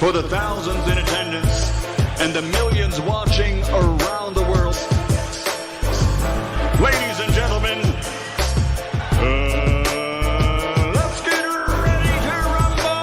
for the thousands in attendance and the millions watching around the world. Ladies and gentlemen, let's get ready to rumble!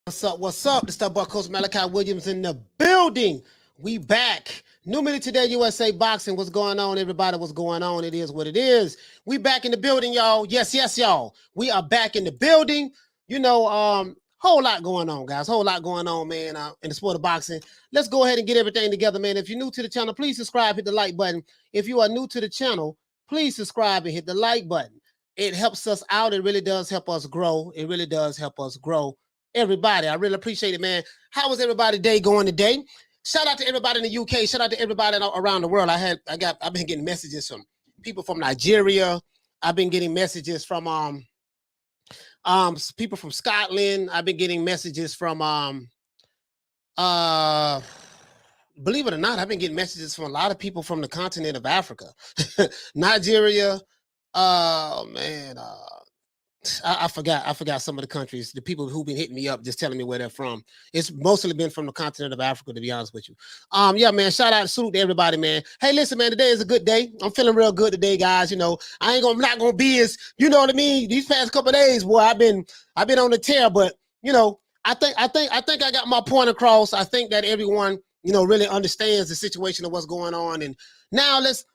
What's up? What's up? This is boy Coach Malachi Williams in the building. We back. New Minute Today USA Boxing. What's going on, everybody? What's going on? It is what it is. We back in the building, y'all. Yes, y'all. We are back in the building. You know, whole lot going on, guys. Whole lot going on, man, in the sport of boxing. Let's go ahead and get everything together, man. If you're new to the channel, please subscribe, hit the like button. If you are new to the channel, please subscribe and hit the like button. It helps us out. It really does help us grow. It really does help us grow. Everybody, I really appreciate it, man. How was everybody's day going today? Shout out to everybody in the UK. Shout out to everybody around the world. I've been getting messages from people from Nigeria. I've been getting messages from people from Scotland. I've been getting messages from believe it or not, I've been getting messages from a lot of people from the continent of Africa. Nigeria. Oh man, I forgot some of the countries, the people who've been hitting me up, just telling me where they're from. It's mostly been from the continent of Africa, to be honest with you. Yeah, man, shout out, salute to everybody, man. Hey, listen, man, today is a good day. I'm feeling real good today, guys. You know, I'm not gonna be as, you know what I mean. These past couple of days, boy, I've been on the tear, but you know, I think I got my point across. I think that everyone, you know, really understands the situation of what's going on. And now let's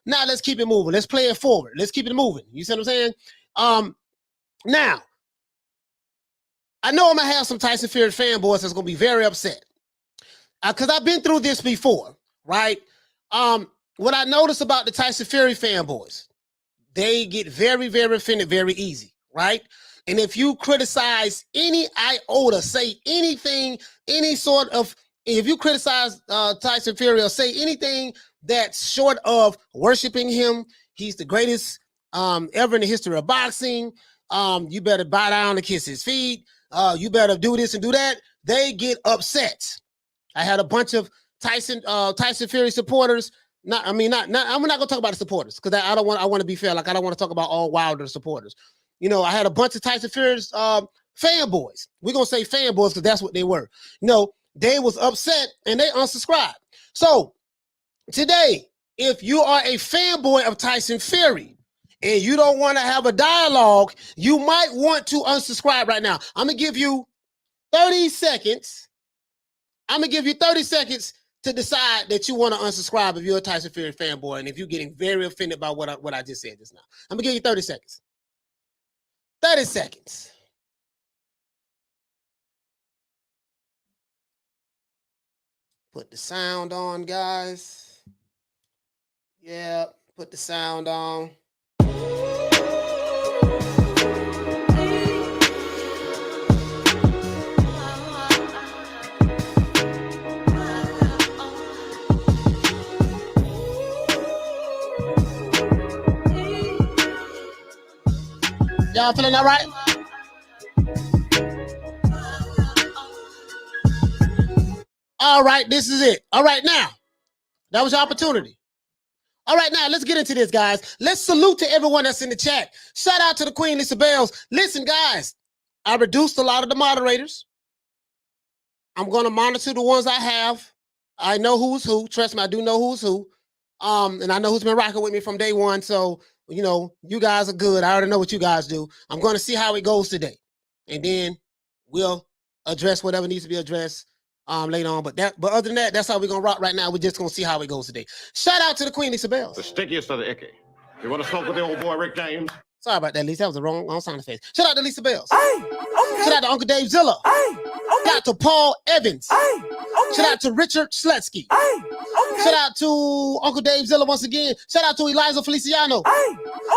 keep it moving. Let's play it forward. Let's keep it moving. You see what I'm saying? Now, I know I'm going to have some Tyson Fury fanboys that's going to be very upset because I've been through this before, right? What I notice about the Tyson Fury fanboys, they get very, very offended very easy, right? And if you criticize any iota, say anything, if you criticize Tyson Fury or say anything that's short of worshiping him, he's the greatest ever in the history of boxing. You better bow down and kiss his feet. You better do this and do that. They get upset. I had a bunch of Tyson Fury supporters. I'm not gonna talk about the supporters because I want to be fair. Like I don't want to talk about all Wilder supporters. You know, I had a bunch of Tyson Fury's fanboys. We're gonna say fanboys because that's what they were. You know, they was upset and they unsubscribed. So today, if you are a fanboy of Tyson Fury, and you don't want to have a dialogue, you might want to unsubscribe right now. I'm going to give you 30 seconds. I'm going to give you 30 seconds to decide that you want to unsubscribe if you're a Tyson Fury fanboy and if you're getting very offended by what I just said just now. I'm going to give you 30 seconds. 30 seconds. Put the sound on, guys. Yeah, put the sound on. Y'all feeling all right? All right, this is it. All right, now, that was your opportunity. All right, now, let's get into this, guys. Let's salute to everyone that's in the chat. Shout out to the Queen Lisa Bells. Listen, guys, I reduced a lot of the moderators. I'm going to monitor the ones I have. I know who's who. Trust me, I do know who's who. And I know who's been rocking with me from day one, so you know, you guys are good. I already know what you guys do. I'm going to see how it goes today. And then we'll address whatever needs to be addressed later on. But other than that, that's how we're going to rock right now. We're just going to see how it goes today. Shout out to the Queen Lisa Bells. The stickiest of the icky. You want to smoke with the old boy Rick James? Sorry about that, Lisa. That was the wrong sound effect. Shout out to Lisa Bells. Hey, okay. Shout out to Uncle Dave Zilla. Hey, okay. Shout out to Paul Evans. Hey, okay. Shout out to Richard Sletsky. Hey, okay. Shout out to Uncle Dave Zilla once again. Shout out to Eliza Feliciano. Hey,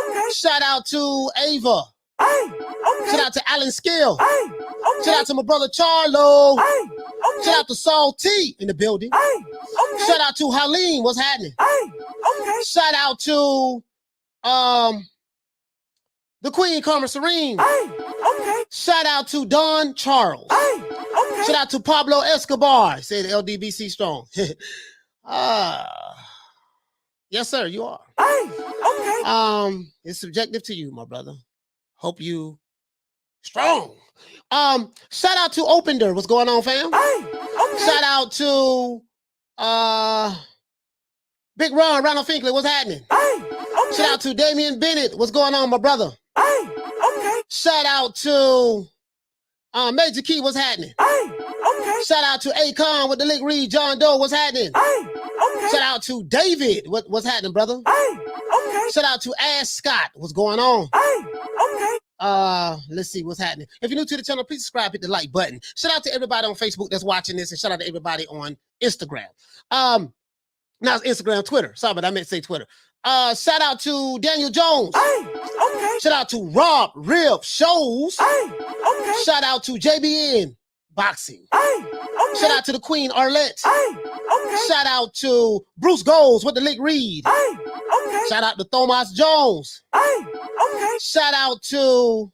okay. Shout out to Ava. Hey, okay. Shout out to Alan Skill. Hey, okay. Shout out to my brother Charlo. Hey, okay. Shout out to Saul T in the building. Hey, okay. Shout out to Halim. What's happening? Hey, okay. Shout out to the Queen Karma Serene. Hey, okay. Shout out to Don Charles. Hey, okay. Shout out to Pablo Escobar. Said LDBC strong. Yes, sir, you are. Hey, okay. It's subjective to you, my brother. Hope you strong. Shout out to Opender. What's going on, fam? Hey, okay. Shout out to Big Ron, Ronald Finkley. What's happening? Hey, okay. Shout out to Damian Bennett. What's going on, my brother? Hey, okay. Shout out to Major Key. What's happening? Hey, okay. Shout out to Akon with the Lick Reed. John Doe. What's happening? Hey, okay. Shout out to David. What's happening, brother? Hey, okay. Shout out to Ash Scott. What's going on? Hey, okay. Let's see what's happening. If you're new to the channel, please subscribe, hit the like button. Shout out to everybody on Facebook that's watching this, and shout out to everybody on Instagram. Now it's Instagram, Twitter. Sorry, but I meant to say Twitter. Shout out to Daniel Jones. Hey, okay. Shout out to Rob Rib Shows. Hey, okay. Shout out to JBN Boxing. Hey, okay. Shout out to the Queen Arlette. Hey, okay. Shout out to Bruce Goals with the Lick Reed. Hey, okay. Shout out to Thomas Jones. Hey, okay. Shout out to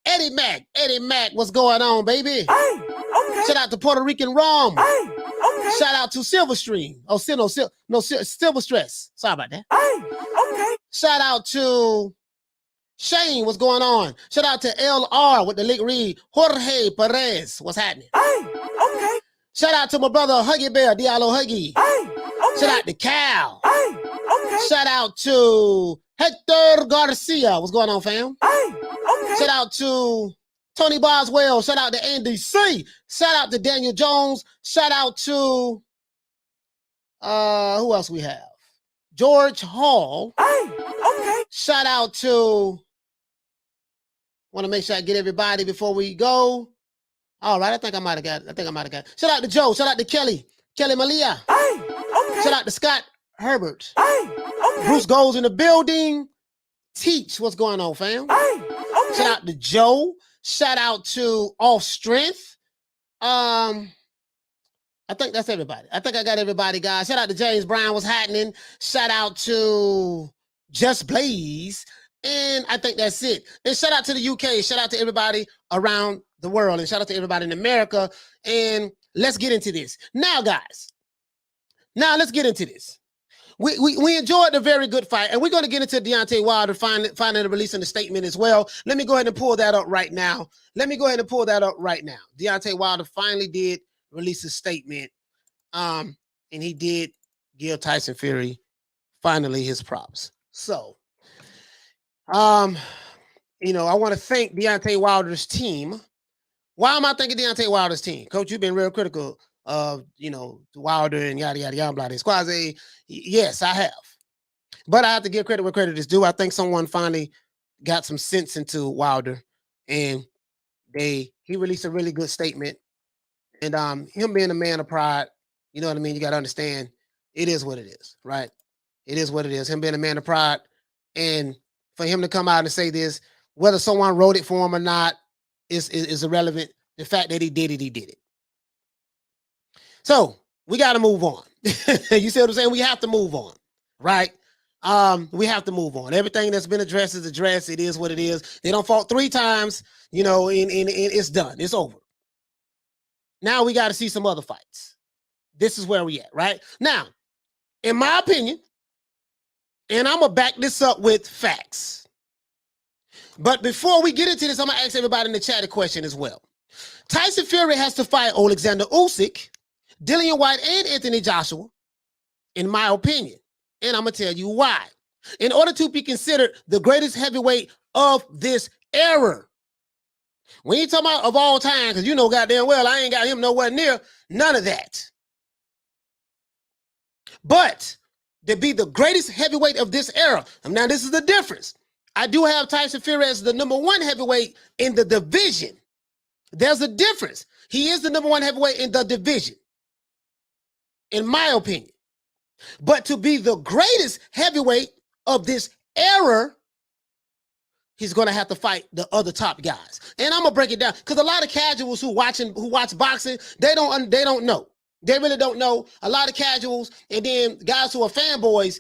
Eddie Mack. Eddie Mack, what's going on, baby? Hey, okay. Shout out to Puerto Rican Rum. Hey, okay. Shout out to Silverstream. Oh, Silver Stress. Sorry about that. Hey, okay. Shout out to Shane, what's going on? Shout out to LR with the Lick Reed. Jorge Perez, what's happening? Hey, okay. Shout out to my brother Huggy Bear, Diallo Huggy. Hey, okay. Shout out to Cal. Hey, okay. Shout out to Hector Garcia. What's going on, fam? Hey, okay. Shout out to Tony Boswell. Shout out to Andy C. Shout out to Daniel Jones. Shout out to who else we have? George Hall. Hey, okay. Shout out to, want to make sure I get everybody before we go. All right, I think I might have got it. Shout out to Joe. Shout out to Kelly Malia. Hey, okay. Shout out to Scott Herbert. Hey, okay. Bruce Goes in the building. Teach, what's going on, fam? Hey, okay. Shout out to Joe. Shout out to Off Strength. I think that's everybody. I think I got everybody, guys. Shout out to James Brown, what's happening? Shout out to Just Blaze. And I think that's it. And shout out to the UK. Shout out to everybody around the world. And shout out to everybody in America. And let's get into this. Now, guys. Now, let's get into this. We enjoyed a very good fight. And we're going to get into Deontay Wilder finally releasing the statement as well. Let me go ahead and pull that up right now. Deontay Wilder finally did release a statement. And he did give Tyson Fury finally his props. So, I want to thank Deontay Wilder's team. Why am I thanking Deontay Wilder's team? Coach, you've been real critical of, Wilder and yada, yada, yada, blah, squaze. Yes, I have. But I have to give credit where credit is due. I think someone finally got some sense into Wilder, and he released a really good statement. And him being a man of pride, you know what I mean? You got to understand, it is what it is, right? It is what it is. Him being a man of pride, and for him to come out and say this, whether someone wrote it for him or not, is irrelevant. The fact that he did it. So we got to move on. You see what I'm saying? We have to move on, right? We have to move on. Everything that's been addressed is addressed. It is what it is. They don't fought 3 times, and it's done. It's over. Now we got to see some other fights. This is where we at, right? Now, in my opinion, and I'm going to back this up with facts. But before we get into this, I'm going to ask everybody in the chat a question as well. Tyson Fury has to fight Oleksandr Usyk, Dillian Whyte, and Anthony Joshua, in my opinion. And I'm going to tell you why. In order to be considered the greatest heavyweight of this era. We ain't talking about of all time, because you know goddamn well I ain't got him nowhere near none of that. But to be the greatest heavyweight of this era. Now, this is the difference. I do have Tyson Fury as the #1 heavyweight in the division. There's a difference. He is the #1 heavyweight in the division, in my opinion. But to be the greatest heavyweight of this era, he's going to have to fight the other top guys. And I'm going to break it down, because a lot of casuals who watch boxing, they don't know. They really don't know. A lot of casuals, and then guys who are fanboys,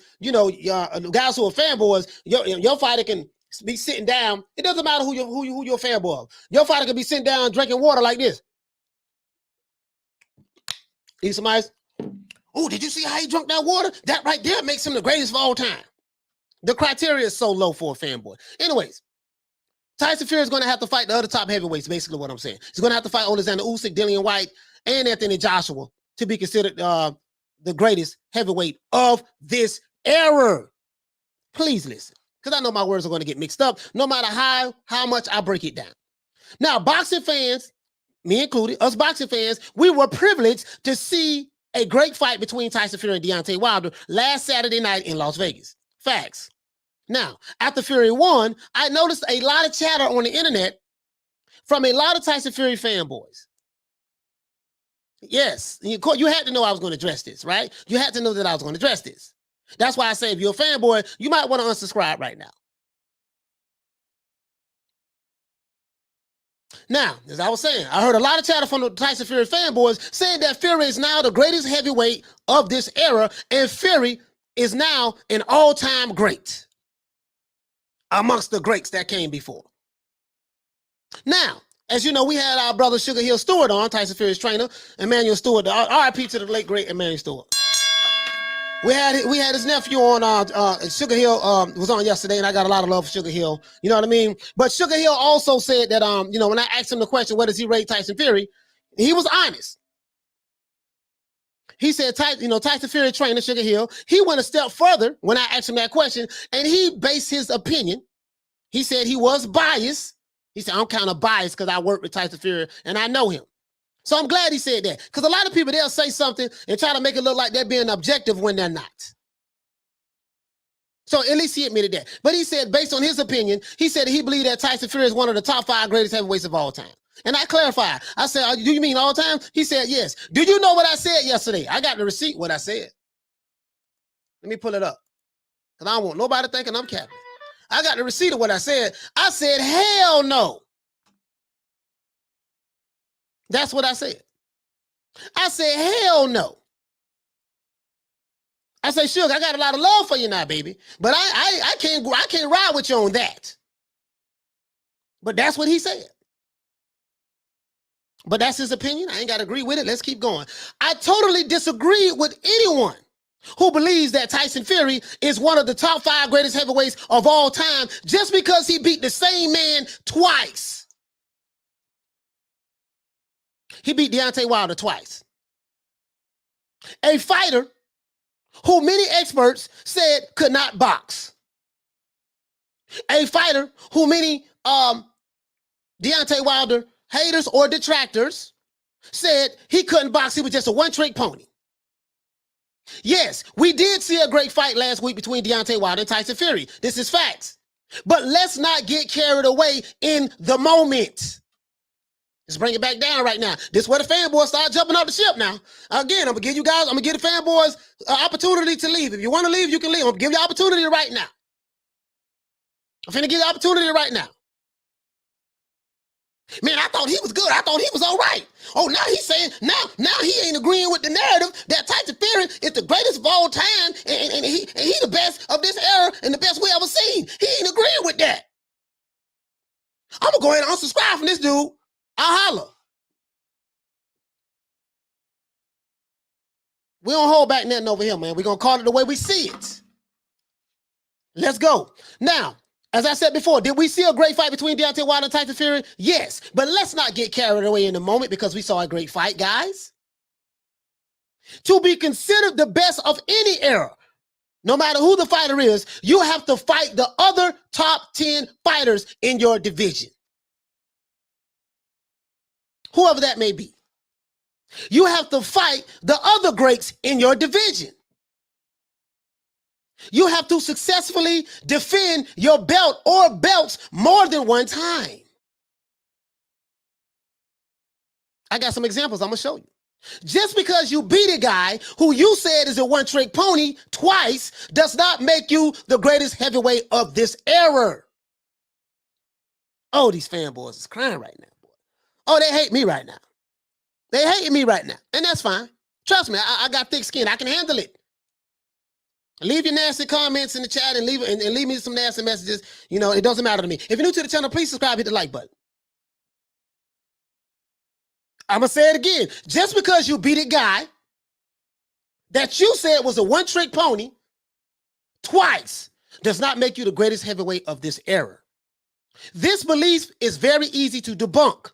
guys who are fanboys, your fighter can be sitting down. It doesn't matter who you're a fanboy of. Your fighter can be sitting down drinking water like this. Eat some ice. Oh, did you see how he drank that water? That right there makes him the greatest of all time. The criteria is so low for a fanboy. Anyways, Tyson Fury is going to have to fight the other top heavyweights, basically what I'm saying. He's going to have to fight Oleksandr Usyk, Dillian Whyte, and Anthony Joshua to be considered the greatest heavyweight of this era. Please listen, because I know my words are going to get mixed up, no matter how much I break it down. Now, boxing fans, me included, us boxing fans, we were privileged to see a great fight between Tyson Fury and Deontay Wilder last Saturday night in Las Vegas. Facts. Now, after Fury won, I noticed a lot of chatter on the internet from a lot of Tyson Fury fanboys. Yes, you had to know I was going to address this, right? You had to know that I was going to address this. That's why I say if you're a fanboy, you might want to unsubscribe right now. Now, as I was saying, I heard a lot of chatter from the Tyson Fury fanboys saying that Fury is now the greatest heavyweight of this era, and Fury is now an all-time great amongst the greats that came before. Now, as you know, we had our brother Sugar Hill Stewart on, Tyson Fury's trainer, Emmanuel Stewart, RIP to the late, great Emmanuel Stewart. We had his nephew on, Sugar Hill was on yesterday, and I got a lot of love for Sugar Hill. You know what I mean? But Sugar Hill also said that, when I asked him the question, what does he rate Tyson Fury? He was honest. He said, Tyson Fury trainer, Sugar Hill, he went a step further when I asked him that question, and he based his opinion. He said he was biased. He said, I'm kind of biased because I work with Tyson Fury, and I know him. So I'm glad he said that, because a lot of people, they'll say something and try to make it look like they're being objective when they're not. So at least he admitted that. But he said, based on his opinion, he said he believed that Tyson Fury is one of the top 5 greatest heavyweights of all time. And I clarified. I said, do you mean all time? He said, yes. Do you know what I said yesterday? I got the receipt, what I said. Let me pull it up, because I don't want nobody thinking I'm capping. I got the receipt of what I said. I said, hell no. That's what I said. I said, hell no. I say, Sugar, I got a lot of love for you now, baby. But I can't ride with you on that. But that's what he said. But that's his opinion. I ain't got to agree with it. Let's keep going. I totally disagree with anyone who believes that Tyson Fury is one of the top 5 greatest heavyweights of all time just because he beat the same man twice. He beat Deontay Wilder twice. A fighter who many experts said could not box. A fighter who many Deontay Wilder haters or detractors said he couldn't box. He was just a one-trick pony. Yes, we did see a great fight last week between Deontay Wilder and Tyson Fury. This is facts. But let's not get carried away in the moment. Let's bring it back down right now. This is where the fanboys start jumping off the ship now. Again, I'm going to give the fanboys an opportunity to leave. If you want to leave, you can leave. I'm going to give you the opportunity right now. I'm finna give you the opportunity right now. Man, I thought he was good. I thought he was all right. Oh, now he's saying, now he ain't agreeing with the narrative that Tyson Fury is the greatest of all time, and he the best of this era and the best we ever seen. He ain't agreeing with that. I'm going to go ahead and unsubscribe from this dude. I'll holler. We don't hold back nothing over here, man. We're going to call it the way we see it. Let's go. Now, as I said before, did we see a great fight between Deontay Wilder and Tyson Fury? Yes, but let's not get carried away in the moment because we saw a great fight, guys. To be considered the best of any era, no matter who the fighter is, you have to fight the other top 10 fighters in your division. Whoever that may be. You have to fight the other greats in your division. You have to successfully defend your belt or belts more than one time. I got some examples I'm going to show you. Just because you beat a guy who you said is a one-trick pony twice does not make you the greatest heavyweight of this era. Oh, these fanboys is crying right now. Oh, they hate me right now. They hating me right now. And that's fine. Trust me, I got thick skin. I can handle it. Leave your nasty comments in the chat and leave me some nasty messages. You know, it doesn't matter to me. If you're new to the channel, please subscribe, hit the like button. I'm going to say it again. Just because you beat a guy that you said was a one-trick pony twice does not make you the greatest heavyweight of this era. This belief is very easy to debunk.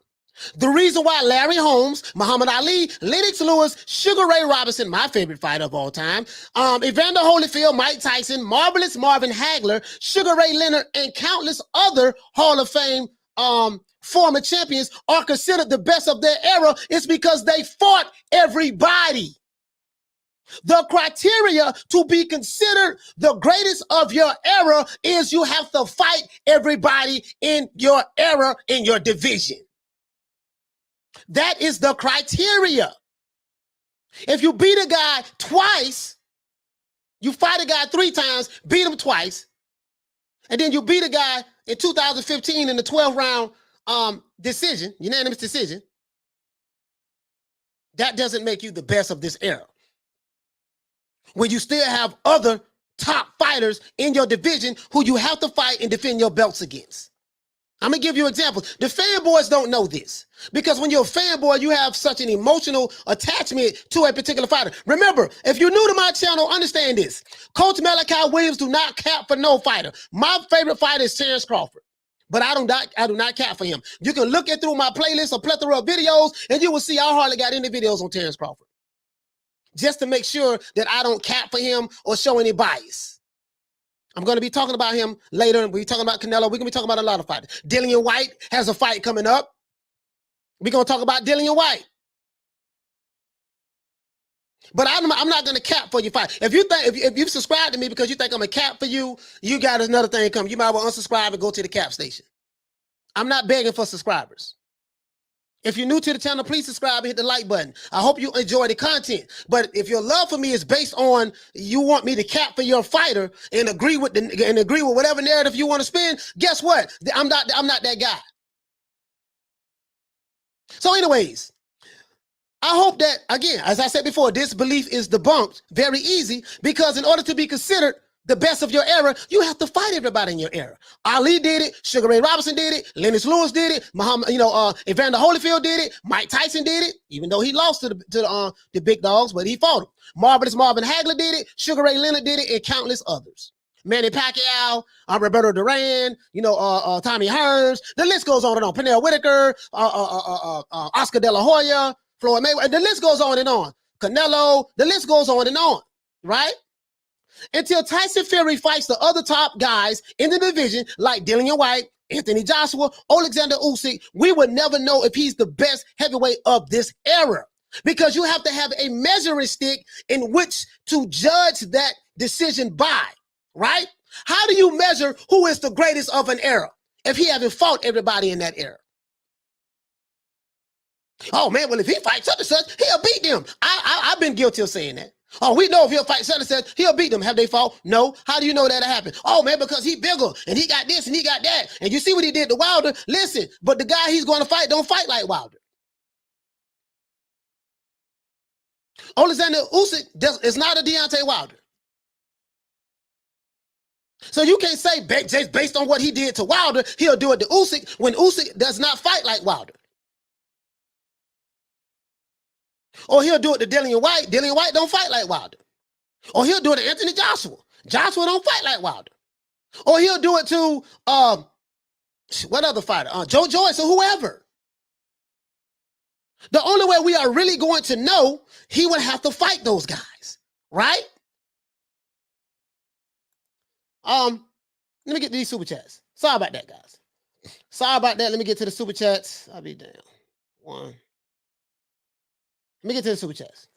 The reason why Larry Holmes, Muhammad Ali, Lennox Lewis, Sugar Ray Robinson, my favorite fighter of all time, Evander Holyfield, Mike Tyson, Marvelous Marvin Hagler, Sugar Ray Leonard, and countless other Hall of Fame former champions are considered the best of their era is because they fought everybody. The criteria to be considered the greatest of your era is you have to fight everybody in your era, in your division. That is the criteria. If you beat a guy twice, you fight a guy 3 times, beat him twice, and then you beat a guy in 2015 in the 12th round decision, unanimous decision, that doesn't make you the best of this era. When you still have other top fighters in your division who you have to fight and defend your belts against. I'm going to give you examples. The fanboys don't know this because when you're a fanboy, you have such an emotional attachment to a particular fighter. Remember, if you're new to my channel, understand this. Coach Malachi Williams do not cap for no fighter. My favorite fighter is Terrence Crawford, but I do not cap for him. You can look through my playlist, a plethora of videos, and you will see I hardly got any videos on Terrence Crawford, just to make sure that I don't cap for him or show any bias. I'm going to be talking about him later. We'll be talking about Canelo. We're going to be talking about a lot of fighters. Dillian Whyte has a fight coming up. We're going to talk about Dillian Whyte. But I'm not going to cap for your fight. If you've subscribed to me because you think I'm a cap for you, you got another thing coming. You might well unsubscribe and go to the cap station. I'm not begging for subscribers. If you're new to the channel, please subscribe and hit the like button. I hope you enjoy the content. But if your love for me is based on you want me to cap for your fighter and agree with whatever narrative you want to spin, guess what? I'm not that guy. So anyways, I hope that, again, as I said before, this belief is debunked very easy because in order to be considered the best of your era, you have to fight everybody in your era. Ali did it. Sugar Ray Robinson did it. Lennox Lewis did it. Evander Holyfield did it. Mike Tyson did it, even though he lost to the big dogs, but he fought them. Marvelous Marvin Hagler did it. Sugar Ray Leonard did it, and countless others. Manny Pacquiao, Roberto Duran, Tommy Hearns. The list goes on and on. Pernell Whitaker, Oscar De La Hoya, Floyd Mayweather. The list goes on and on. Canelo. The list goes on and on. Right? Until Tyson Fury fights the other top guys in the division, like Dillian Whyte, Anthony Joshua, Oleksandr Usyk, we would never know if he's the best heavyweight of this era. Because you have to have a measuring stick in which to judge that decision by, right? How do you measure who is the greatest of an era if he hasn't fought everybody in that era? Oh, man, well, if he fights such and such, he'll beat them. I've been guilty of saying that. Oh, we know if he'll fight such and such, he'll beat them. Have they fought? No. How do you know that'll happen? Oh, man, because he bigger and he got this and he got that. And you see what he did to Wilder? Listen, but the guy he's going to fight don't fight like Wilder. Oleksandr Usyk is not a Deontay Wilder. So you can't say just based on what he did to Wilder, he'll do it to Usyk when Usyk does not fight like Wilder. Or he'll do it to Dillian Whyte. Dillian Whyte don't fight like Wilder. Or he'll do it to Anthony Joshua. Joshua don't fight like Wilder. Or he'll do it to, what other fighter? Joe Joyce or whoever. The only way we are really going to know, he would have to fight those guys. Right? Let me get to these super chats. Sorry about that, guys. Sorry about that. Let me get to the super chats. I'll be down. One. Let me get to the super chats.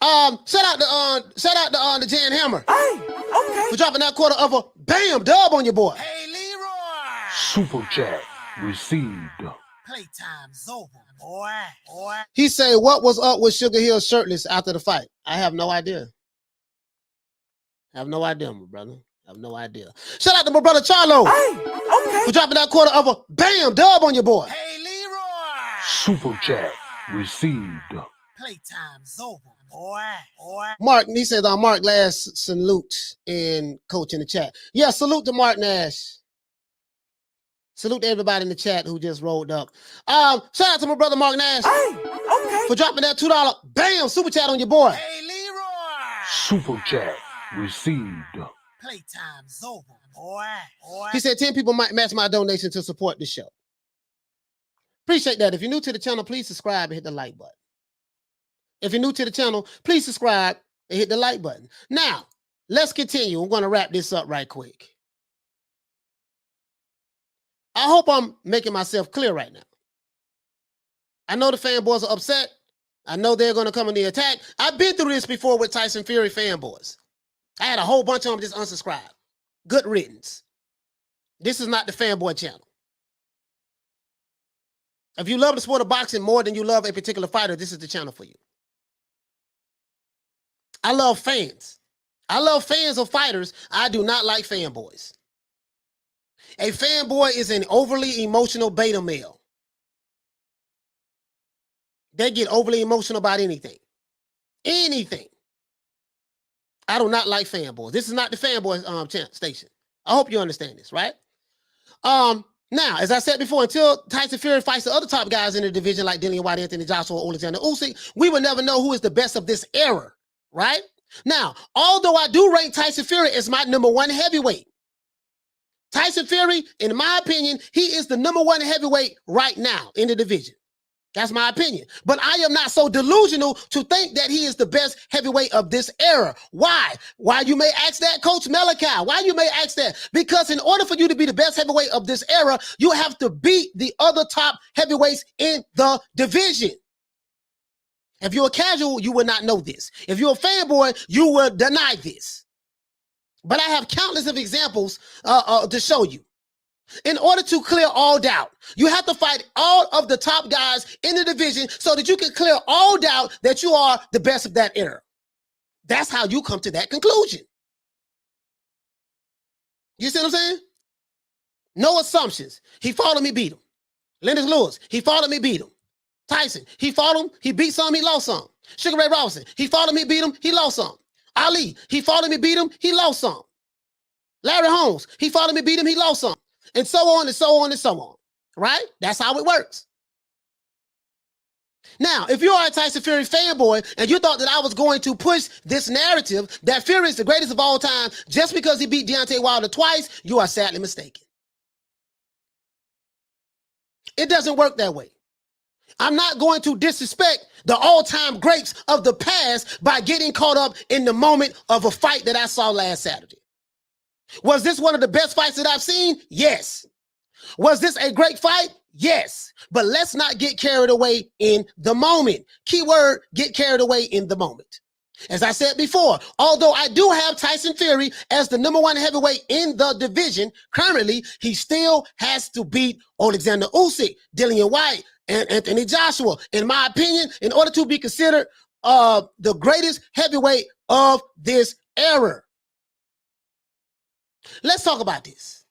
Shout out to Jan Hammer. Hey, okay. For dropping that quarter of a bam dub on your boy. Hey, Leroy. Super chat received. Playtime's over, boy. He said, what was up with Sugar Hill shirtless after the fight? I have no idea. I have no idea, my brother. I have no idea. Shout out to my brother Charlo. Hey, okay. For dropping that quarter of a bam dub on your boy. Hey, Leroy. Super chat received. Playtime's over, boy. Mark, he says, Mark last salute in coach in the chat. Yeah, salute to Mark Nash. Salute to everybody in the chat who just rolled up. Shout out to my brother Mark Nash. Hey, okay. For dropping that $2 bam super chat on your boy. Hey, Leroy. Super chat received. Playtime's over, boy. He said 10 people might match my donation to support the show. Appreciate that. If you're new to the channel, please subscribe and hit the like button. If you're new to the channel, please subscribe and hit the like button. Now, let's continue. I'm going to wrap this up right quick. I hope I'm making myself clear right now. I know the fanboys are upset. I know they're going to come in the attack. I've been through this before with Tyson Fury fanboys. I had a whole bunch of them just unsubscribe. Good riddance. This is not the fanboy channel. If you love the sport of boxing more than you love a particular fighter, this is the channel for you. I love fans. I love fans of fighters. I do not like fanboys. A fanboy is an overly emotional beta male. They get overly emotional about anything. Anything. I do not like fanboys. This is not the fanboy station. I hope you understand this, right? Now, as I said before, until Tyson Fury fights the other top guys in the division like Dillian Whyte Anthony Joshua or Oleksandr Usyk, we will never know who is the best of this era, right? Now, although I do rank Tyson Fury as my #1 heavyweight, Tyson Fury, in my opinion, he is the #1 heavyweight right now in the division. That's my opinion. But I am not so delusional to think that he is the best heavyweight of this era. Why? Why you may ask that, Coach Malachi? Why you may ask that? Because in order for you to be the best heavyweight of this era, you have to beat the other top heavyweights in the division. If you're a casual, you will not know this. If you're a fanboy, you will deny this. But I have countless of examples to show you. In order to clear all doubt, you have to fight all of the top guys in the division so that you can clear all doubt that you are the best of that era. That's how you come to that conclusion. You see what I'm saying? No assumptions. He fought him, he beat him. Lennox Lewis, he fought him, he beat him. Tyson, he fought him, he beat some, he lost some. Sugar Ray Robinson, he fought him, he beat him, he lost some. Ali, he fought him, he beat him, he lost some. Larry Holmes, he fought him, he beat him, he lost some. And so on and so on and so on, right? That's how it works. Now, if you are a Tyson Fury fanboy and you thought that I was going to push this narrative that Fury is the greatest of all time just because he beat Deontay Wilder twice, you are sadly mistaken. It doesn't work that way. I'm not going to disrespect the all-time greats of the past by getting caught up in the moment of a fight that I saw last Saturday. Was this one of the best fights that I've seen? Yes. Was this a great fight? Yes. But let's not get carried away in the moment. Keyword, get carried away in the moment. As I said before, although I do have Tyson Fury as the #1 heavyweight in the division, currently, he still has to beat Oleksandr Usyk, Dillian Whyte, and Anthony Joshua, in my opinion, in order to be considered the greatest heavyweight of this era. Let's talk about this.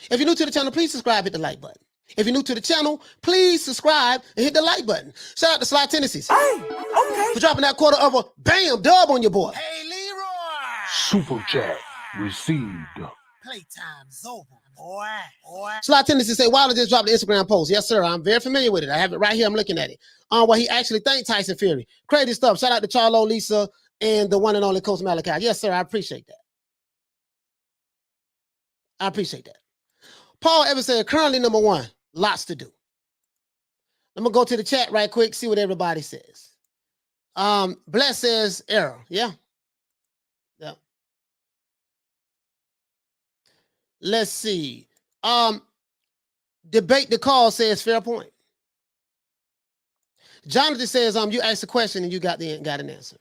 If you're new to the channel, please subscribe, hit the like button. If you're new to the channel, please subscribe and hit the like button. Shout out to Sly Tendencies for dropping that quarter of a bam dub on your boy. Hey, Leroy. Super chat received. Playtime's over, boy. Sly Tendencies say, Wilder just dropped the Instagram post. Yes, sir. I'm very familiar with it. I have it right here. I'm looking at it. Where he actually thanked Tyson Fury. Crazy stuff. Shout out to Charlo, Lisa, and the one and only Coach Malachi. Yes, sir. I appreciate that. I appreciate that. Paul Evans said, currently #1. Lots to do. I'm going to go to the chat right quick, see what everybody says. Bless says, error. Yeah. Yeah. Let's see. Debate the call says, fair point. Jonathan says, you asked a question and you got an answer.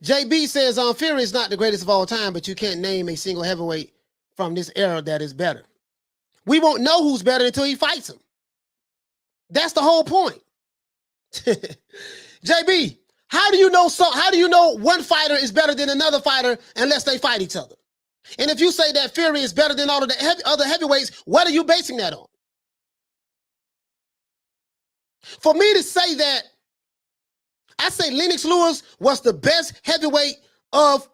JB says, Fury is not the greatest of all time, but you can't name a single heavyweight from this era that is better. We won't know who's better until he fights him. That's the whole point. JB, how do you know one fighter is better than another fighter unless they fight each other? And if you say that Fury is better than all of the other heavyweights, what are you basing that on? For me to say that, I say Lennox Lewis was the best heavyweight of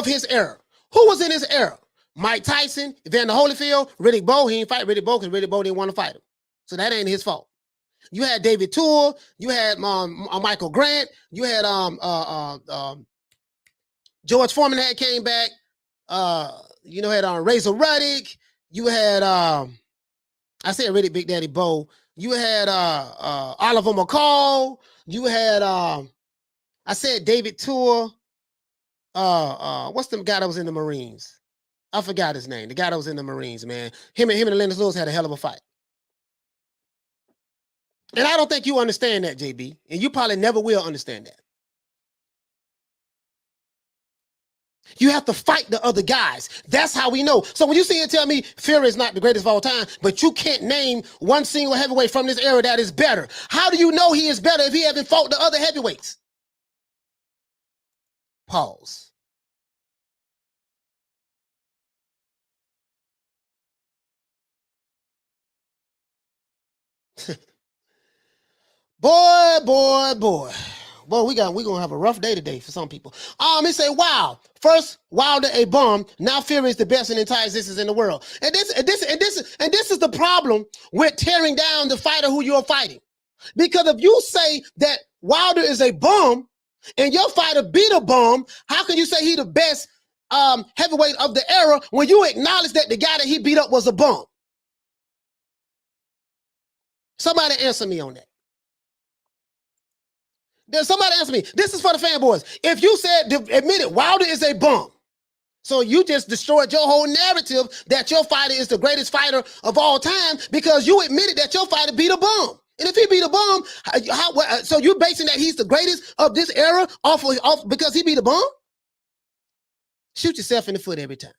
his era. Who was in his era? Mike Tyson, Evander Holyfield, Riddick Bowe. He didn't fight Riddick Bowe because Riddick Bowe didn't want to fight him. So that ain't his fault. You had David Tour. You had Michael Grant. You had George Foreman had came back. You know, had Razor Ruddock. You had I said Riddick Big Daddy Bo. You had Oliver McCall. You had I said David Tour. What's the guy that was in the Marines? I forgot his name. The guy that was in the Marines, man. Him and Lennox Lewis had a hell of a fight. And I don't think you understand that, JB. And you probably never will understand that. You have to fight the other guys. That's how we know. So when you see and tell me Fury is not the greatest of all time, but you can't name one single heavyweight from this era that is better, how do you know he is better if he haven't fought the other heavyweights? Pause. Boy. Boy, we're gonna have a rough day today for some people. He say, wow, first Wilder a bum, now Fury is the best in the entire existence in the world. And this is the problem with tearing down the fighter who you're fighting. Because if you say that Wilder is a bum and your fighter beat a bum, how can you say he the best heavyweight of the era when you acknowledge that the guy that he beat up was a bum? Somebody answer me on that. There's somebody answer me. This is for the fanboys. If you said, admit it, Wilder is a bum. So you just destroyed your whole narrative that your fighter is the greatest fighter of all time because you admitted that your fighter beat a bum. And if he beat a bum, so you're basing that he's the greatest of this era off because he beat a bum? Shoot yourself in the foot every time.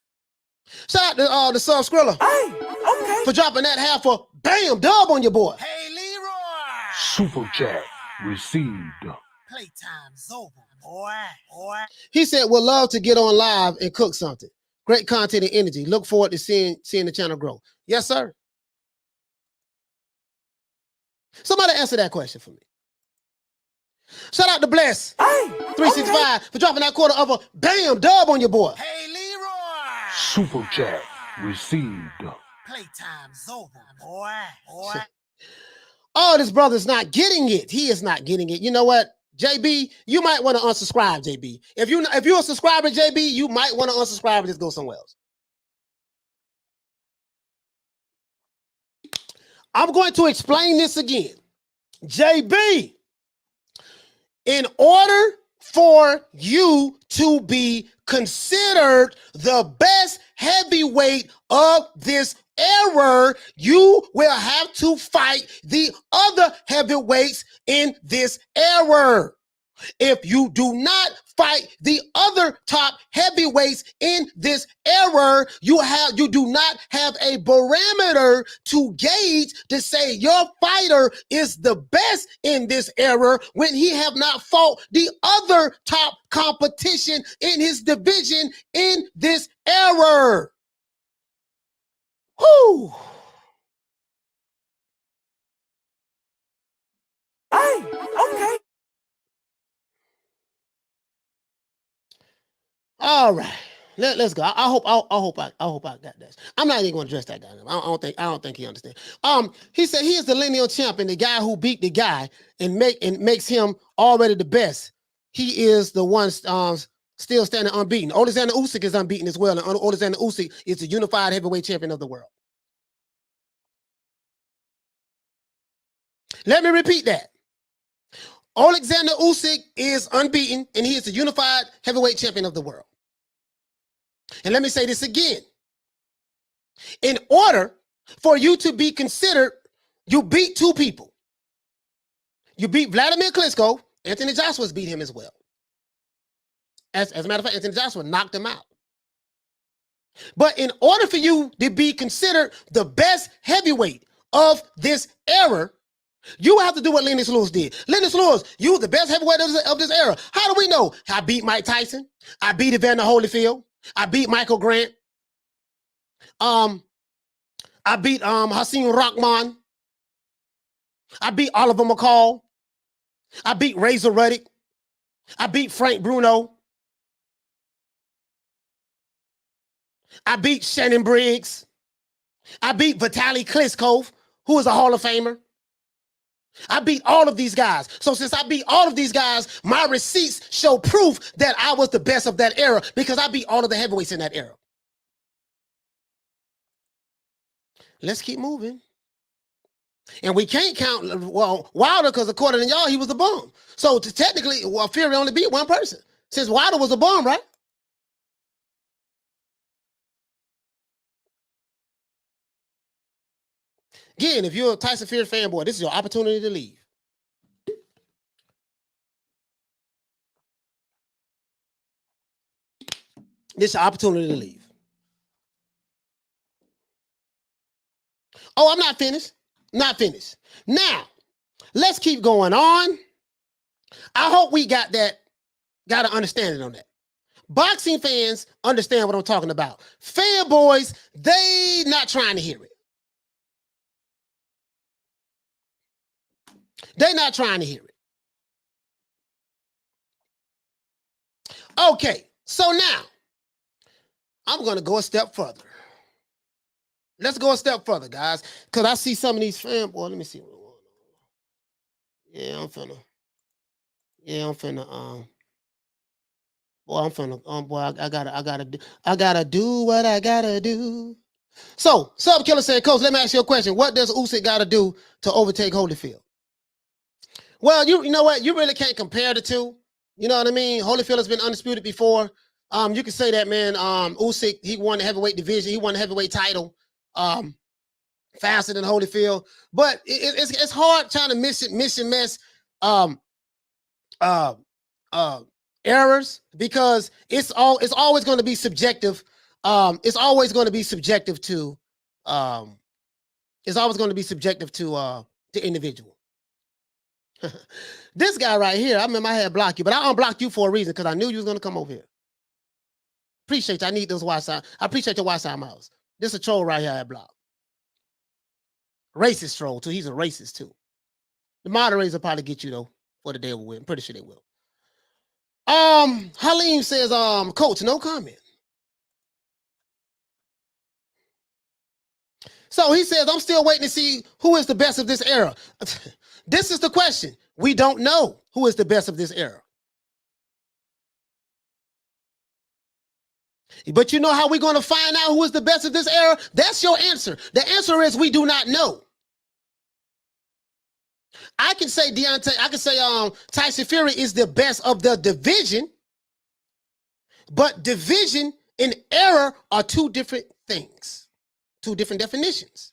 Shout out to the Sub Skrilla. Hey, okay. For dropping that half a bam dub on your boy. Hey, Leroy. Super chat received. Playtime's over, boy. He said, would love to get on live and cook something. Great content and energy. Look forward to seeing the channel grow. Yes, sir. Somebody answer that question for me. Shout out to Bless. Hey, 365 for dropping that quarter of a bam dub on your boy. Hey, Leroy. Super chat received. Playtime's over, boy. Oh, this brother's not getting it. He is not getting it. You know what, JB? You might want to unsubscribe, JB. If you're a subscriber, JB, you might want to unsubscribe and just go somewhere else. I'm going to explain this again. JB, in order for you to be considered the best heavyweight of this era, you will have to fight the other heavyweights in this era. If you do not fight the other top heavyweights in this era, you do not have a barometer to gauge to say your fighter is the best in this era when he have not fought the other top competition in his division in this era. Whoo! Hey, okay. All right, let's go. I hope I got this. I'm not even going to address that guy. I don't think he understands. He said he is the lineal champion, the guy who beat the guy and makes him already the best. He is the one still standing unbeaten. Oleksandr Usyk is unbeaten as well, and Oleksandr Usyk is the unified heavyweight champion of the world. Let me repeat that. Oleksandr Usyk is unbeaten, and he is the unified heavyweight champion of the world. And let me say this again. In order for you to be considered, you beat two people. You beat Vladimir Klitschko. Anthony Joshua's beat him as well. As a matter of fact, Anthony Joshua knocked him out. But in order for you to be considered the best heavyweight of this era, you have to do what Lennox Lewis did. Lennox Lewis, you were the best heavyweight of this era. How do we know? I beat Mike Tyson. I beat Evander Holyfield. I beat Michael Grant. I beat Hasim Rahman. I beat Oliver McCall. I beat Razor Ruddock. I beat Frank Bruno. I beat Shannon Briggs. I beat Vitaly Klitschko, who is a Hall of Famer. I beat all of these guys. So since I beat all of these guys, my receipts show proof that I was the best of that era because I beat all of the heavyweights in that era. Let's keep moving. And we can't count, well, Wilder, because according to y'all, he was a bum. So technically, well, Fury only beat one person. Since Wilder was a bum, right? Again, if you're a Tyson Fury fanboy, this is your opportunity to leave. This is your opportunity to leave. Oh, I'm not finished. Not finished. Now, let's keep going on. I hope we got an understanding on that. Boxing fans understand what I'm talking about. Fanboys, they not trying to hear it. They're not trying to hear it. Okay, so now I'm going to go a step further. Let's go a step further, guys, because I see some of these fanboys. Let me see. Yeah, I'm finna. Boy, I gotta do what I gotta do. So, Sub Killer said, Coach, let me ask you a question. What does Usyk gotta do to overtake Holyfield? Well, you know what? You really can't compare the two. You know what I mean? Holyfield has been undisputed before. You can say that, man. Usyk, he won the heavyweight division. He won the heavyweight title faster than Holyfield. But it's hard trying to mix and mess errors because it's always going to be subjective. It's always going to be subjective to the individual. This guy right here, I remember I had blocked you, but I unblocked you for a reason because I knew you was going to come over here. Appreciate you. I need those Wi-Fi. I appreciate your Wi-Fi mouse. This is a troll right here I blocked. Racist troll too. He's a racist too. The moderators will probably get you though for the day we'll win. I'm pretty sure they will. Halim says, Coach, no comment. So he says, I'm still waiting to see who is the best of this era. This is the question. We don't know who is the best of this era. But you know how we're going to find out who is the best of this era? That's your answer. The answer is we do not know. I can say Tyson Fury is the best of the division, but division and era are two different things, two different definitions.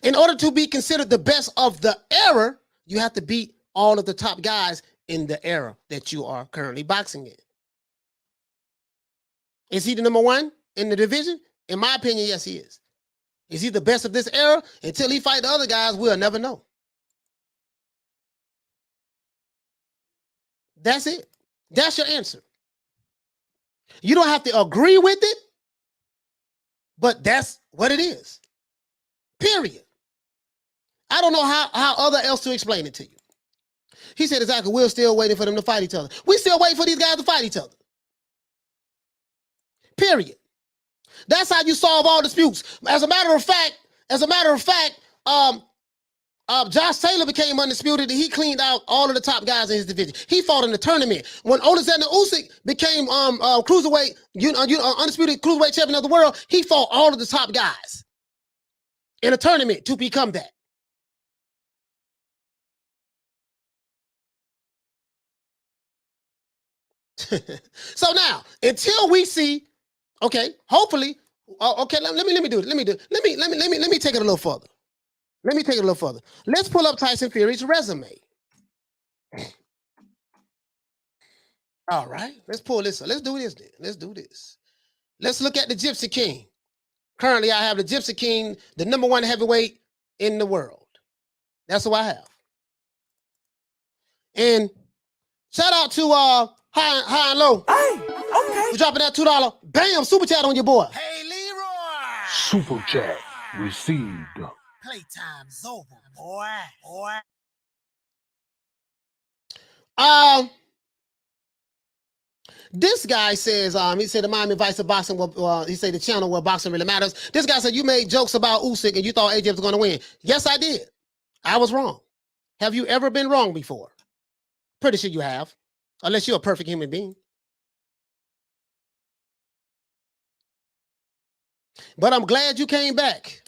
In order to be considered the best of the era, you have to beat all of the top guys in the era that you are currently boxing in. Is he the number one in the division? In my opinion, yes, he is. Is he the best of this era? Until he fight the other guys, we'll never know. That's it. That's your answer. You don't have to agree with it, but that's what it is. Period. I don't know how other else to explain it to you. He said exactly, we're still waiting for them to fight each other. We still waiting for these guys to fight each other. Period. That's how you solve all disputes. As a matter of fact, Josh Taylor became undisputed and he cleaned out all of the top guys in his division. He fought in the tournament. When Oleksandr Usyk became cruiserweight, undisputed cruiserweight champion of the world, he fought all of the top guys in a tournament to become that. So now, until we see, okay, hopefully, okay, let me take it a little further. Let's pull up Tyson Fury's resume. All right, let's pull this up. Let's do this then. Let's look at the Gypsy King. Currently, I have the Gypsy King, the number one heavyweight in the world. That's who I have. And shout out to High and Low. Hey, okay. We're dropping that $2. Bam, super chat on your boy. Hey, Leroy. Super chat received. Playtime's over, boy. This guy says, he said the Miami Vice of Boxing, he said the channel where boxing really matters. This guy said you made jokes about Usyk and you thought AJ was going to win. Yes, I did. I was wrong. Have you ever been wrong before? Pretty sure you have, unless you're a perfect human being. But I'm glad you came back.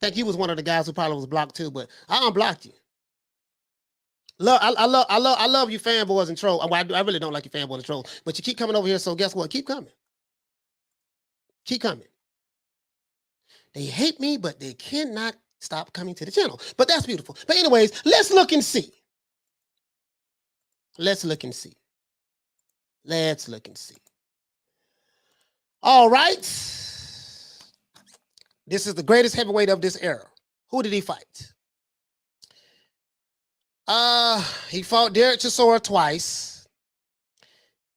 I think you was one of the guys who probably was blocked too, but I unblocked you. I love you fanboys and trolls. I really don't like you fanboys and trolls, but you keep coming over here, so guess what? Keep coming. Keep coming. They hate me, but they cannot stop coming to the channel. But that's beautiful. But anyways, let's look and see. Let's look and see. Let's look and see. All right. This is the greatest heavyweight of this era. Who did he fight? He fought Derek Chisora twice.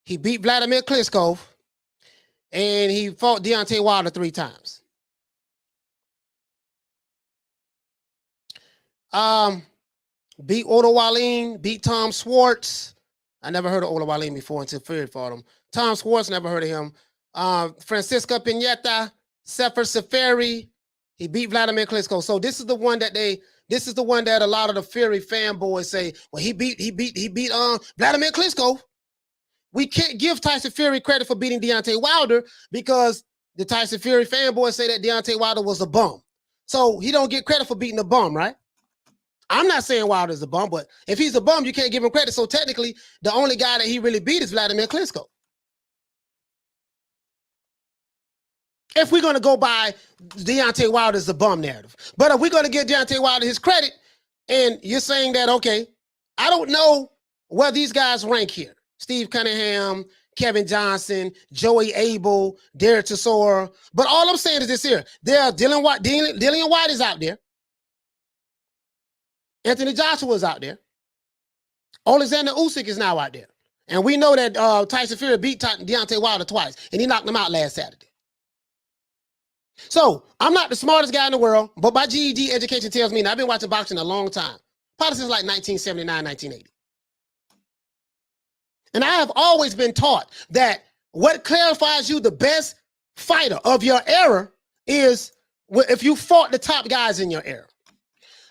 He beat Vladimir Klitschko. And he fought Deontay Wilder 3 times. Beat Otto Wallin, beat Tom Schwartz. I never heard of Otto Wallin before until Fury fought him. Tom Schwartz, never heard of him. Francisco Pineta, Sefer Seferi. He beat Vladimir Klitschko. So this is the one that a lot of the Fury fanboys say, well, he beat Vladimir Klitschko. We can't give Tyson Fury credit for beating Deontay Wilder because the Tyson Fury fanboys say that Deontay Wilder was a bum. So he don't get credit for beating a bum, right? I'm not saying Wilder's a bum, but if he's a bum, you can't give him credit. So technically, the only guy that he really beat is Vladimir Klitschko. If we're going to go by Deontay Wilder's a bum narrative. But if we're going to give Deontay Wilder his credit, and you're saying that, okay, I don't know where these guys rank here. Steve Cunningham, Kevin Johnson, Joey Abel, Derek Chisora. But all I'm saying is this here. Dillian Whyte is out there. Anthony Joshua is out there. Oleksandr Usyk is now out there. And we know that Tyson Fury beat Deontay Wilder twice, and he knocked him out last Saturday. So, I'm not the smartest guy in the world, but my GED education tells me, and I've been watching boxing a long time, probably since like 1979, 1980. And I have always been taught that what clarifies you the best fighter of your era is if you fought the top guys in your era.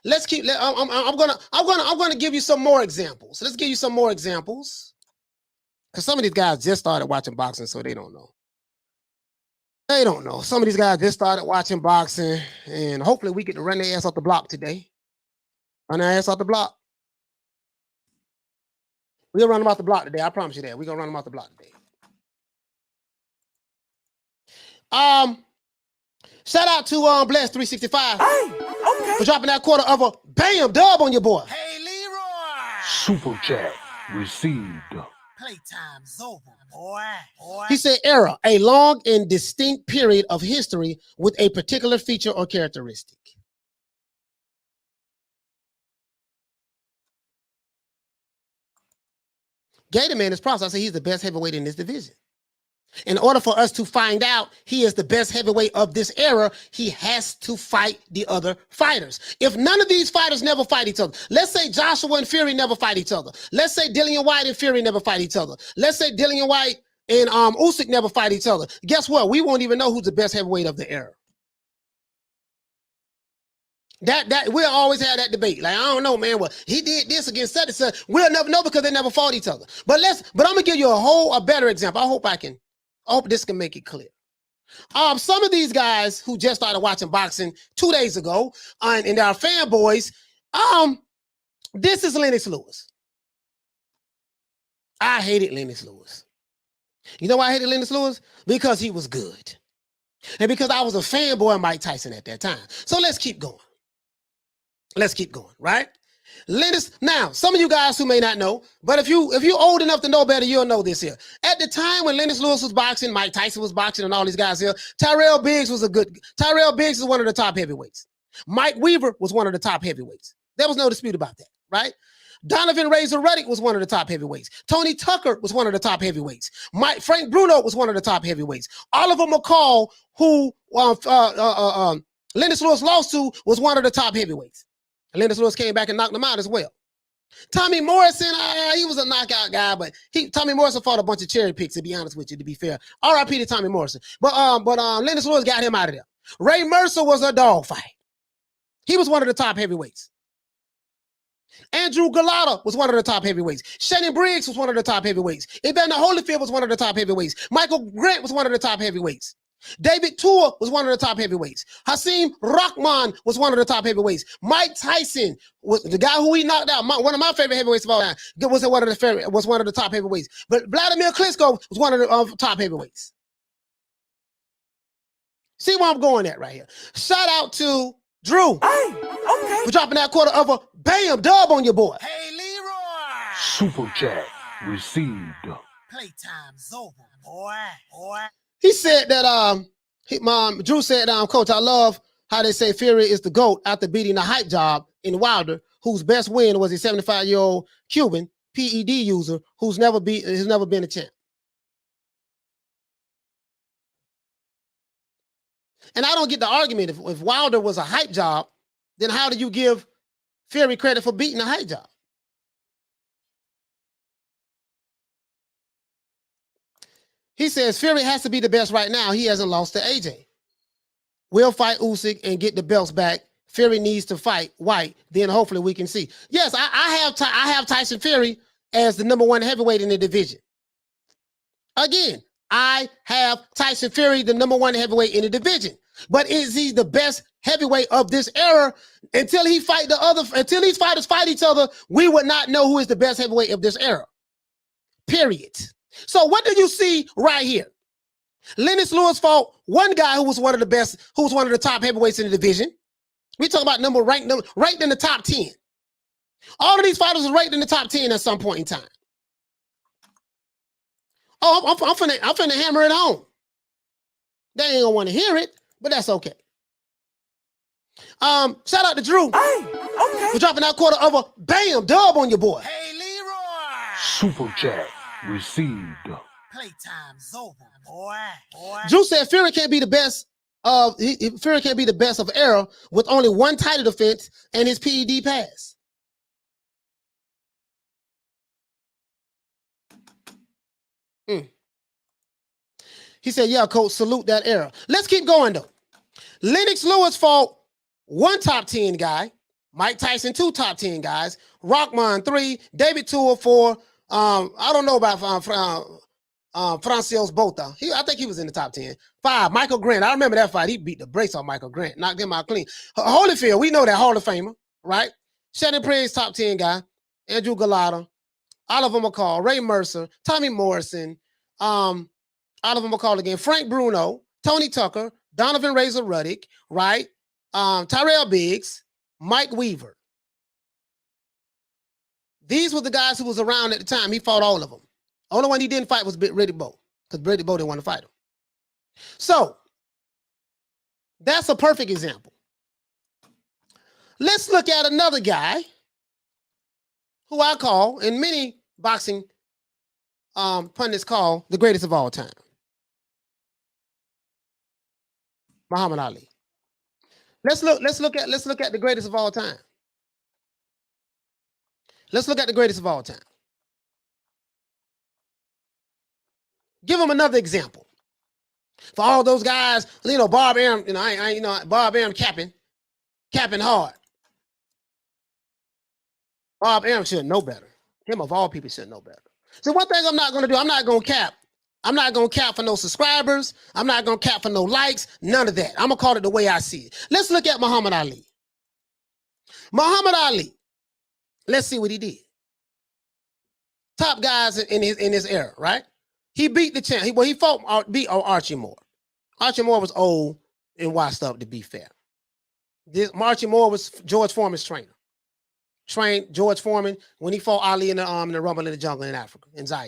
Let's keep. I'm gonna give you some more examples. Let's give you some more examples, because some of these guys just started watching boxing, so they don't know. They don't know. Some of these guys just started watching boxing, and hopefully we get to run their ass off the block today. Run their ass off the block. We'll run them off the block today. I promise you that. We're gonna run them off the block today. Shout out to Bless 365 for dropping that quarter of a bam dub on your boy. Hey, Leroy! Super chat received. Playtime's over, boy. He said, era, a long and distinct period of history with a particular feature or characteristic. Gatorman is process. I say he's the best heavyweight in this division. In order for us to find out he is the best heavyweight of this era, he has to fight the other fighters. If none of these fighters never fight each other, let's say Joshua and Fury never fight each other. Let's say Dillian Whyte and Fury never fight each other. Let's say Dillian Whyte and Usyk never fight each other. Guess what? We won't even know who's the best heavyweight of the era. That we'll always have that debate. Like, I don't know, man. Well, he did this against such and such. We'll never know because they never fought each other. But I'm gonna give you a better example. I hope this can make it clear. Some of these guys who just started watching boxing 2 days ago, and our fanboys, this is Lennox Lewis. I hated Lennox Lewis. You know why I hated Lennox Lewis? Because he was good. And because I was a fanboy of Mike Tyson at that time. So let's keep going. Let's keep going, right? Lennox, now, some of you guys who may not know, but if you're old enough to know better, you'll know this here. At the time when Lennox Lewis was boxing, Mike Tyson was boxing, and all these guys here, Tyrell Biggs is one of the top heavyweights. Mike Weaver was one of the top heavyweights. There was no dispute about that, right? Donovan Razor Ruddock was one of the top heavyweights. Tony Tucker was one of the top heavyweights. Frank Bruno was one of the top heavyweights. Oliver McCall, who Lennox Lewis lost to, was one of the top heavyweights. Lennox Lewis came back and knocked him out as well. Tommy Morrison, he was a knockout guy, but Tommy Morrison fought a bunch of cherry picks, to be honest with you, to be fair. R.I.P. to Tommy Morrison. But Lennox Lewis got him out of there. Ray Mercer was a dogfight. He was one of the top heavyweights. Andrew Galata was one of the top heavyweights. Shannon Briggs was one of the top heavyweights. Evander Holyfield was one of the top heavyweights. Michael Grant was one of the top heavyweights. David Tua was one of the top heavyweights. Hasim Rahman was one of the top heavyweights. Mike Tyson was the guy who he knocked out. One of my favorite heavyweights of all time was one of the top heavyweights. But Vladimir Klitschko was one of the top heavyweights. See where I'm going at right here. Shout out to Drew. Hey, okay. For dropping that quarter of a bam dub on your boy. Hey, Leroy. Super chat received. Playtime's over, boy. He said that Drew said, Coach, I love how they say Fury is the GOAT after beating the hype job in Wilder, whose best win was a 75-year-old Cuban PED user who's never been a champ. And I don't get the argument. If Wilder was a hype job, then how do you give Fury credit for beating a hype job? He says Fury has to be the best right now. He hasn't lost to AJ. We'll fight Usyk and get the belts back. Fury needs to fight White. Then hopefully we can see. Yes, I have Tyson Fury as the #1 heavyweight in the division. Again, I have Tyson Fury the #1 heavyweight in the division. But is he the best heavyweight of this era? Until these fighters fight each other, we would not know who is the best heavyweight of this era. Period. So what do you see right here? Lennox Lewis fought one guy who was one of the best, who was one of the top heavyweights in the division. We talk about ranked in the top 10. All of these fighters are ranked in the top 10 at some point in time. Oh, I'm finna hammer it home. They ain't gonna want to hear it, but that's okay. Shout out to Drew. Hey, okay. For dropping that quarter of a bam dub on your boy. Hey, Leroy. Super chat received. Playtime's over, boy. Drew said Fury can't be the best of Fury can't be the best of era with only one title defense and his PED pass. He said, yeah, coach, salute that era. Let's keep going, though. Lennox Lewis fought one top 10 guy. Mike Tyson, 2 top 10 guys. Rockman, 3. David Tua, 4. I don't know about Francio's Bota. I think he was in the top 10. 5. Michael Grant. I remember that fight. He beat the brakes on Michael Grant. Knocked him out clean. Holyfield, we know that Hall of Famer, right? Shannon Briggs, top 10 guy. Andrew Galata. Oliver McCall. Ray Mercer. Tommy Morrison. Oliver McCall again, Frank Bruno, Tony Tucker, Donovan Razor Ruddick, right? Tyrell Biggs, Mike Weaver. These were the guys who was around at the time. He fought all of them. Only one he didn't fight was Brady Bowe, because Brady Bowe didn't want to fight him. So, that's a perfect example. Let's look at another guy who I call, and many boxing pundits call, the greatest of all time. Muhammad Ali. Let's look at the greatest of all time. Let's look at the greatest of all time. Give him another example. For all those guys, Bob Arum, Bob Arum capping hard. Bob Arum should know better. Him of all people should know better. So one thing I'm not going to do, I'm not going to cap. I'm not going to cap for no subscribers. I'm not going to cap for no likes. None of that. I'm going to call it the way I see it. Let's look at Muhammad Ali. Muhammad Ali. Let's see what he did. Top guys in his era, right? He beat the champ. He beat Archie Moore. Archie Moore was old and washed up, to be fair. Archie Moore was George Foreman's trainer. Trained George Foreman when he fought Ali in the Rumble in the Jungle in Africa, in Zaire.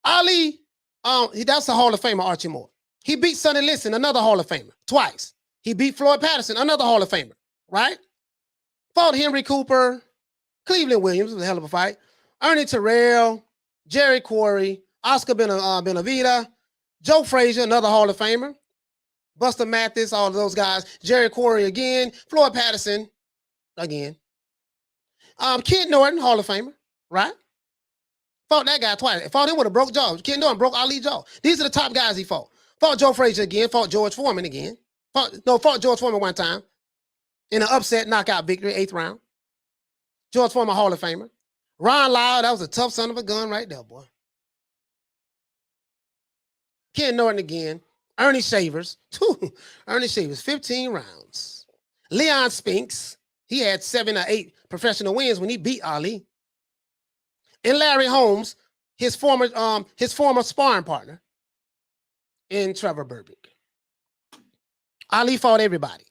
Ali, that's a Hall of Famer, Archie Moore. He beat Sonny Liston, another Hall of Famer, twice. He beat Floyd Patterson, another Hall of Famer, right? Fought Henry Cooper, Cleveland Williams, was a hell of a fight. Ernie Terrell, Jerry Quarry, Oscar Benavida, Joe Frazier, another Hall of Famer. Buster Mathis, all of those guys. Jerry Quarry again. Floyd Patterson again. Kent Norton, Hall of Famer, right? Fought that guy twice. Fought him with a broke jaw. Kent Norton broke Ali's jaw. These are the top guys he fought. Fought Joe Frazier again. Fought George Foreman again. Fought George Foreman one time in an upset knockout victory, 8th round. George Foreman, Hall of Famer. Ron Lyle, that was a tough son of a gun right there, boy. Ken Norton again. Ernie Shavers. Ernie Shavers, 15 rounds. Leon Spinks, he had 7 or 8 professional wins when he beat Ali. And Larry Holmes, his former sparring partner in Trevor Berbick. Ali fought everybody.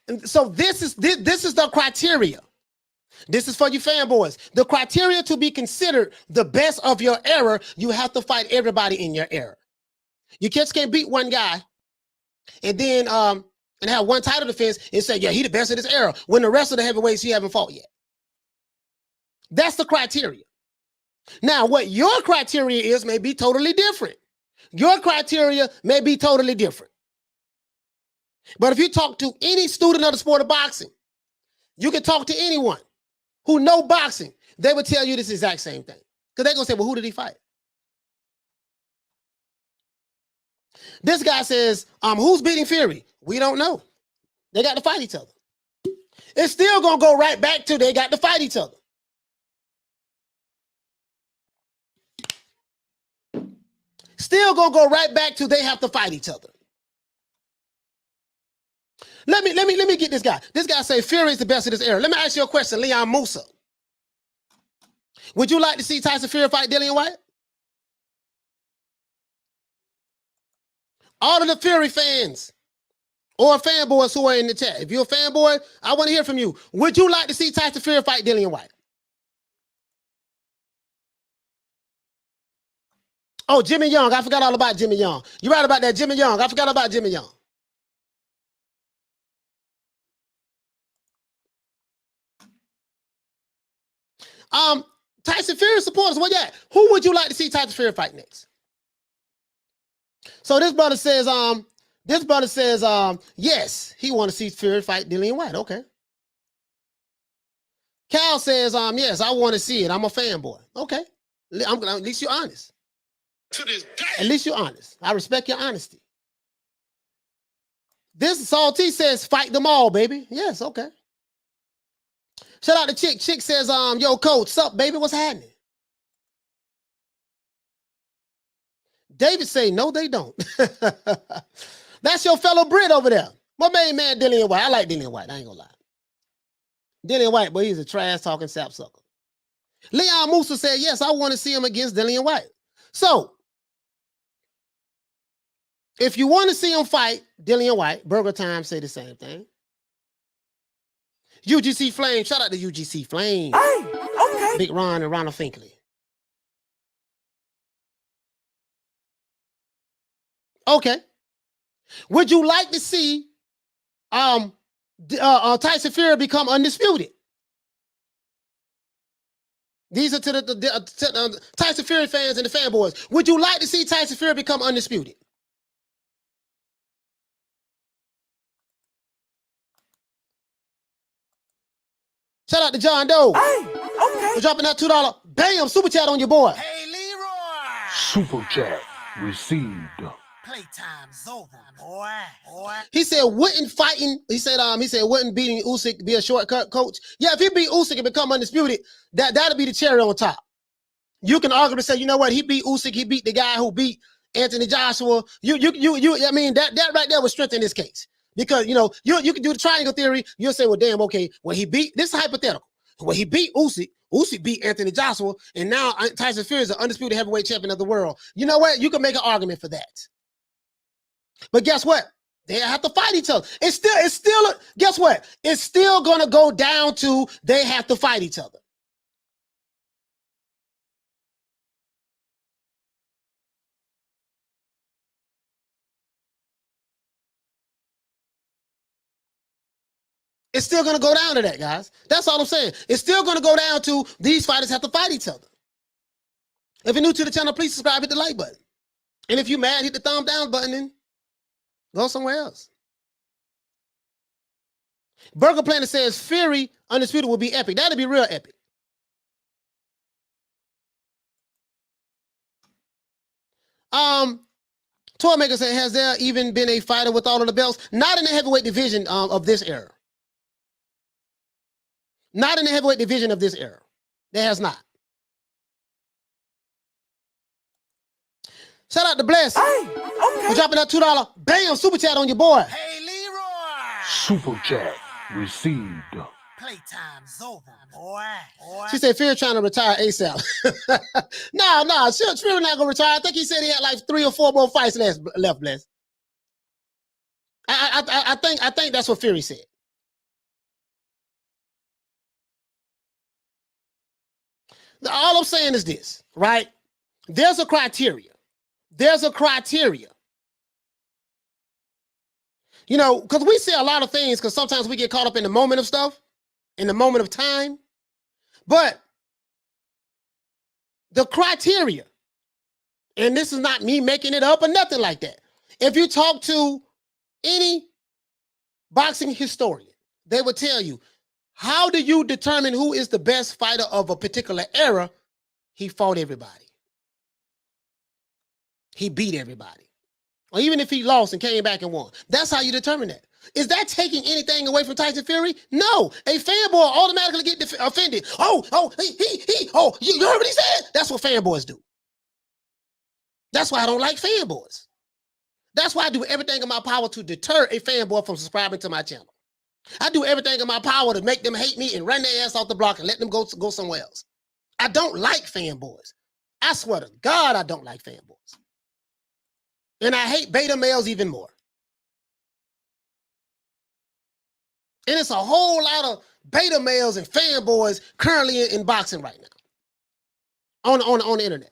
And so this is the criteria. This is for you fanboys. The criteria to be considered the best of your era, you have to fight everybody in your era. You just can't beat one guy and then and have one title defense and say, yeah, he the best of this era, when the rest of the heavyweights he haven't fought yet. That's the criteria. Now, what your criteria is may be totally different. Your criteria may be totally different. But if you talk to any student of the sport of boxing, you can talk to anyone who know boxing, they would tell you this exact same thing. Because they're going to say, well, who did he fight? This guy says, who's beating Fury? We don't know. They got to fight each other. It's still going to go right back to they got to fight each other. Still going to go right back to they have to fight each other. Let me get this guy. This guy say Fury is the best of this era. Let me ask you a question, Leon Musa. Would you like to see Tyson Fury fight Dillian Whyte? All of the Fury fans or fanboys who are in the chat, if you're a fanboy, I want to hear from you. Would you like to see Tyson Fury fight Dillian Whyte? Oh, Jimmy Young. I forgot all about Jimmy Young. You're right about that, Jimmy Young. I forgot about Jimmy Young. Tyson Fury supporters, well, yeah. Who would you like to see Tyson Fury fight next? So this brother says, yes, he want to see Fury fight Dillian Whyte. Okay. Cal says, yes, I want to see it. I'm a fanboy. Okay. At least you're honest. To this day. At least you're honest. I respect your honesty. This Salty says, fight them all, baby. Yes, okay. Shout out to Chick. Chick says, yo, coach, sup, baby? What's happening? David say, no, they don't. That's your fellow Brit over there. My main man, Dillian Whyte. I like Dillian Whyte. I ain't gonna lie. Dillian Whyte, but he's a trash-talking sapsucker. Leon Musa said, yes, I want to see him against Dillian Whyte. So, if you want to see him fight Dillian Whyte, Burger Time say the same thing. UGC Flame, shout out to UGC Flame. Hey, okay. Big Ron and Ronald Finkley. Okay. Would you like to see Tyson Fury become undisputed? These are to the Tyson Fury fans and the fanboys. Would you like to see Tyson Fury become undisputed? Shout out to John Doe. Hey, okay. For dropping that $2. Bam, super chat on your boy. Hey, Leroy. Super chat received. Playtime's over, boy. He said, wouldn't beating Usyk be a shortcut, coach? Yeah, if he beat Usyk and become undisputed, that'll be the cherry on top. You can argue and say, you know what? He beat Usyk. He beat the guy who beat Anthony Joshua. I mean, that right there would strengthen this case. Because, you can do the triangle theory. You'll say, well, damn, okay, when he beat, this is hypothetical. When he beat Usyk, Usyk beat Anthony Joshua, and now Tyson Fury is an undisputed heavyweight champion of the world. You know what? You can make an argument for that. But guess what? They have to fight each other. Guess what? It's still going to go down to they have to fight each other. It's still going to go down to that, guys. That's all I'm saying. It's still going to go down to these fighters have to fight each other. If you're new to the channel, please subscribe, hit the like button. And if you're mad, hit the thumb down button and go somewhere else. Burger Planet says Fury undisputed will be epic. That'll be real epic. Toymaker said, has there even been a fighter with all of the belts? Not in the heavyweight division of this era. Not in the heavyweight division of this era. There has not. Shout out to Bless. Hey, okay. For dropping that $2 bam super chat on your boy. Hey, Leroy. Super chat received. Playtime's over, boy. She said Fury trying to retire ASAP. No, Fury not gonna retire. I think he said he had like 3 or 4 more fights left. Bless. I think that's what Fury said. All I'm saying is this, right? There's a criteria. You know, because we say a lot of things because sometimes we get caught up in the moment of stuff, in the moment of time. But the criteria, and this is not me making it up or nothing like that. If you talk to any boxing historian, they will tell you, how do you determine who is the best fighter of a particular era? He fought everybody. He beat everybody. Or even if he lost and came back and won. That's how you determine that. Is that taking anything away from Tyson Fury? No. A fanboy automatically get offended. You heard what he said? That's what fanboys do. That's why I don't like fanboys. That's why I do everything in my power to deter a fanboy from subscribing to my channel. I do everything in my power to make them hate me and run their ass off the block and let them go somewhere else. I don't like fanboys. I swear to God, I don't like fanboys. And I hate beta males even more. And it's a whole lot of beta males and fanboys currently in boxing right now. On the internet.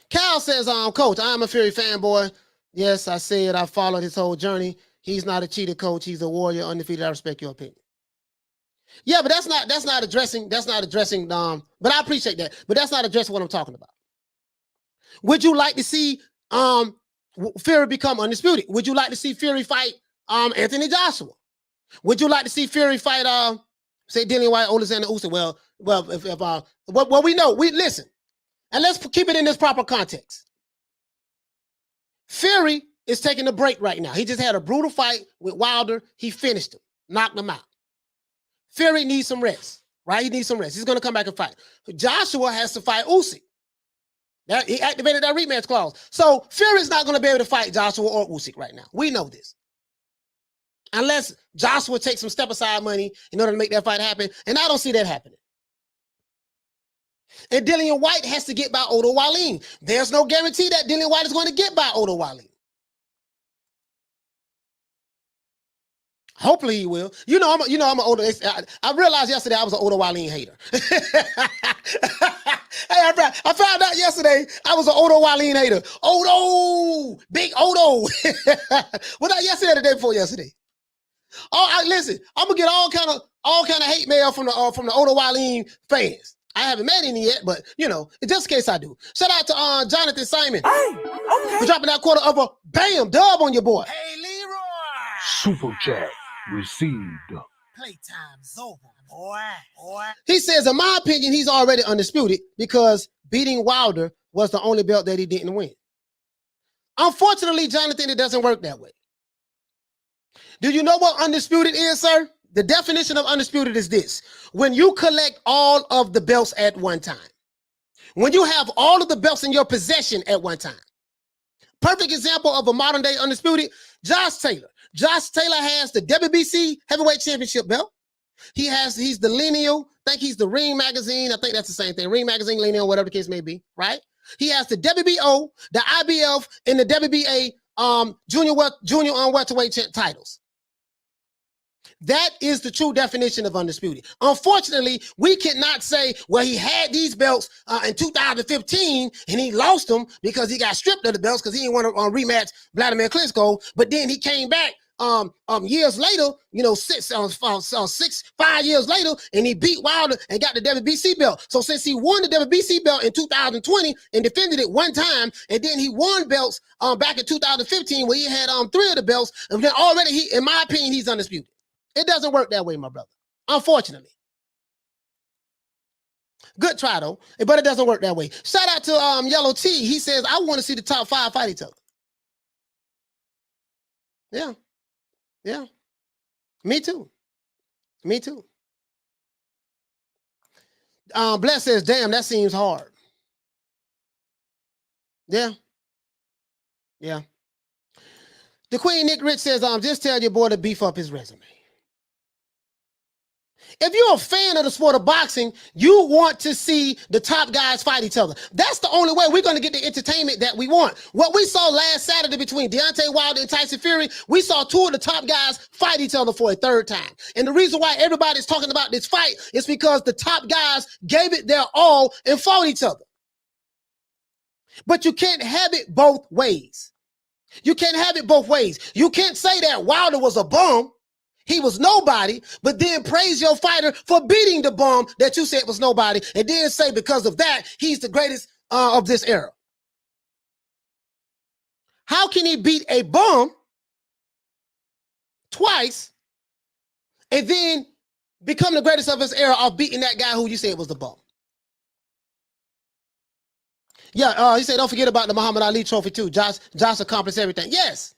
Cal says, Coach, I'm a Fury fanboy. Yes, I said I followed his whole journey. He's not a cheater, Coach. He's a warrior, undefeated. I respect your opinion. Yeah, but that's not addressing, but I appreciate that. But that's not addressing what I'm talking about. Would you like to see Fury become undisputed? Would you like to see Fury fight Anthony Joshua? Would you like to see Fury fight say Dillian Whyte, Oleksandr Usyk? Well, we know. We listen. And let's keep it in this proper context. Fury is taking a break right now. He just had a brutal fight with Wilder. He finished him, knocked him out. Fury needs some rest, right? He needs some rest. He's going to come back and fight. Joshua has to fight Usyk. He activated that rematch clause. So Fury's not going to be able to fight Joshua or Usyk right now. We know this. Unless Joshua takes some step-aside money in order to make that fight happen. And I don't see that happening. And Dillian Whyte has to get by Odo Wallin. There's no guarantee that Dillian Whyte is going to get by Odo Wallin. Hopefully he will. I'm an Odo. I realized yesterday I was an Odo Wallin hater. Hey, I found out yesterday I was an Odo Wallin hater. Odo, big Odo. Was that yesterday or the day before yesterday? Listen, I'm gonna get all kind of hate mail from the Odo Wallin fans. I haven't met any yet, but just in case I do. Shout out to Jonathan Simon. Hey, okay. For dropping that quarter of a bam dub on your boy. Hey, Leroy. Super chat received. Playtime's over, boy. He says, in my opinion, he's already undisputed because beating Wilder was the only belt that he didn't win. Unfortunately, Jonathan, it doesn't work that way. Do you know what undisputed is, sir? The definition of undisputed is this. When you collect all of the belts at one time. When you have all of the belts in your possession at one time. Perfect example of a modern day undisputed, Josh Taylor. Josh Taylor has the WBC heavyweight championship belt. He's the lineal. I think he's the Ring Magazine. I think that's the same thing. Ring Magazine, lineal, whatever the case may be, right? He has the WBO, the IBF, and the WBA junior welterweight titles. That is the true definition of undisputed. Unfortunately, we cannot say, well, he had these belts in 2015 and he lost them because he got stripped of the belts because he didn't want to rematch Vladimir Klitschko. But then he came back years later, 5 years later, and he beat Wilder and got the WBC belt. So since he won the WBC belt in 2020 and defended it one time, and then he won belts back in 2015 where he had 3 of the belts, and then already in my opinion, he's undisputed. It doesn't work that way, my brother. Unfortunately. Good try, though. But it doesn't work that way. Shout out to Yellow T. He says, I want to see the top 5 fight each other. Yeah. Yeah. Me too. Me too. Bless says, damn, that seems hard. Yeah. Yeah. The Queen Nick Rich says, just tell your boy to beef up his resume. If you're a fan of the sport of boxing, you want to see the top guys fight each other. That's the only way we're going to get the entertainment that we want. What we saw last Saturday between Deontay Wilder and Tyson Fury, we saw two of the top guys fight each other for a third time. And the reason why everybody's talking about this fight is because the top guys gave it their all and fought each other. But you can't have it both ways. You can't have it both ways. You can't say that Wilder was a bum. He was nobody, but then praise your fighter for beating the bum that you said was nobody, and then say because of that, he's the greatest of this era. How can he beat a bum twice and then become the greatest of his era of beating that guy who you said was the bum? Yeah, he said, don't forget about the Muhammad Ali trophy too. Josh accomplished everything. Yes.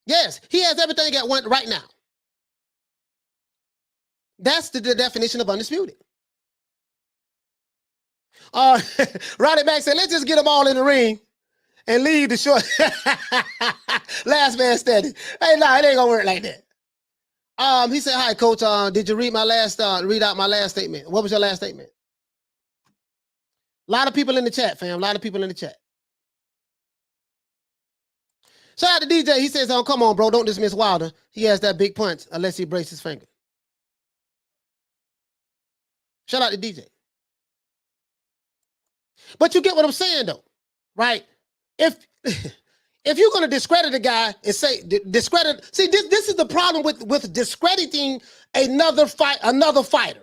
Yes, he has everything at one right now. That's the definition of undisputed. Roddy Mack said, let's just get them all in the ring and leave the short. Last man standing. Hey, nah, it ain't gonna work like that. He said, hi, coach. Did you read out my last statement? What was your last statement? A lot of people in the chat, fam. A lot of people in the chat. Shout out to DJ. He says, come on, bro. Don't dismiss Wilder. He has that big punch unless he breaks his finger. Shout out to DJ. But you get what I'm saying, though, right? If you're going to discredit a guy and say discredit, see, this is the problem with discrediting another fighter.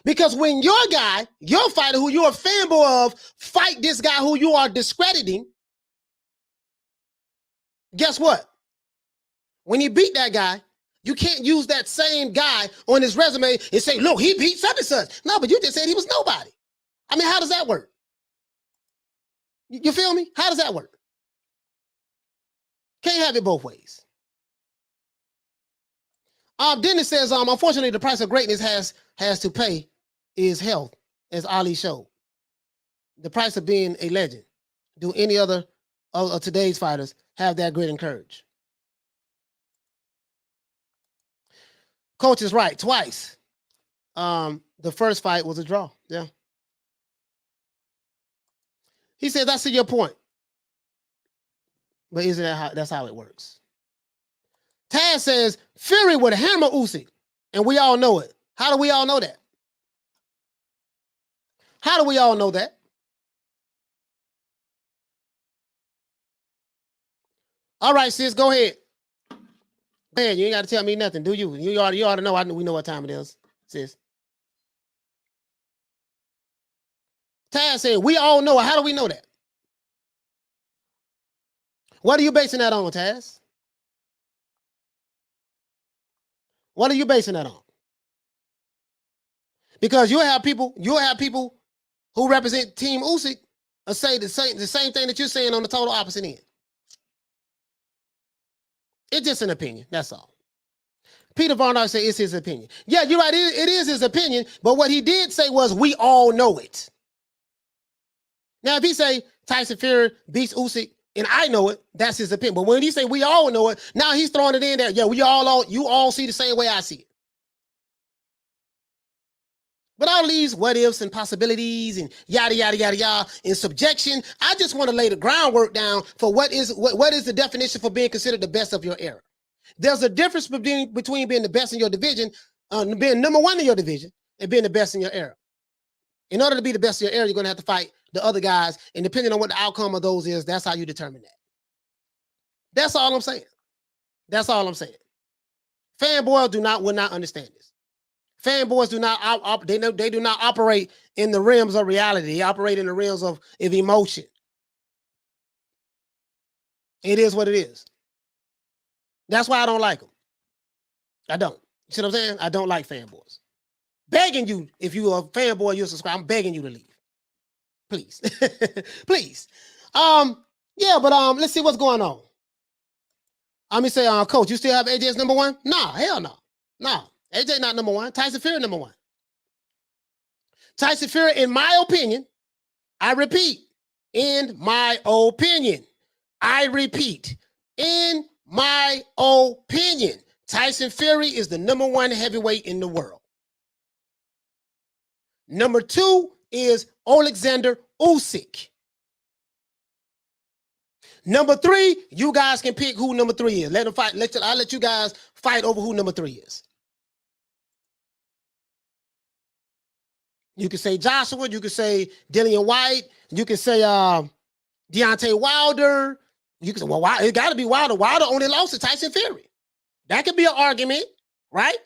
Because when your guy, your fighter who you're a fanboy of, fight this guy who you are discrediting, guess what? When you beat that guy, you can't use that same guy on his resume and say, look, he beat such and such. No, but you just said he was nobody. I mean, how does that work? You feel me? How does that work? Can't have it both ways. Dennis says, unfortunately, the price of greatness has to pay is health, as Ali showed. The price of being a legend. Do any other of today's fighters have that grit and courage? Coach is right, twice. The first fight was a draw. Yeah. He says, I see your point. But isn't that that's how it works? Taz says, Fury would hammer Usyk, and we all know it. How do we all know that? How do we all know that? All right, sis, go ahead. Man, you ain't got to tell me nothing, do you? You ought to know. We know what time it is, sis. Taz said, we all know it. How do we know that? What are you basing that on, Taz? What are you basing that on? Because you'll have people who represent Team Usyk say the same thing that you're saying on the total opposite end. It's just an opinion. That's all. Peter Varnoy said it's his opinion. Yeah, you're right. It is his opinion. But what he did say was, we all know it. Now, if he say Tyson Fury beats Usyk and I know it, that's his opinion. But when he say we all know it, now he's throwing it in there. Yeah, you all see the same way I see it. But all these what ifs and possibilities and yada, yada, yada, yada, in subjection, I just want to lay the groundwork down for what is the definition for being considered the best of your era. There's a difference between being the best in your division, being number one in your division, and being the best in your era. In order to be the best in your era, you're going to have to fight the other guys, and depending on what the outcome of those is, that's how you determine that. That's all I'm saying. That's all I'm saying. Fanboys will not understand this. Fanboys do not operate in the realms of reality. They operate in the realms of emotion. It is what it is. That's why I don't like them. I don't. You see what I'm saying? I don't like fanboys. Begging you, if you're a fanboy, you're subscribed, I'm begging you to leave. Please. Please. Yeah, but let's see what's going on. Let me say, Coach, you still have AJ as number one? Nah, hell no. No, AJ not number one. Tyson Fury number one. Tyson Fury, in my opinion, I repeat, in my opinion, I repeat, in my opinion, Tyson Fury is the number one heavyweight in the world. Number two is Oleksandr Usyk. Number three, you guys can pick who number three is. Let them fight. I'll let you guys fight over who number three is. You can say Joshua. You can say Dillian Whyte. You can say Deontay Wilder. You can say, well, it got to be Wilder. Wilder only lost to Tyson Fury. That could be an argument, right?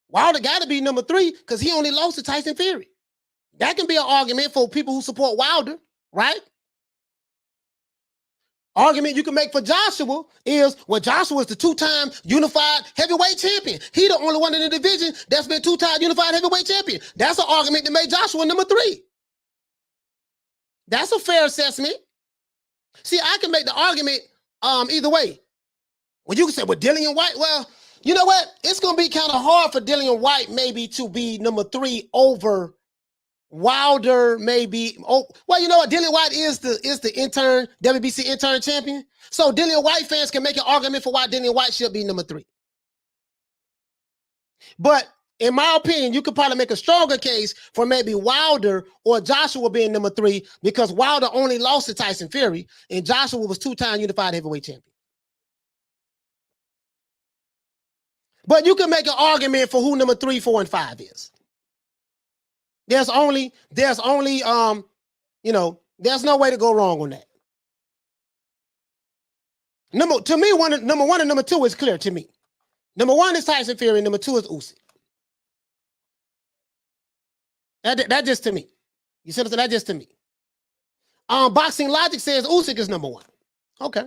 Wilder got to be number three because he only lost to Tyson Fury. That can be an argument for people who support Wilder, right? Argument you can make for Joshua is, well, Joshua is the two-time unified heavyweight champion. He the only one in the division that's been two-time unified heavyweight champion. That's an argument to make Joshua number three. That's a fair assessment. See, I can make the argument either way. Well, you can say, well, Dillian Whyte, well, you know what? It's going to be kind of hard for Dillian Whyte maybe to be number three over Wilder, maybe. Oh, well, you know what? Dillian Whyte is the intern, WBC intern champion. So Dillian Whyte fans can make an argument for why Dillian Whyte should be number three. But in my opinion, you could probably make a stronger case for maybe Wilder or Joshua being number three because Wilder only lost to Tyson Fury and Joshua was two-time unified heavyweight champion. But you can make an argument for who number 3, 4, and 5 is. There's no way to go wrong on that. Number one and number 2 is clear to me. Number 1 is Tyson Fury, number 2 is Usyk. That just to me. You see what I'm saying? That just to me. Boxing Logic says Usyk is number 1. Okay.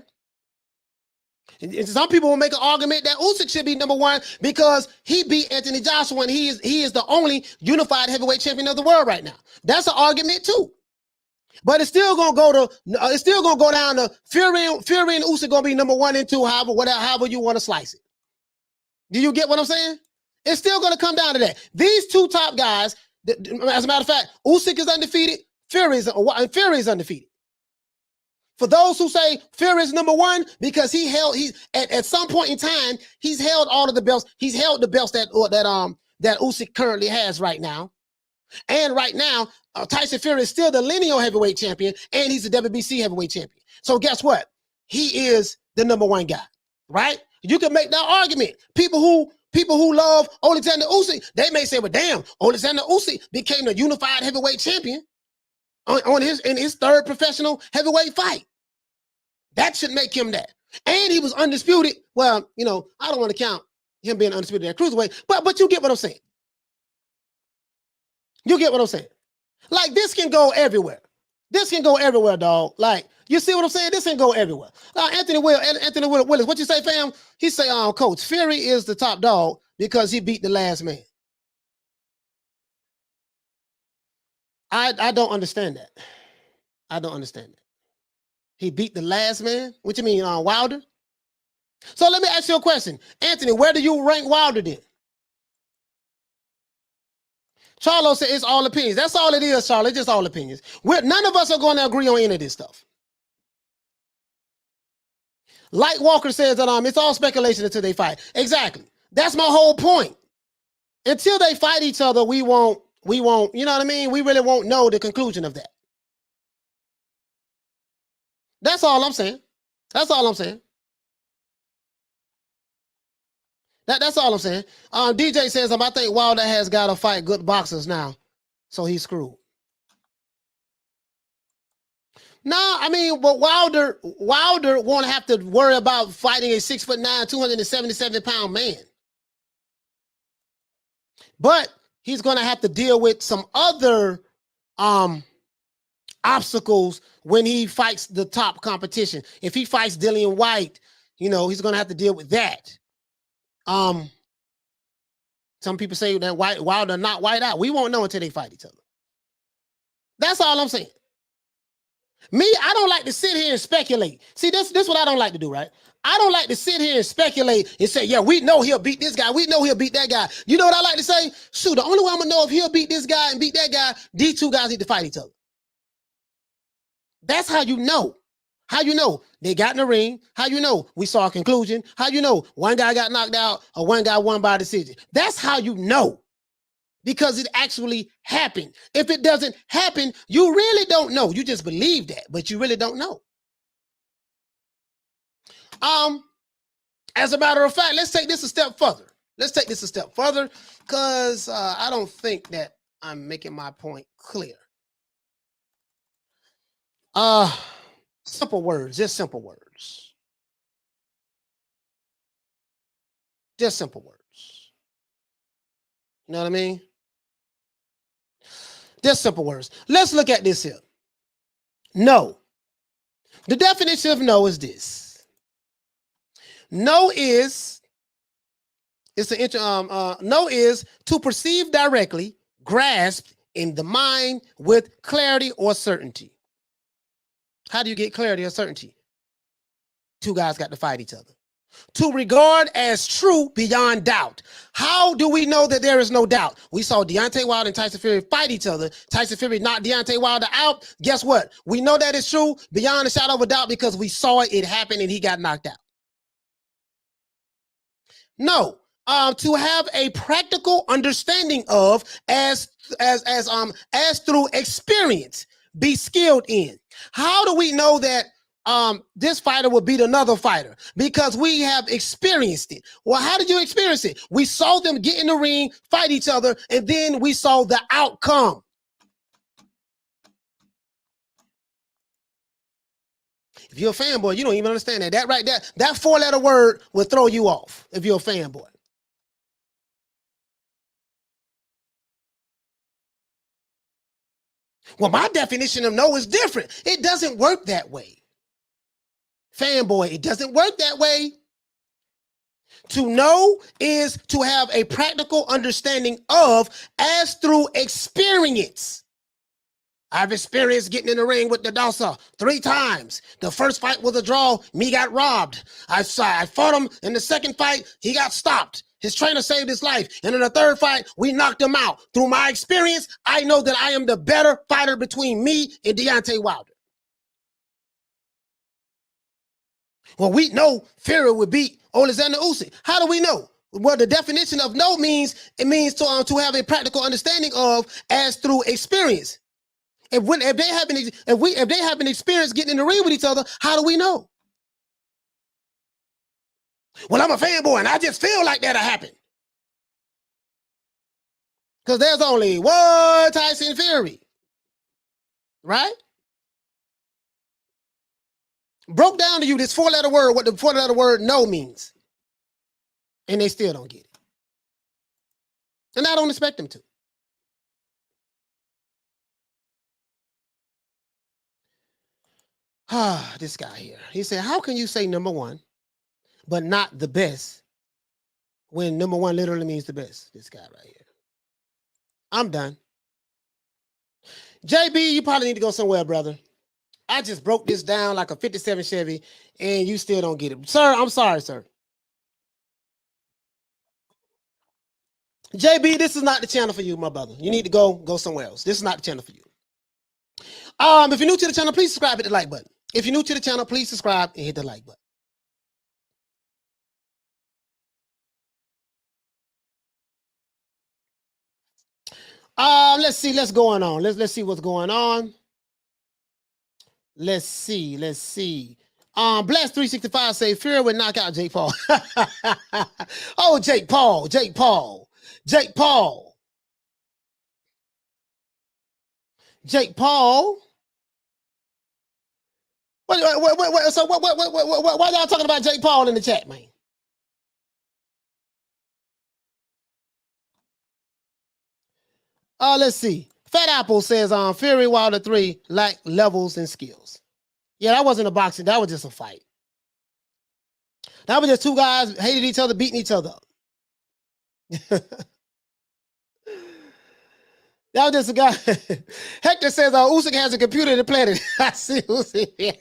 And some people will make an argument that Usyk should be number 1 because he beat Anthony Joshua and he is the only unified heavyweight champion of the world right now. That's an argument too. But it's still gonna go down to Fury and Usyk gonna be number 1 and 2, however you want to slice it. Do you get what I'm saying? It's still gonna come down to that. These two top guys, as a matter of fact, Usyk is undefeated, Fury is undefeated. For those who say Fury is number 1 because he's at some point in time, he's held all of the belts. He's held the belts that Usyk currently has right now. And right now, Tyson Fury is still the lineal heavyweight champion and he's the WBC heavyweight champion. So guess what? He is the number 1 guy, right? You can make that argument. People who love Oleksandr Usyk, they may say, well, damn, Oleksandr Usyk became the unified heavyweight champion in his 3rd professional heavyweight fight. That should make him that. And he was undisputed. Well, I don't want to count him being undisputed at cruiserweight, but you get what I'm saying. You get what I'm saying. Like, this can go everywhere. This can go everywhere, dog. Like, you see what I'm saying? This can go everywhere. Anthony Willis, what you say, fam? He say, Coach, Fury is the top dog because he beat the last man. I don't understand that. I don't understand that. He beat the last man? What you mean, Wilder? So let me ask you a question. Anthony, where do you rank Wilder then? Charlo said it's all opinions. That's all it is, Charlo. It's just all opinions. None of us are going to agree on any of this stuff. Light Walker says that it's all speculation until they fight. Exactly. That's my whole point. Until they fight each other, we won't, you know what I mean? We really won't know the conclusion of that. That's all I'm saying. That's all I'm saying. That's all I'm saying. DJ says, I think Wilder has got to fight good boxers now, so he's screwed. No, I mean, but Wilder won't have to worry about fighting a 6'9", 277-pound man. But he's going to have to deal with some other obstacles when he fights the top competition. If he fights Dillian Whyte, he's going to have to deal with that. Some people say that Wilder not white out. We won't know until they fight each other. That's all I'm saying. Me, I don't like to sit here and speculate. See, this is what I don't like to do, right? I don't like to sit here and speculate and say, yeah, we know he'll beat this guy. We know he'll beat that guy. You know what I like to say? Shoot, the only way I'm going to know if he'll beat this guy and beat that guy, these two guys need to fight each other. That's how you know. How you know? They got in the ring. How you know? We saw a conclusion. How you know? One guy got knocked out or one guy won by decision. That's how you know. Because it actually happened. If it doesn't happen, you really don't know. You just believe that, but you really don't know. As a matter of fact, let's take this a step further. Because I don't think that I'm making my point clear. Simple words, just simple words. Just simple words. You know what I mean? Just simple words. Let's look at this here. No. The definition of no is this. No is no is to perceive directly, grasp in the mind with clarity or certainty. How do you get clarity or certainty? Two guys got to fight each other. To regard as true beyond doubt. How do we know that there is no doubt? We saw Deontay Wilder and Tyson Fury fight each other. Tyson Fury knocked Deontay Wilder out. Guess what? We know that it's true beyond a shadow of a doubt because we saw it happen and he got knocked out. No. To have a practical understanding of as through experience, be skilled in. How do we know that this fighter will beat another fighter? Because we have experienced it. Well, how did you experience it? We saw them get in the ring, fight each other, and then we saw the outcome. If you're a fanboy, you don't even understand that. That right there, that four-letter word will throw you off if you're a fanboy. Well, my definition of no is different. It doesn't work that way. Fanboy, it doesn't work that way. To know is to have a practical understanding of as through experience. I've experienced getting in the ring with the Dawsa 3 times. The first fight was a draw. Me got robbed. I fought him in the second fight. He got stopped. His trainer saved his life. And in the third fight, we knocked him out. Through my experience, I know that I am the better fighter between me and Deontay Wilder. Well, we know Fury would beat Oleksandr Usyk. How do we know? Well, the definition of no means to have a practical understanding of as through experience. If they haven't experienced getting in the ring with each other, how do we know? Well, I'm a fanboy and I just feel like that'll happen. Because there's only one Tyson Fury. Right? Broke down to you this 4-letter word, what the 4-letter word no means. And they still don't get it. And I don't expect them to. This guy here. He said, how can you say number one, but not the best, when number one literally means the best? This guy right here. I'm done. JB, you probably need to go somewhere, brother. I just broke this down like a 57 Chevy, and you still don't get it. Sir, I'm sorry, sir. JB, this is not the channel for you, my brother. You need to go somewhere else. This is not the channel for you. If you're new to the channel, please subscribe, hit the like button. If you're new to the channel, please subscribe and hit the like button. Let's see. Let's go on. Let's see what's going on. Let's see. Blast 365 say Fury would knock out Jake Paul. Oh, Jake Paul. So why y'all talking about Jake Paul in the chat, man? Let's see. Fat Apple says Fury Wilder 3 lack levels and skills. Yeah, that wasn't a boxing. That was just a fight. That was just two guys hated each other, beating each other up. That was just a guy. Hector says Usyk has a computer to play it. I see Usyk.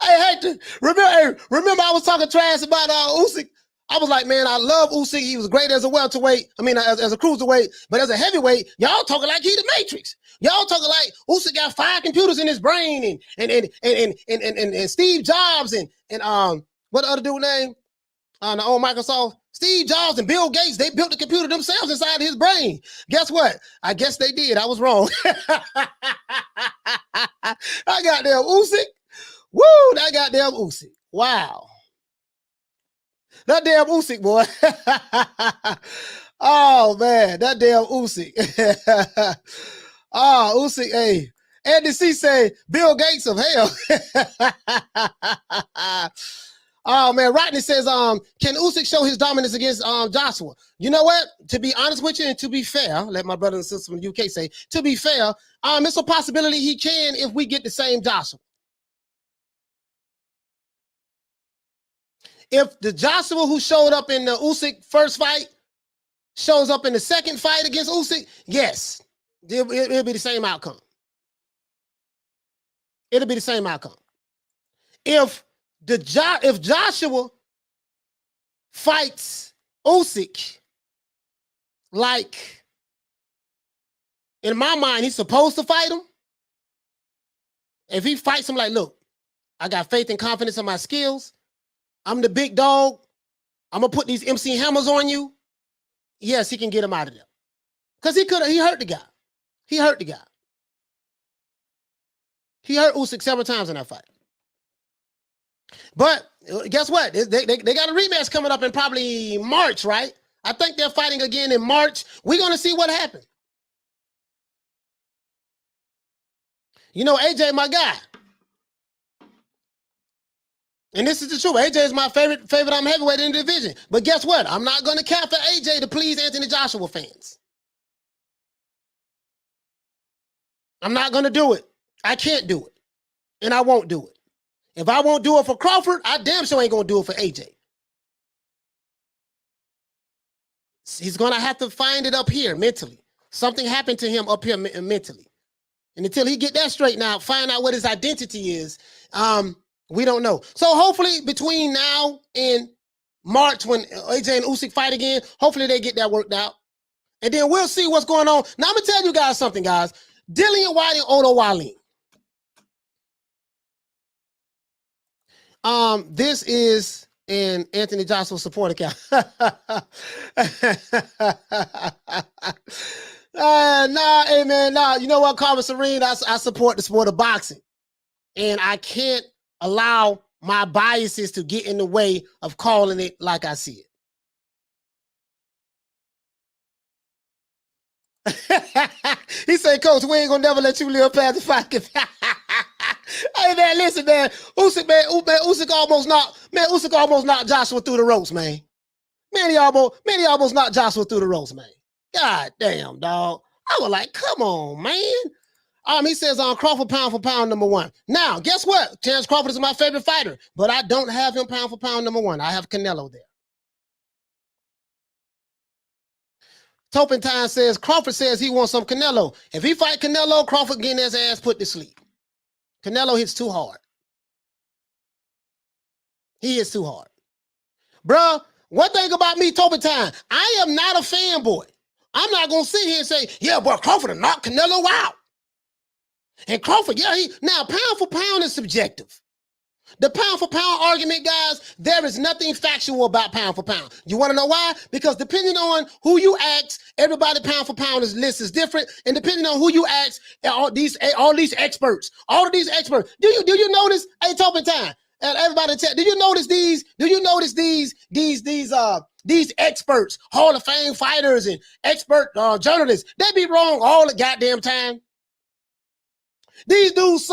Hector, remember I was talking trash about Usyk? I was like, man, I love Usyk. He was great as a welterweight. I mean, as a cruiserweight, but as a heavyweight, y'all talking like he the Matrix. Y'all talking like Usyk got 5 computers in his brain and Steve Jobs and what the other dude name? The old Microsoft, Steve Jobs and Bill Gates, they built the computer themselves inside his brain. Guess what? I guess they did. I was wrong. I got damn Usyk. Woo, that goddamn Usyk. Wow. That damn Usyk, boy. Oh, man, that damn Usyk. Oh, Usyk, hey. Andy C say, Bill Gates of hell. Oh, man, Rodney says, can Usyk show his dominance against Joshua? You know what? To be honest with you and to be fair, let my brothers and sisters from the UK say, to be fair, it's a possibility he can if we get the same Joshua. If the Joshua who showed up in the Usyk first fight shows up in the second fight against Usyk, yes, it'll be the same outcome. It'll be the same outcome. If Joshua fights Usyk like, in my mind, he's supposed to fight him. If he fights him like, look, I got faith and confidence in my skills. I'm the big dog. I'm going to put these MC Hammers on you. Yes, he can get him out of there. Because he hurt the guy. He hurt the guy. He hurt Usyk several times in that fight. But guess what? They got a rematch coming up in probably March, right? I think they're fighting again in March. We're going to see what happens. You know, AJ, my guy. And this is the truth. AJ is my favorite heavyweight in the division. But guess what? I'm not going to cap for AJ to please Anthony Joshua fans. I'm not going to do it. I can't do it. And I won't do it. If I won't do it for Crawford, I damn sure ain't going to do it for AJ. He's going to have to find it up here mentally. Something happened to him up here mentally. And until he get that straightened out, find out what his identity is, we don't know. So hopefully between now and March when AJ and Usyk fight again, hopefully they get that worked out. And then we'll see what's going on. Now I'm going to tell you guys something, guys. Dillian Whyte and Odo Wale. This is an Anthony Joshua support account. Hey man, you know what, Carmen Serene, I support the sport of boxing. And I can't allow my biases to get in the way of calling it like I see it. He said, Coach, we ain't gonna never let you live past the fight. Hey man, listen, man. Usyk almost knocked Joshua through the ropes, man. Man, he almost knocked Joshua through the ropes, man. God damn, dog. I was like, come on, man. He says Crawford pound for pound #1. Now, guess what? Terence Crawford is my favorite fighter, but I don't have him pound for pound #1. I have Canelo there. Topentine says Crawford says he wants some Canelo. If he fight Canelo, Crawford getting his ass put to sleep. Canelo hits too hard. He hits too hard. Bruh, one thing about me, Topentine, I am not a fanboy. I'm not going to sit here and say, yeah, boy, Crawford will knock Canelo out. And Crawford, yeah, now pound for pound is subjective. The pound for pound argument, guys, there is nothing factual about pound for pound. You want to know why? Because depending on who you ask, everybody pound for pound list is different. And depending on who you ask, all these experts, all of these experts. Do you notice? Hey, Topentine, everybody, do you notice these? Do you notice these experts, Hall of Fame fighters and expert journalists? They be wrong all the goddamn time. These dudes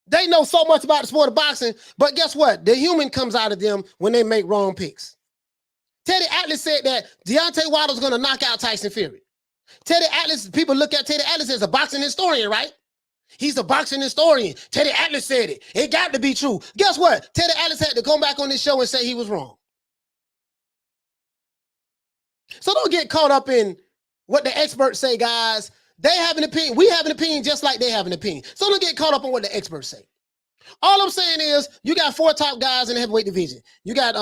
they know so much about the sport of boxing, but guess what? The human comes out of them when they make wrong picks. Teddy Atlas said that Deontay Wilder is going to knock out Tyson Fury. Teddy Atlas, people look at Teddy Atlas as a boxing historian, right? He's a boxing historian. Teddy Atlas said it. It got to be true. Guess what? Teddy Atlas had to come back on this show and say he was wrong. So don't get caught up in what the experts say, guys. They have an opinion. We have an opinion just like they have an opinion. So don't get caught up on what the experts say. All I'm saying is you got 4 top guys in the heavyweight division. You got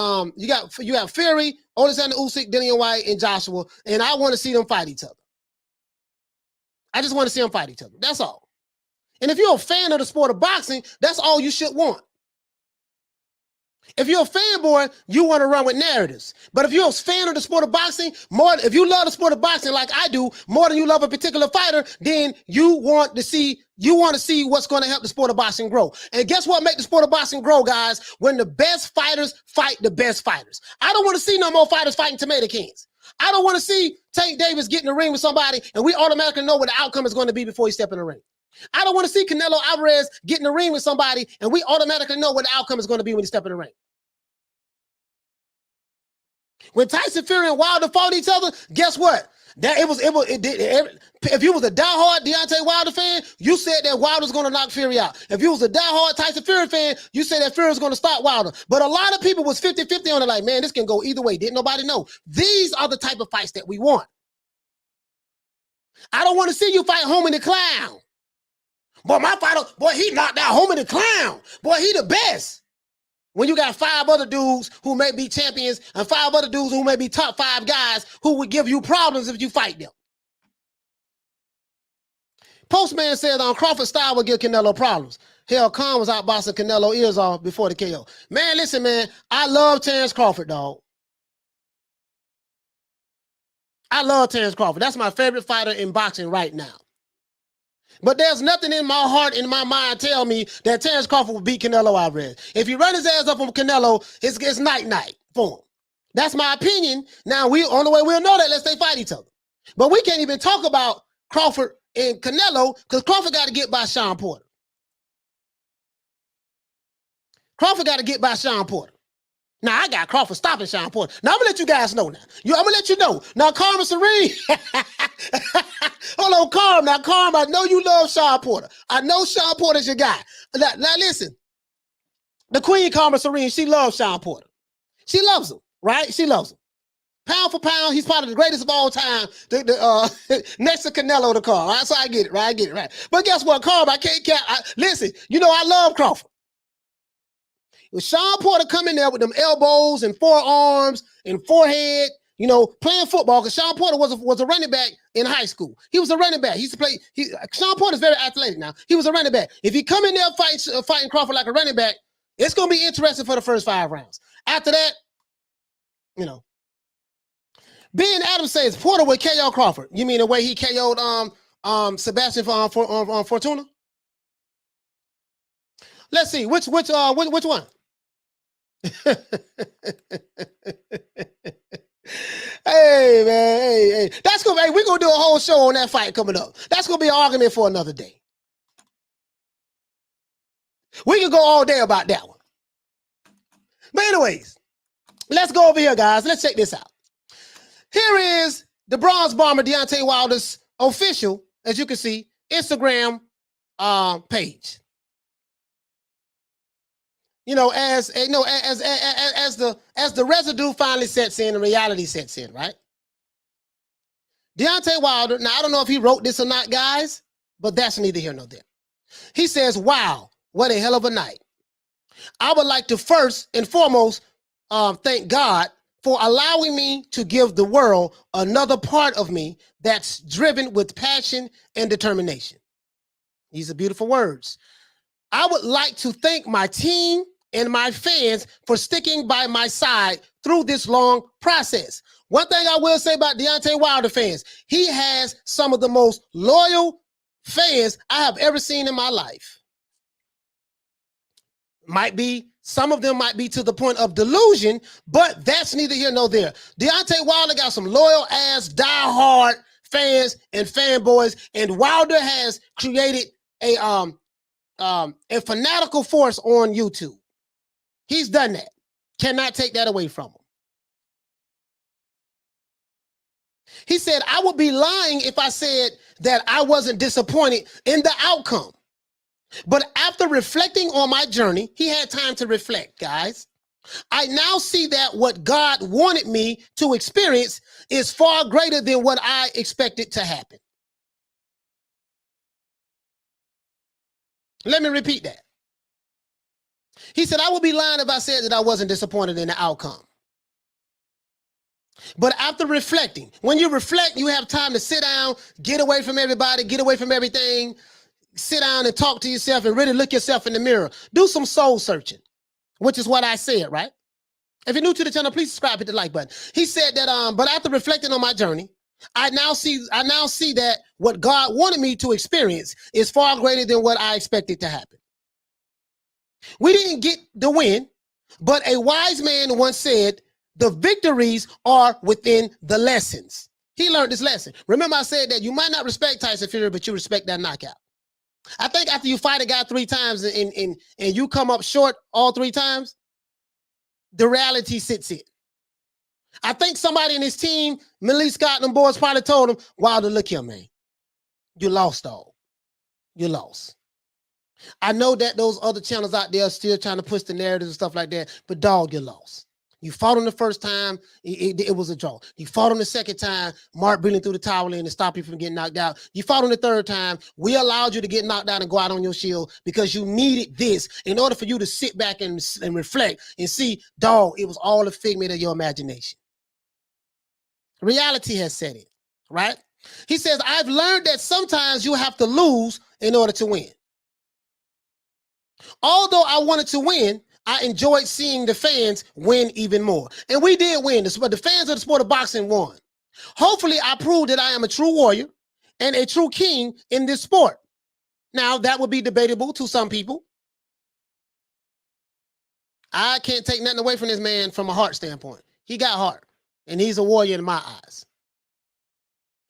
Fury, Oleksandr Usyk, Dillian Whyte, and Joshua, and I want to see them fight each other. I just want to see them fight each other. That's all. And if you're a fan of the sport of boxing, that's all you should want. If you're a fanboy, you want to run with narratives. But if you're a fan of the sport of boxing, if you love the sport of boxing like I do, more than you love a particular fighter, then you want to see what's going to help the sport of boxing grow. And guess what makes the sport of boxing grow, guys? When the best fighters fight the best fighters. I don't want to see no more fighters fighting tomato cans. I don't want to see Tank Davis get in the ring with somebody and we automatically know what the outcome is going to be before he step in the ring. I don't want to see Canelo Alvarez get in the ring with somebody and we automatically know what the outcome is going to be when he step in the ring. When Tyson Fury and Wilder fought each other, guess what? If you was a diehard Deontay Wilder fan, you said that Wilder was going to knock Fury out. If you was a diehard Tyson Fury fan, you said that Fury was going to stop Wilder. But a lot of people was 50-50 on it, like, man, this can go either way. Didn't nobody know. These are the type of fights that we want. I don't want to see you fight Homie the Clown. Boy, my fighter, boy, he knocked out Homie the Clown. Boy, he the best. When you got 5 other dudes who may be champions and 5 other dudes who may be top 5 guys who would give you problems if you fight them. Postman says Crawford style would give Canelo problems. Hell, Khan was outboxing Canelo ears off before the KO. Man, listen, man, I love Terrence Crawford, dog. I love Terrence Crawford. That's my favorite fighter in boxing right now. But there's nothing in my heart, in my mind, tell me that Terrence Crawford will beat Canelo Alvarez. If you run his ass up on Canelo, it's night-night for him. That's my opinion. Now, only way we'll know that unless they fight each other. But we can't even talk about Crawford and Canelo because Crawford got to get by Sean Porter. Crawford got to get by Sean Porter. Now, I got Crawford stopping Sean Porter. Now, I'm going to let you guys know now. I'm going to let you know. Now, Carmen Serene. Hold on, Carm. Now, Carm, I know you love Sean Porter. I know Sean Porter's your guy. Now, listen. The Queen, Carmen Serene, she loves Sean Porter. She loves him, right? She loves him. Pound for pound, he's probably the greatest of all time. Next to Canelo the Carm. Right? So I get it, right? I get it, right? But guess what, Carm? I can't listen, I love Crawford. With Sean Porter coming there with them elbows and forearms and forehead, playing football, because Sean Porter was a running back in high school. He was a running back. He used to play. Sean Porter's very athletic now. He was a running back. If he come in there fighting Crawford like a running back, it's going to be interesting for the first 5 rounds. After that, Ben Adams says Porter would KO Crawford. You mean the way he KO'd Sebastian Fortuna? Let's see which one. Hey man, hey. We're gonna do a whole show on that fight coming up. That's gonna be an argument for another day. We can go all day about that one. But anyways, let's go over here, guys. Let's check this out. Here is the Bronze Bomber Deontay Wilder's official, as you can see, Instagram page. As the residue finally sets in and reality sets in, right? Deontay Wilder, now I don't know if he wrote this or not, guys, but that's neither here nor there. He says, wow, what a hell of a night. I would like to first and foremost thank God for allowing me to give the world another part of me that's driven with passion and determination. These are beautiful words. I would like to thank my team and my fans for sticking by my side through this long process. One thing I will say about Deontay Wilder fans, he has some of the most loyal fans I have ever seen in my life. Some of them might be to the point of delusion, but that's neither here nor there. Deontay Wilder got some loyal ass, diehard fans and fanboys, and Wilder has created a fanatical force on YouTube. He's done that. Cannot take that away from him. He said, I would be lying if I said that I wasn't disappointed in the outcome. But after reflecting on my journey, he had time to reflect, guys. I now see that what God wanted me to experience is far greater than what I expected to happen. Let me repeat that. He said, I would be lying if I said that I wasn't disappointed in the outcome. But after reflecting, when you reflect, you have time to sit down, get away from everybody, get away from everything, sit down and talk to yourself and really look yourself in the mirror. Do some soul searching, which is what I said, right? If you're new to the channel, please subscribe, hit the like button. He said that, but after reflecting on my journey, I now see that what God wanted me to experience is far greater than what I expected to happen. We didn't get the win, but a wise man once said, the victories are within the lessons. He learned this lesson. Remember I said that you might not respect Tyson Fury, but you respect that knockout. I think after you fight a guy 3 times and you come up short all 3 times, the reality sits in. I think somebody in his team, Millie Scott and them boys probably told him, Wilder, look here, man. You lost, dog. You lost. I know that those other channels out there are still trying to push the narratives and stuff like that, but dog, you lost. You fought on the first time, it was a draw. You fought on the second time, Mark Breland threw the towel in to stop you from getting knocked out. You fought on the third time, we allowed you to get knocked out and go out on your shield because you needed this in order for you to sit back and reflect and see, dog, it was all a figment of your imagination. Reality has set in, right? He says, I've learned that sometimes you have to lose in order to win. Although I wanted to win, I enjoyed seeing the fans win even more. And we did win, but the fans of the sport of boxing won. Hopefully, I proved that I am a true warrior and a true king in this sport. Now, that would be debatable to some people. I can't take nothing away from this man from a heart standpoint. He got heart, and he's a warrior in my eyes.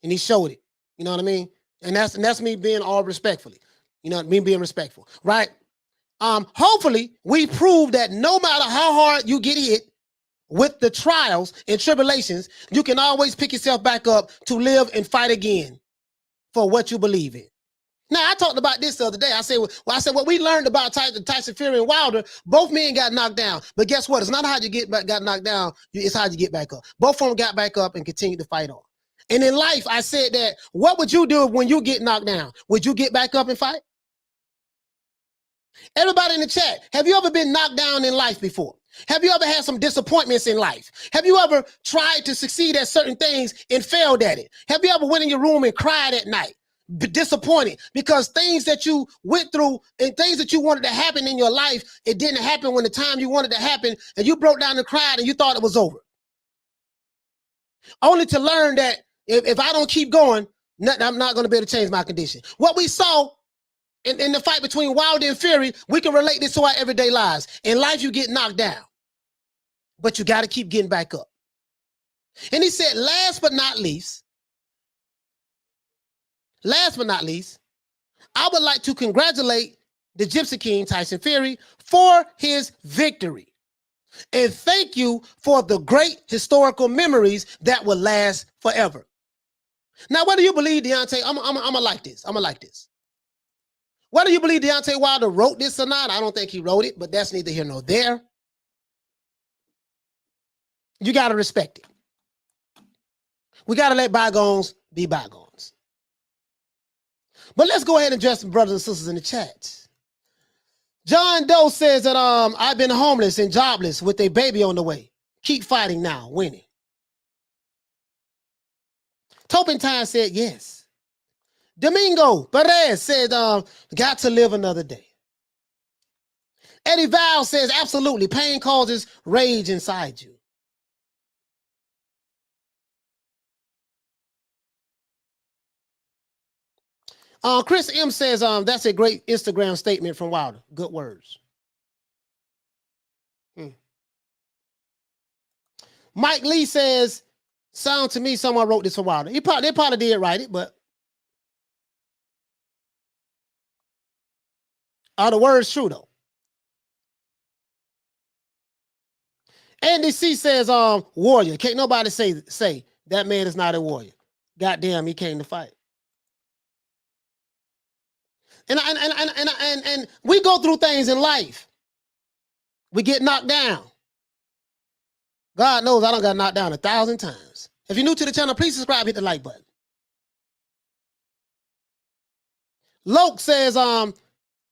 And he showed it. You know what I mean? And that's me being all respectfully. You know, me being respectful, right? Hopefully, we prove that no matter how hard you get hit with the trials and tribulations, you can always pick yourself back up to live and fight again for what you believe in. Now, I talked about this the other day. I said what we learned about Tyson Fury and Wilder, both men got knocked down. But guess what? It's not how you got knocked down. It's how you get back up. Both of them got back up and continued to fight on. And in life, I said that, what would you do when you get knocked down? Would you get back up and fight? Everybody in the chat, have you ever been knocked down in life before? Have you ever had some disappointments in life? Have you ever tried to succeed at certain things and failed at it? Have you ever went in your room and cried at night, disappointed because things that you went through and things that you wanted to happen in your life, it didn't happen when the time you wanted to happen, and you broke down and cried and you thought it was over? Only to learn that if I don't keep going, I'm not going to be able to change my condition. What we saw in the fight between Wilder and Fury, we can relate this to our everyday lives. In life, you get knocked down, but you got to keep getting back up. And he said, last but not least, I would like to congratulate the Gypsy King, Tyson Fury, for his victory. And thank you for the great historical memories that will last forever. Now, whether you believe Deontay, I'm gonna like this. Whether you believe Deontay Wilder wrote this or not, I don't think he wrote it, but that's neither here nor there. You got to respect it. We got to let bygones be bygones. But let's go ahead and address some brothers and sisters in the chat. John Doe says that I've been homeless and jobless with a baby on the way. Keep fighting now, winning. Topentine said yes. Domingo Perez said, got to live another day. Eddie Val says, absolutely, pain causes rage inside you. Chris M says, that's a great Instagram statement from Wilder. Good words. Mike Lee says, sound to me someone wrote this for Wilder. They probably did write it, but are the words true though? Andy C says, warrior. Can't nobody say that man is not a warrior. Goddamn, he came to fight. And we go through things in life. We get knocked down. God knows I done got knocked down 1,000 times. If you're new to the channel, please subscribe, hit the like button. Loke says,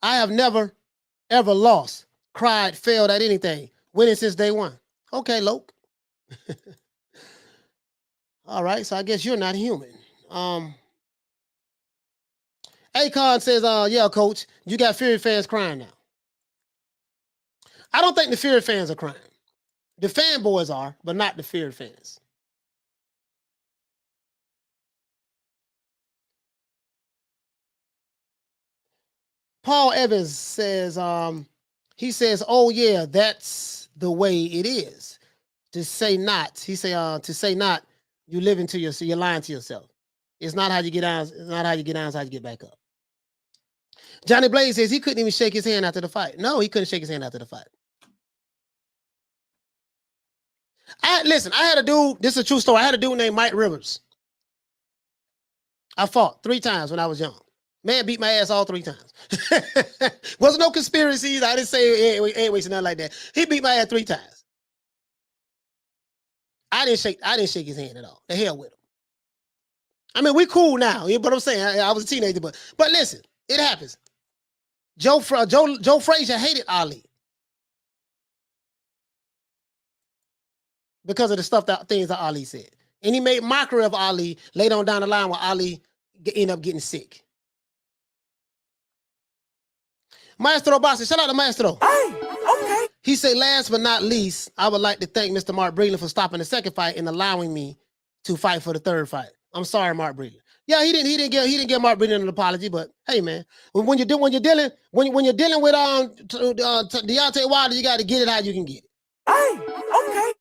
I have never, ever lost, cried, failed at anything. Winning since day one. Okay, Loke. All right, so I guess you're not human. Akon says, yeah, coach, you got Fury fans crying now. I don't think the Fury fans are crying. The fanboys are, but not the Fury fans. Paul Evans says, he says, oh yeah, that's the way it is. To say not, he say, to say not, you live into yourself, you're lying to yourself. It's not how you get down, it's not how you get down, it's how you get back up. Johnny Blaze says he couldn't even shake his hand after the fight. No, he couldn't shake his hand after the fight. Listen, I had a dude, this is a true story. I had a dude named Mike Rivers. I fought 3 times when I was young. Man beat my ass all 3 times. Wasn't no conspiracies. I didn't say anyways or nothing like that. He beat my ass 3 times. I didn't shake his hand at all. The hell with him. I mean, we cool now. You know what I'm saying? I was a teenager, but listen, it happens. Joe Frazier hated Ali because of the things that Ali said. And he made mockery of Ali later on down the line when Ali ended up getting sick. Maestro Boxing, shout out to Maestro. Okay. He said, last but not least, I would like to thank Mr. Mark Breland for stopping the second fight and allowing me to fight for the third fight. I'm sorry, Mark Breland. Yeah, he didn't give Mark Breland an apology, but hey, man, when you're dealing with Deontay Wilder, you got to get it how you can get it. Okay.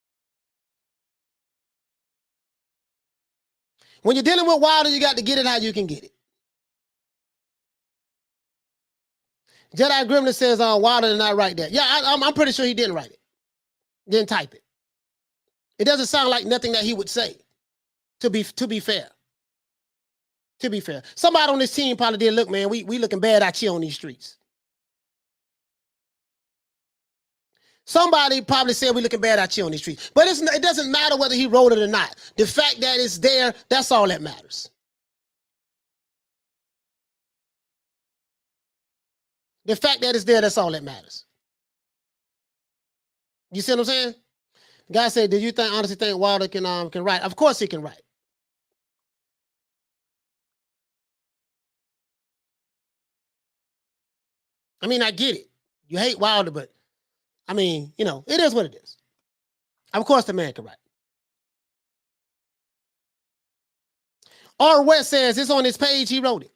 When you're dealing with Wilder, you got to get it how you can get it. Jedi Gremlin says, Wilder did not write that. Yeah, I'm pretty sure he didn't write it. Didn't type it. It doesn't sound like nothing that he would say, to be fair. To be fair. Somebody on this team probably did, look, man, we looking bad out here on these streets. Somebody probably said we looking bad out here on these streets. But it doesn't matter whether he wrote it or not. The fact that it's there, that's all that matters. The fact that it's there, that's all that matters. You see what I'm saying? Guy said, "Do you honestly think Wilder can write?" Of course he can write. I mean, I get it. You hate Wilder, but I mean, you know, it is what it is. Of course the man can write. R. West says it's on his page, he wrote it.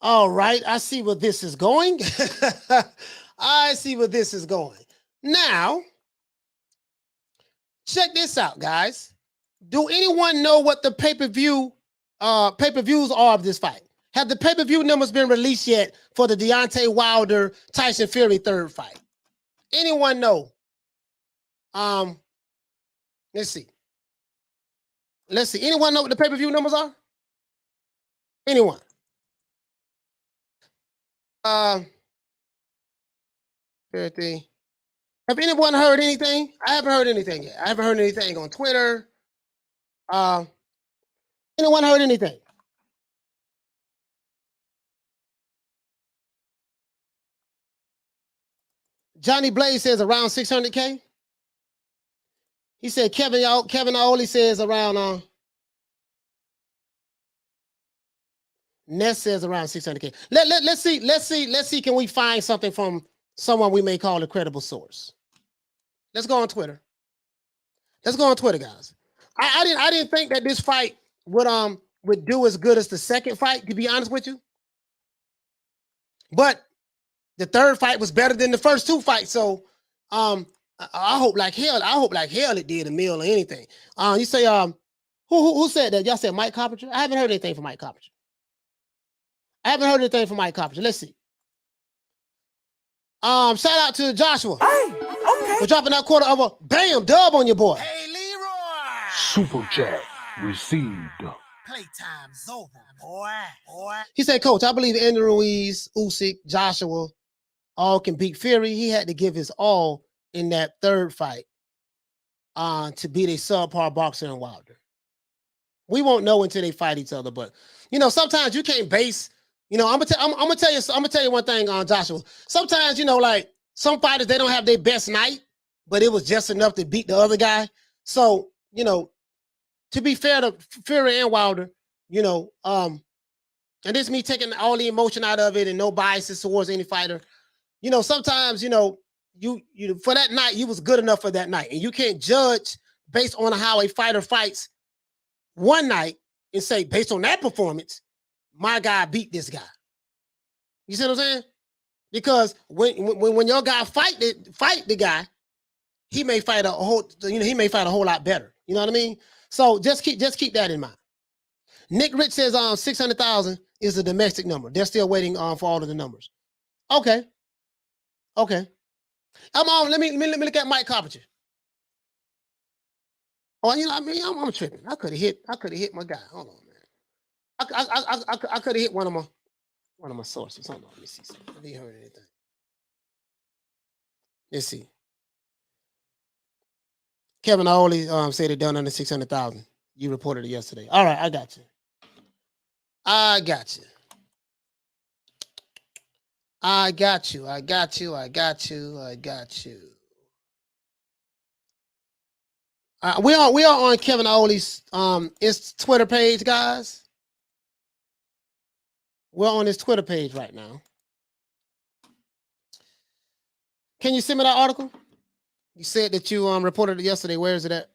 All right, I see where this is going. I see where this is going. Now, check this out, guys. Do anyone know what the pay-per-views are of this fight? Have the pay-per-view numbers been released yet for the Deontay Wilder Tyson Fury third fight? Anyone know? Let's see. Anyone know what the pay-per-view numbers are? Anyone? 50. Have anyone heard anything? I haven't heard anything yet. I haven't heard anything on Twitter. Anyone heard anything? Johnny Blaze says around 600K. He said Kevin Aoli says around Ness says around 600K. Let's see. Can we find something from someone we may call a credible source? Let's go on Twitter. Let's go on Twitter, guys. I didn't think that this fight would do as good as the second fight, to be honest with you. But the third fight was better than the first 2 fights. So I hope like hell. I hope like hell it did a meal or anything. You say who said that? Y'all said Mike Coppinger? I haven't heard anything from Mike Coppinger. Let's see. Shout out to Joshua. Okay. For dropping that quarter of a bam dub on your boy. Hey, Leroy. Super chat received. Playtime's over, boy. He said, Coach, I believe Andy Ruiz, Usyk, Joshua all can beat Fury. He had to give his all in that third fight to beat a subpar boxer in Wilder. We won't know until they fight each other. But you know, sometimes you can't base. You know, I'm gonna tell you one thing on Joshua. Sometimes, you know, like some fighters, they don't have their best night, but it was just enough to beat the other guy. So, you know, to be fair to Fury and Wilder, you know, and this is me taking all the emotion out of it and no biases towards any fighter. You know, sometimes, you know, you for that night, you was good enough for that night. And you can't judge based on how a fighter fights one night and say, based on that performance, my guy beat this guy. You see what I'm saying? Because when your guy fight the guy, he may fight a whole lot better. You know what I mean? So just keep that in mind. Nick Rich says 600,000 is the domestic number. They're still waiting for all of the numbers. Okay. I'm on. Let me look at Mike Carpenter. Oh, you know, I mean, I'm tripping. I could have hit my guy. Hold on, man. I could have hit one of my sources. Hold on, let me see something. Have you heard anything? Let's see. Kevin Oley said it done under 600,000. You reported it yesterday. All right, I got you. I got you. We are on Kevin Oley's his Twitter page, guys. We're on his Twitter page right now. Can you send me that article? You said that you reported it yesterday. Where is it at?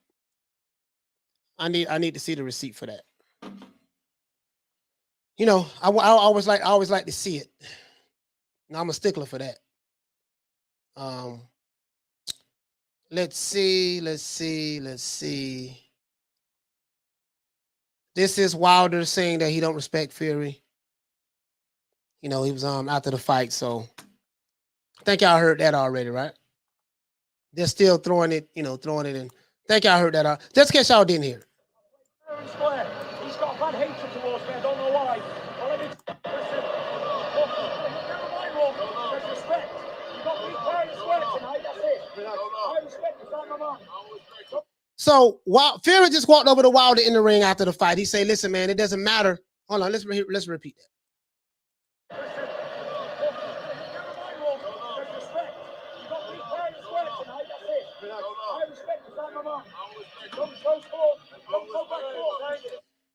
I need to see the receipt for that. You know, I always like to see it. Now I'm a stickler for that. Let's see. This is Wilder saying that he don't respect Fury. You know, he was after the fight, so I think y'all heard that already, right? They're still throwing it in. I think y'all heard that. Just in case y'all didn't hear it. He's got bad hatred towards me. I don't know why. There's respect. You got me fair and square tonight. That's it. I respect the time I'm on. So Fury just walked over to Wilder in the ring after the fight. He said, "Listen, man, it doesn't matter." Hold on, let's repeat that.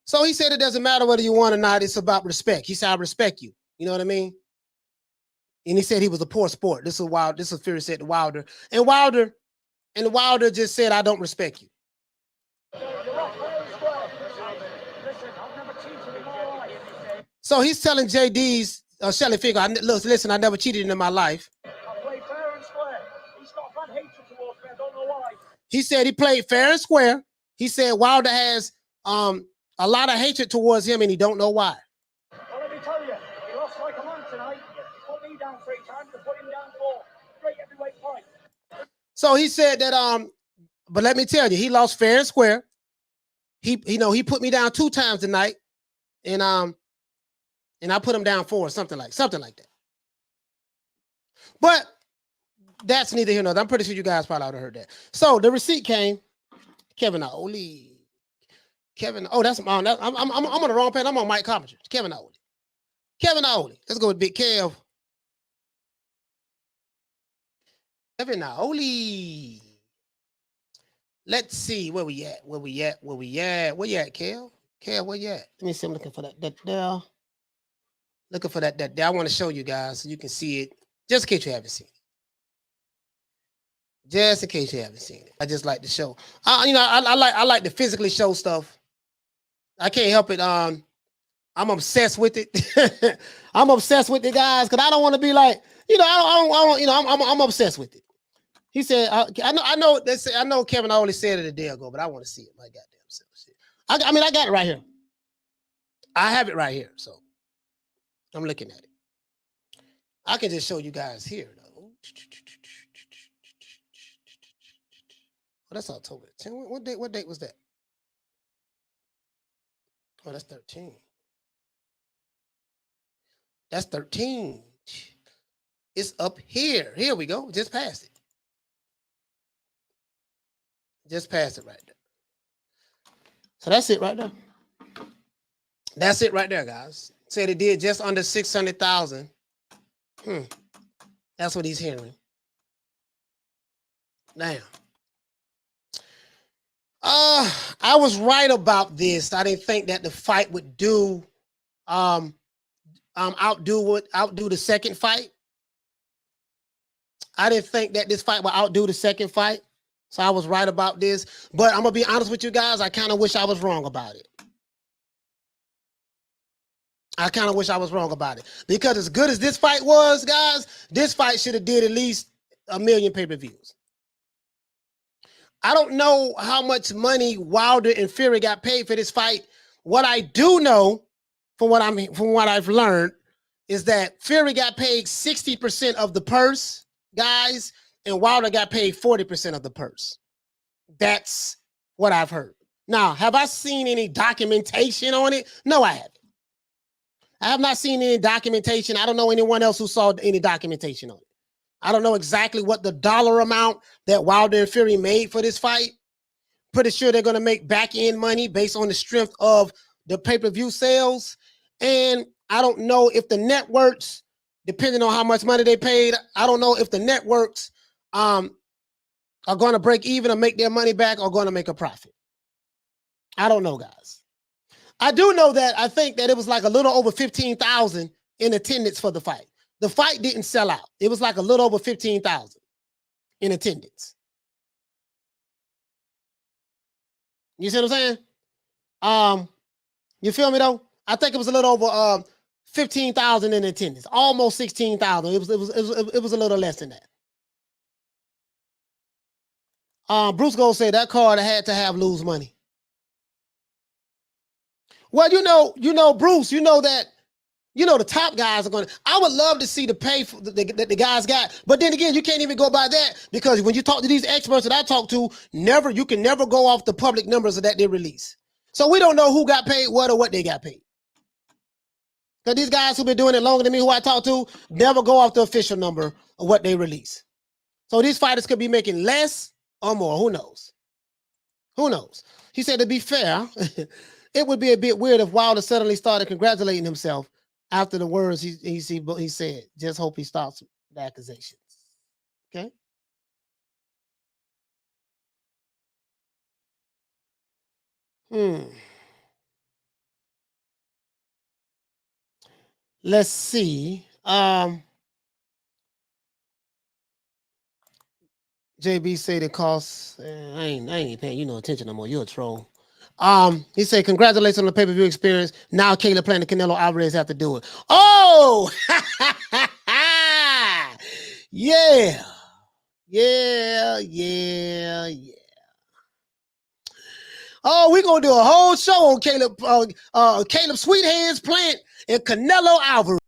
So he said it doesn't matter whether you won or not. It's about respect. He said, "I respect you." You know what I mean? And he said he was a poor sport. This is Wilder. This is Fury said to Wilder. And Wilder just said, "I don't respect you." So he's telling JD's Shelly Figure, listen, I never cheated in my life. I play fair and square. He's got bad hatred towards me. I don't know why. He said he played fair and square. He said Wilder has a lot of hatred towards him, and he don't know why. Well, let me tell you, he lost like a man tonight. He put me down 3 times and put him down 4. Great heavyweight fight. So he said that but let me tell you, he lost fair and square. He put me down 2 times tonight, and I put him down 4, something like that. But that's neither here nor there. I'm pretty sure you guys probably already heard that. So the receipt came. Kevin Oley. Oh, that's I'm on the wrong page. I'm on Mike Carpenter. Kevin Oley. Let's go with Big Kev. Kevin Oley. Let's see where we at. Where you at, Kev? Kev, where you at? Let me see. I'm looking for that there. Looking for that there. I want to show you guys so you can see it. Just in case you haven't seen it. I just like to show. I like to physically show stuff. I can't help it. I'm obsessed with it. I'm obsessed with it, guys, because I don't want to be like, I'm obsessed with it. He said, I know Kevin Oley said it a day ago, but I want to see it. My goddamn self. I got it right here. I have it right here, so I'm looking at it. I can just show you guys here, though. Oh, that's October 10th. What date was that? Oh, that's 13. That's 13. It's up here. Here we go. Just past it. Just past it right there. So that's it right there. That's it right there, guys. Said it did just under 600,000. That's what he's hearing. Damn. I was right about this. I didn't think that the fight would outdo the second fight. I didn't think that this fight would outdo the second fight. So I was right about this. But I'm gonna be honest with you guys, I kind of wish I was wrong about it. Because as good as this fight was, guys, this fight should have did at least 1 million pay-per-views. I don't know how much money Wilder and Fury got paid for this fight. What I do know, from what I've learned, is that Fury got paid 60% of the purse, guys, and Wilder got paid 40% of the purse. That's what I've heard. Now, have I seen any documentation on it? No, I haven't. I have not seen any documentation. I don't know anyone else who saw any documentation on it. I don't know exactly what the dollar amount that Wilder and Fury made for this fight. Pretty sure they're going to make back-end money based on the strength of the pay-per-view sales. And I don't know if the networks, depending on how much money they paid, I don't know if the networks are going to break even or make their money back or going to make a profit. I don't know, guys. I do know that I think that it was like a little over 15,000 in attendance for the fight. The fight didn't sell out. It was like a little over 15,000 in attendance. You see what I'm saying? You feel me though? I think it was a little over 15,000 in attendance, almost 16,000. It was a little less than that. Bruce Gold said that card had to have lose money. Well, you know, Bruce, you know that, the top guys are going to, I would love to see the pay for that the guys got. But then again, you can't even go by that because when you talk to these experts that I talk to, you can never go off the public numbers that they release. So we don't know who got paid what or what they got paid. Because these guys who've been doing it longer than me, who I talk to, never go off the official number of what they release. So these fighters could be making less or more. Who knows? Who knows? He said, to be fair, it would be a bit weird if Wilder suddenly started congratulating himself after the words he said. Just hope he stops the accusations. Okay? Let's see. JB said it costs. I ain't paying you no attention no more. You're a troll. He said, congratulations on the pay-per-view experience. Now Caleb playing the Canelo Alvarez have to do it. Oh, yeah. Oh, we're gonna do a whole show on Caleb Sweethands Plant and Canelo Alvarez.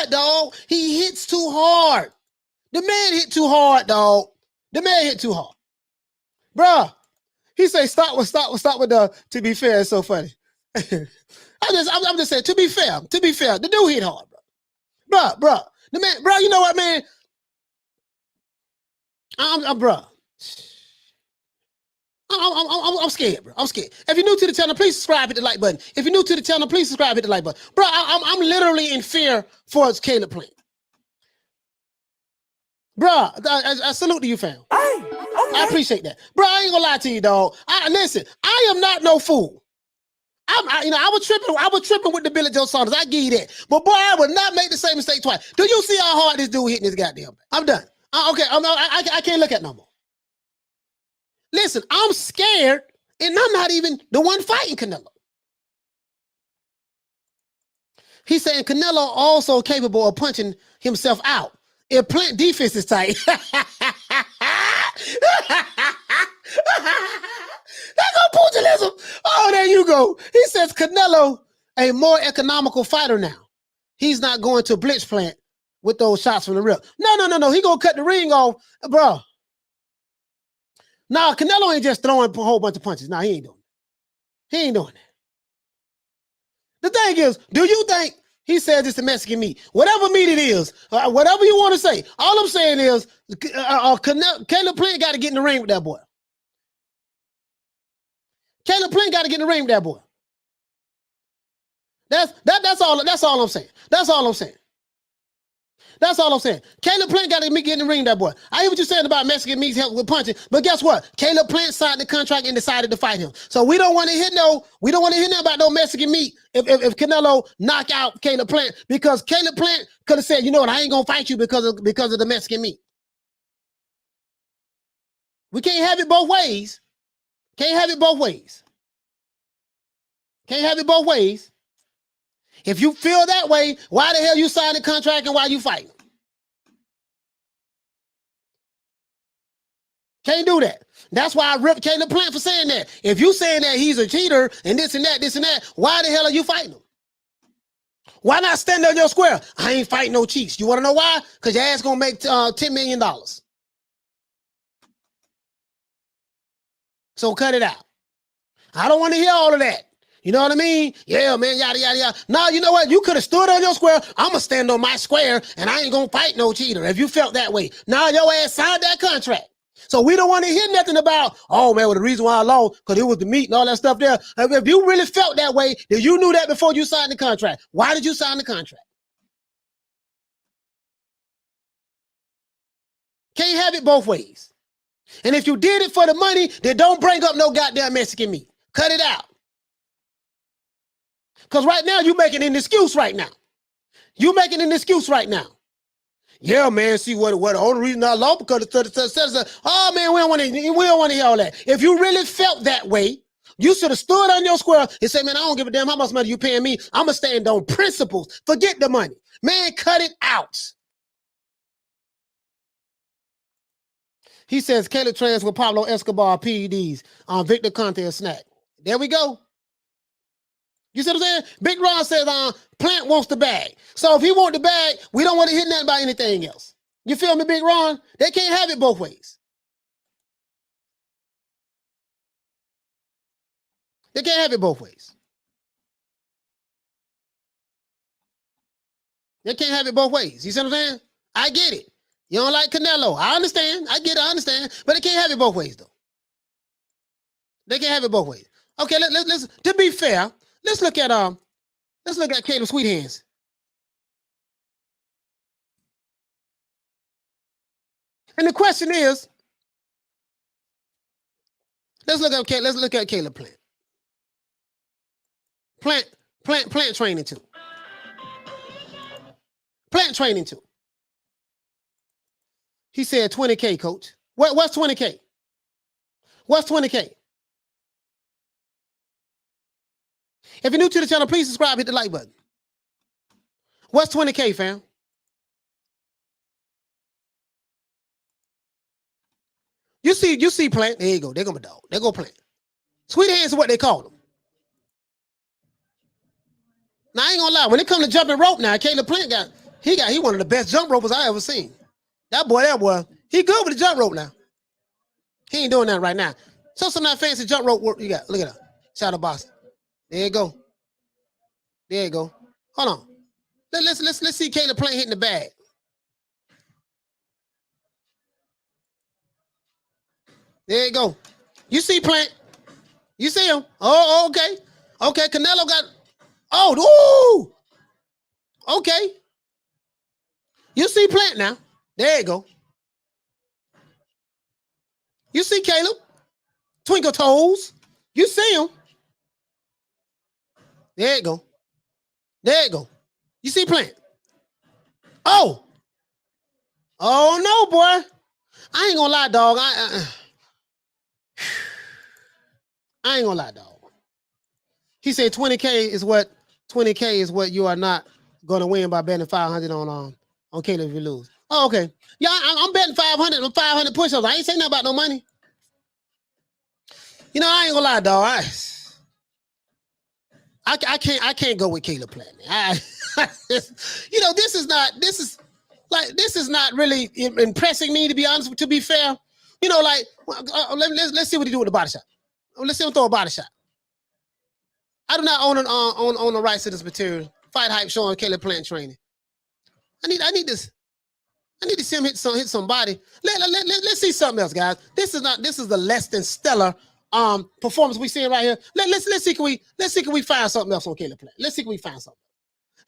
hard, dog. He hits too hard. The man hit too hard, dog. The man hit too hard. Bruh, he say stop with the, to be fair, it's so funny. I'm just saying, to be fair, the dude hit hard, bro. Bruh, the man, bro, you know what, man? Bruh. I'm scared, bro. I'm scared. If you're new to the channel, please subscribe, hit the like button. If you're new to the channel, please subscribe, hit the like button. Bro, I'm literally in fear for Caleb Plant. Bro, I salute to you, fam. I appreciate that. Bro, I ain't gonna lie to you, dog. Listen, I am not no fool. I was tripping with the Billy Joe Saunders. I give you that. But boy, I would not make the same mistake twice. Do you see how hard this dude hitting his goddamn back? I'm done. Okay, I can't look at no more. Listen, I'm scared, and I'm not even the one fighting Canelo. He's saying Canelo also capable of punching himself out if Plant defense is tight. That's go pugilism. Oh, there you go. He says Canelo a more economical fighter now. He's not going to blitz Plant with those shots from the rip. No. He gonna cut the ring off, bro. Nah, Canelo ain't just throwing a whole bunch of punches. Nah, he ain't doing that. He ain't doing that. The thing is, do you think he says it's the Mexican meat? Whatever meat it is, whatever you want to say. All I'm saying is, Caleb Plant got to get in the ring with that boy. Caleb Plant got to get in the ring with that boy. That's all I'm saying. That's all I'm saying. That's all I'm saying. Caleb Plant got to get in the ring with that boy. I hear what you're saying about Mexican meats help with punching, but guess what? Caleb Plant signed the contract and decided to fight him. So we don't want to hear no about no Mexican meat if Canelo knock out Caleb Plant, because Caleb Plant could have said, you know what, I ain't gonna fight you because of the Mexican meat. We can't have it both ways. Can't have it both ways. Can't have it both ways. If you feel that way, why the hell you signed the contract and why you fighting? Can't do that. That's why I ripped Caleb Plant for saying that. If you saying that he's a cheater and this and that, why the hell are you fighting him? Why not stand on your square? I ain't fighting no cheats. You want to know why? Because your ass going to make $10 million. So cut it out. I don't want to hear all of that. You know what I mean? Yeah, man, yada, yada, yada. No, you know what? You could have stood on your square. I'm going to stand on my square, and I ain't going to fight no cheater if you felt that way. Now your ass signed that contract. So we don't want to hear nothing about, oh, man, well, the reason why I lost, because it was the meat and all that stuff there. If you really felt that way, then you knew that before you signed the contract. Why did you sign the contract? Can't have it both ways. And if you did it for the money, then don't bring up no goddamn Mexican meat. Cut it out. Because right now, you're making an excuse right now. You're making an excuse right now. Yeah, man, see what the only reason I lost because oh, man, we don't want to hear all that. If you really felt that way, you should have stood on your square and said, man, I don't give a damn how much money you paying me. I'm going to stand on principles. Forget the money. Man, cut it out. He says, Caleb trains with Pablo Escobar PEDs on Victor Conte a snack. There we go. You see what I'm saying? Big Ron says, Plant wants the bag. So if he want the bag, we don't want to hear nothing about anything else. You feel me, Big Ron? They can't have it both ways. They can't have it both ways. They can't have it both ways. You see what I'm saying? I get it. You don't like Canelo. I understand. I get it. I understand. But they can't have it both ways, though. They can't have it both ways. Okay, let's to be fair, let's look at Caleb Sweet Hands. And the question is, let's look at Caleb Plant. Plant training too. Plant training too. He said 20K, coach. What's 20K? What's 20K? If you're new to the channel, please subscribe, hit the like button. What's 20K, fam? You see Plant. There you go. There go my dog. There go Plant. Sweet Hands is what they call them. Now, I ain't gonna lie. When it comes to jumping rope now, Caleb Plant He one of the best jump ropers I ever seen. That boy, he good with the jump rope now. He ain't doing that right now. So some of that fancy jump rope work you got. Look at that. Shadow box. There you go. There you go. Hold on. Let's see Caleb Plant hitting the bag. There you go. You see Plant. You see him. Oh, okay. Okay, Canelo got. Oh, ooh. Okay. You see Plant now. There you go. You see Caleb. Twinkle toes. You see him. There you go. There you go. You see Plant. Oh. Oh, no, boy. I ain't gonna lie, dog. I ain't gonna lie, dog. He said 20K is what you are not gonna win by betting 500 on Caleb if you lose. Oh, okay. Yeah, I'm betting 500 push-ups. I ain't saying nothing about no money. You know, I ain't gonna lie, dog. I can't go with Caleb Plant. You know, this is not really impressing me, to be honest. To be fair, you know, like let's see what he do with the body shot. Let's see him throw a body shot. I do not own the rights to this material. Fight Hype showing Caleb Plant training. I need to see him hit somebody. Let's see something else, guys. This is the less than stellar performance we seeing right here. Let's see can we find something else on Caleb Plant. Let's see can we find something.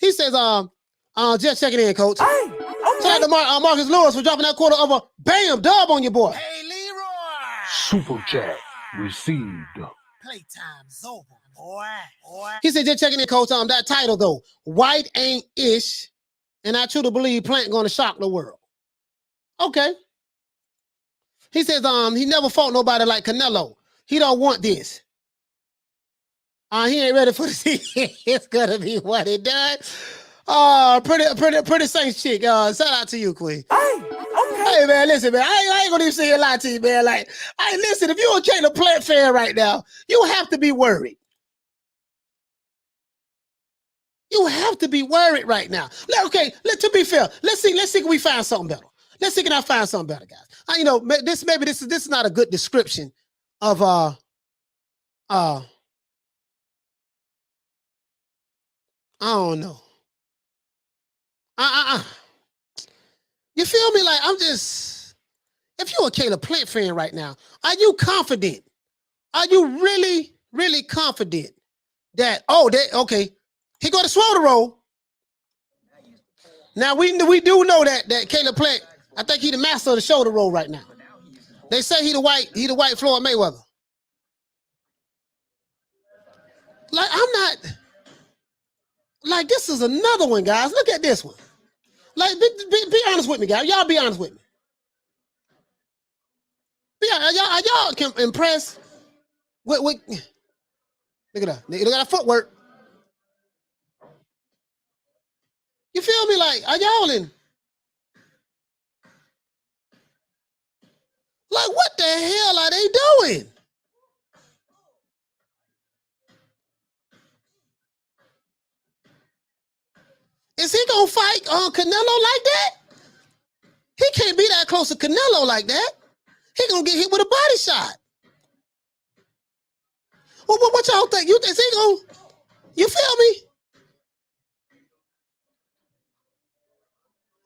He says just checking in, coach. Hey, okay. Shout out to Marcus Lewis for dropping that quarter of a bam dub on your boy. Hey, Leroy. Super chat received. Playtime's over, boy. He said just checking in, coach. That title though, White ain't ish, and I truly believe Plant going to shock the world. Okay. He says he never fought nobody like Canelo. He don't want this. He ain't ready for this. It's gonna be what it does. Oh, pretty Saints chick. Shout out to you, Queen. Hey, okay. Hey man, listen, man. I ain't gonna even say a lie to you, man. Like, hey, listen, if you're a Caleb Plant fan right now, you have to be worried. You have to be worried right now. Okay, to be fair, let's see can we find something better. Let's see can I find something better, guys. You know, this is not a good description of I don't know. You feel me? Like if you're a Caleb Plant fan right now, are you confident? Are you really, really confident that, okay, he got a shoulder roll. Now we do know that Caleb Plant, I think he the master of the shoulder roll right now. They say he the white Floyd Mayweather. Like, I'm not, like, this is another one, guys. Look at this one. Like, be honest with me, guys. Y'all be honest with me. Are y'all impressed with look at that. Look at that footwork. You feel me? Like, are y'all in? Like, what the hell are they doing? Is he gonna fight Canelo like that? He can't be that close to Canelo like that. He gonna get hit with a body shot. Well, what y'all think? Is he gonna? You feel me?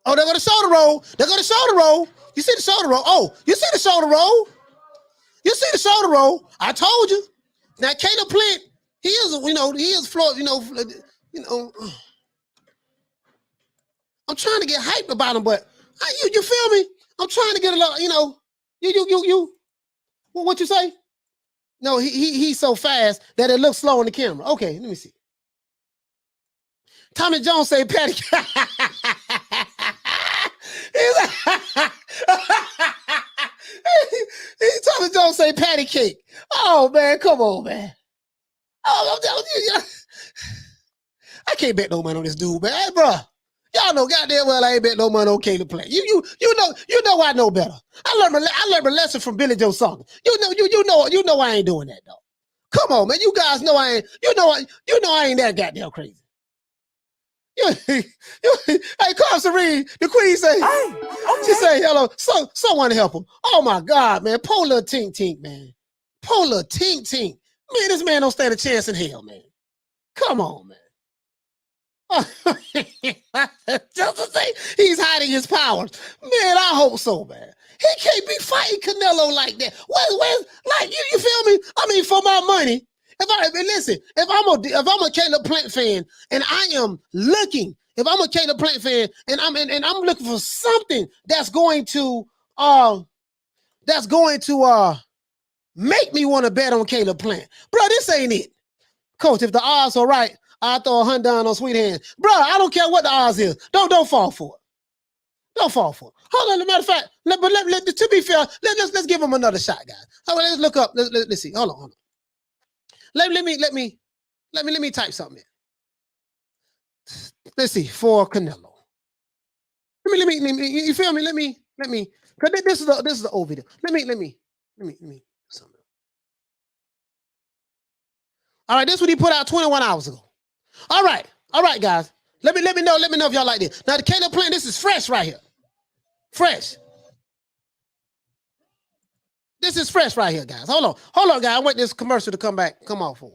Oh, they got a shoulder roll. They got a shoulder roll. You see the shoulder roll? Oh, you see the shoulder roll? You see the shoulder roll? I told you. Now, Caleb Plant, he is Floyd. I'm trying to get hyped about him, but you feel me? I'm trying to get a lot, you. What you say? No, he's so fast that it looks slow on the camera. Okay, let me see. Tommy Jones say patty cake. Tommy Jones say patty cake. Oh man, come on, man. Oh, I'm telling you, I can't bet no money on this dude, man, bro. Y'all know goddamn well I ain't bet no money on Caleb Plant. You know I know better. I learned a lesson from Billy Joe Saunders. You know I ain't doing that, though. Come on, man. You guys know I ain't. You know I ain't that goddamn crazy. Hey, Carl Serene, the queen say, Hey, she okay. say, hello, someone help him. Oh my God, man. Poor little Tink Tink, man. Poor little Tink Tink. Man, this man don't stand a chance in hell, man. Come on, man. Just to say he's hiding his powers. Man, I hope so, man. He can't be fighting Canelo like that. Where's like you feel me? I mean, for my money. If I'm a Caleb Plant fan and I am looking, if I'm a Caleb Plant fan and I'm looking for something that's going to make me want to bet on Caleb Plant. Bro, this ain't it. Coach, if the odds are right, I'll throw $100 on Sweet Hands. Bro, I don't care what the odds is. Don't fall for it. Don't fall for it. Hold on, as a matter of fact, to be fair, let's give him another shot, guys. Let's look up. Let's see. Hold on. Let me type something in. Let's see, for Canelo. Let me, you feel me? Let me, because this is the old video. Let me do something. All right, this is what he put out 21 hours ago. All right, guys. Let me know if y'all like this. Now the Caleb Plant, this is fresh right here. Fresh. This is fresh right here, guys. Hold on, guys. I want this commercial to come off for.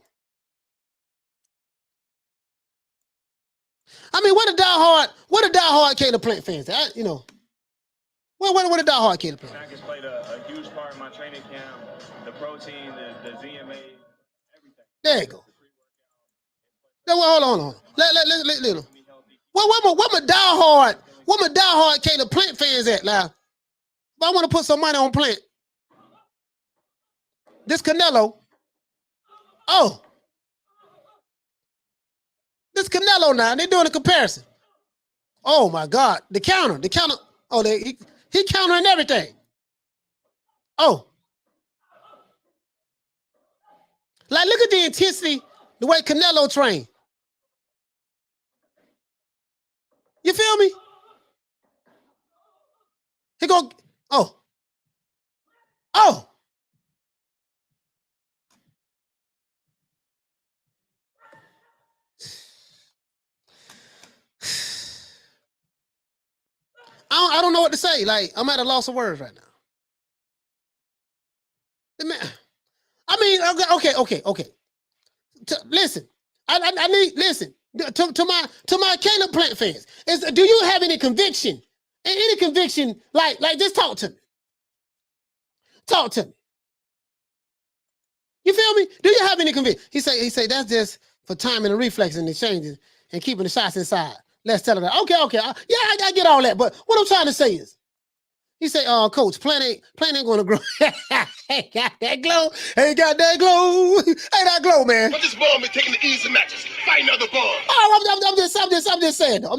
I mean, what a diehard Caleb Plant fans? What a diehard Caleb Plant? Practice played a huge part in my training camp. The protein, the ZMA, everything. There you go. Now, hold on. Let. What my diehard Caleb Plant fans at? Like, if I want to put some money on Plant, this Canelo. Oh. This Canelo now, they're doing a comparison. Oh my God, the counter. Oh, he countering everything. Oh, like look at the intensity, the way Canelo trained. You feel me? He go. Oh. I don't know what to say. Like, I'm at a loss of words right now. I mean, okay. Listen, I need listen to my Caleb Plant fans. Do you have any conviction? Any conviction? Like just talk to me. Talk to me. You feel me? Do you have any conviction? He say that's just for timing and reflexing and changes and keeping the shots inside. Let's tell her that. Okay. I get all that. But what I'm trying to say is, he say, Coach, Plant ain't gonna grow. Ain't got that glow. Ain't that glow, man. But this ball been taking the easy matches, fighting other balls. Oh, I'm just saying though.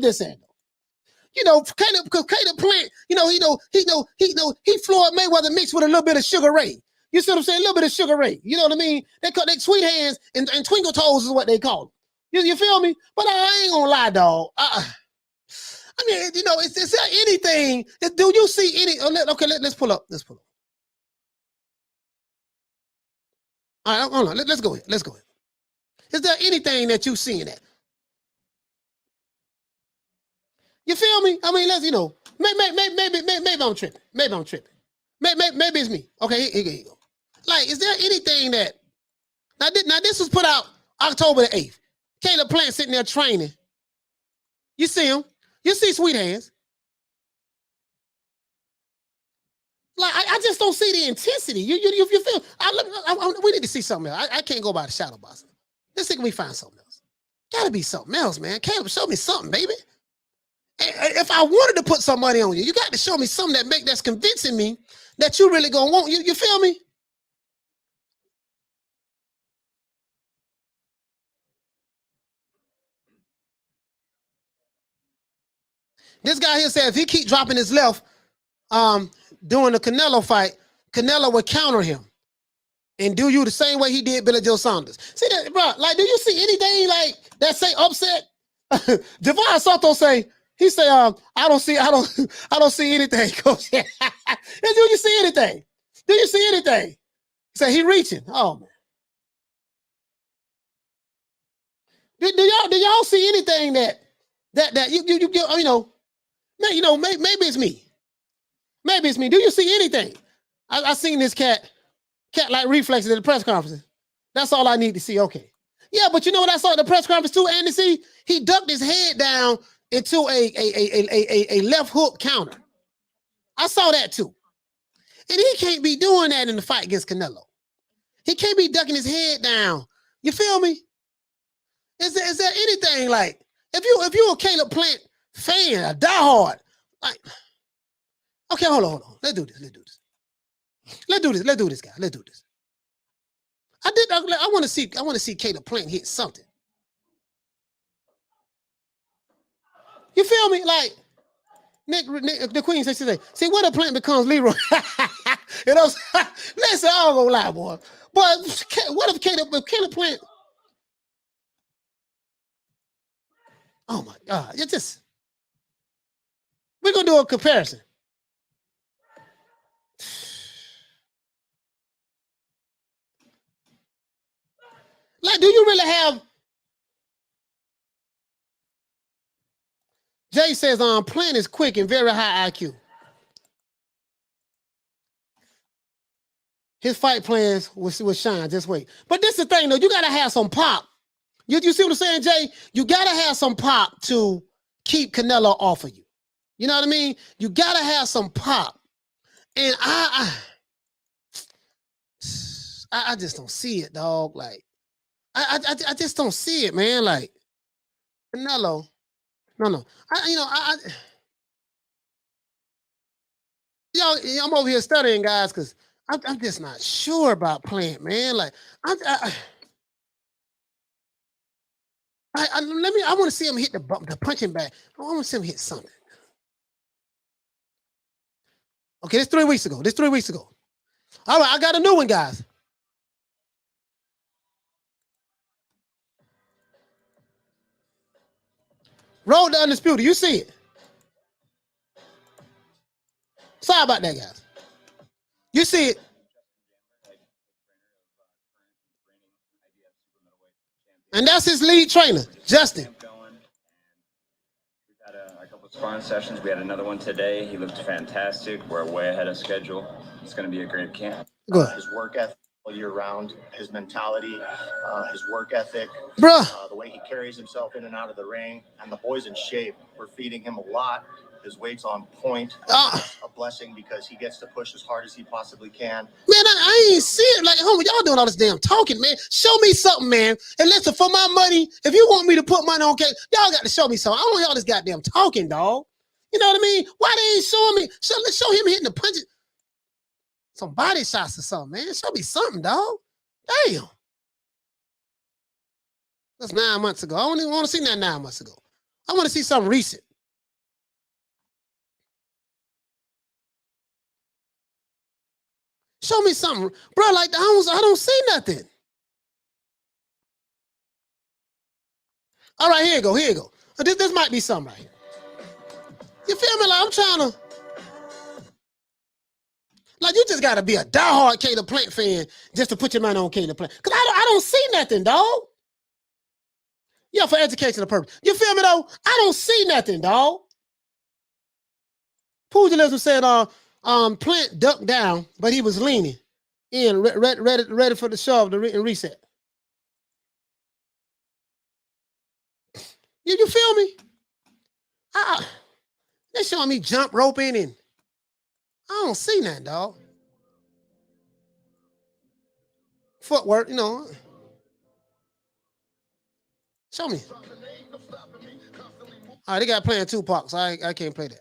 You know, Caleb Plant, he Floyd Mayweather mixed with a little bit of Sugar Ray. You see what I'm saying? A little bit of Sugar Ray. You know what I mean? They Sweet Hands and Twinkle Toes is what they call them. You feel me? But I ain't gonna lie, dog. I mean, is there anything? Do you see any? Okay, let's pull up. All right, hold on. Let's go ahead. Is there anything that you see in that? You feel me? I mean, maybe I'm tripping. Maybe it's me. Okay, here you go. Like, is there anything that now this was put out October the 8th. Caleb Plant sitting there training. You see him. You see Sweet Hands. Like, I just don't see the intensity. You feel? We need to see something else. I can't go by the shadow boxing. Let's see if we find something else. Gotta be something else, man. Caleb, show me something, baby. If I wanted to put some money on you, you got to show me something that's convincing me that you really gonna want. You feel me? This guy here said if he keep dropping his left, during the Canelo fight, Canelo would counter him and do you the same way he did Billy Joe Saunders. See that, bro? Like, do you see anything like that say upset? Javon Soto say, he say, I don't see anything, Coach. Do you see anything? He say he reaching. Oh man. Do y'all see anything That you know, maybe it's me. Maybe it's me. Do you see anything? I seen this cat like reflexes at the press conference. That's all I need to see. Okay. Yeah, but you know what I saw at the press conference too, Andy? See, he ducked his head down into a left hook counter. I saw that too. And he can't be doing that in the fight against Canelo. He can't be ducking his head down. You feel me? Is there anything like if you a Caleb Plant fan, a diehard, like, okay, hold on. Let's do this, guys. Let's do this. I want to see Caleb Plant hit something. You feel me? Like Nick the Queen says today. See, what a Plant becomes Leroy. You know, listen, I don't gonna lie, boy. But what if Caleb Plant? Oh my God! We're gonna do a comparison. Like, do you really have? Jay says, Plant is quick and very high IQ. His fight plans will shine. Just wait. But this is the thing, though. You gotta have some pop. You see what I'm saying, Jay? You gotta have some pop to keep Canelo off of you. You know what I mean? You gotta have some pop. And I just don't see it, dog. Like, I just don't see it, man. Like, Canelo. No. I'm over here studying, guys, because I'm just not sure about Plant, man. Like, I want to see him hit the punching bag. I want to see him hit something. Okay, this 3 weeks ago. All right, I got a new one, guys. Road to Undisputed. You see it. Sorry about that, guys. You see it. And that's his lead trainer, Justin. We've had a couple of sparring sessions. We had another one today. He looked fantastic. We're way ahead of schedule. It's going to be a great camp. Good. His work ethic all year round, his mentality, his work ethic, bruh, the way he carries himself in and out of the ring, and the boy's in shape. We're feeding him a lot. His weight's on point. A blessing because he gets to push as hard as he possibly can. Man, I ain't see it. Like, homie, y'all doing all this damn talking, man. Show me something, man. And listen, for my money, if you want me to put money on cake, y'all got to show me something. I don't want y'all this goddamn talking, dog. You know what I mean? Why they ain't showing me? Let's show him hitting the punches. Some body shots or something, man. Show me something, dog. Damn. That's 9 months ago. I don't even want to see that 9 months ago. I want to see something recent. Show me something. Bro, like, I don't see nothing. All right, here you go. This might be something right here. You feel me? Like, I'm trying to... Like, you just got to be a diehard Caleb Plant fan just to put your money on Caleb Plant. Because I don't see nothing, dog. Yeah, for educational purpose. You feel me, though? I don't see nothing, dog. Pugilism said, Plant ducked down, but he was leaning in, ready for the shove and reset. You feel me? They're showing me jump roping and I don't see nothing, dog. Footwork, you know. Show me. All right, they got playing Tupac, so I can't play that.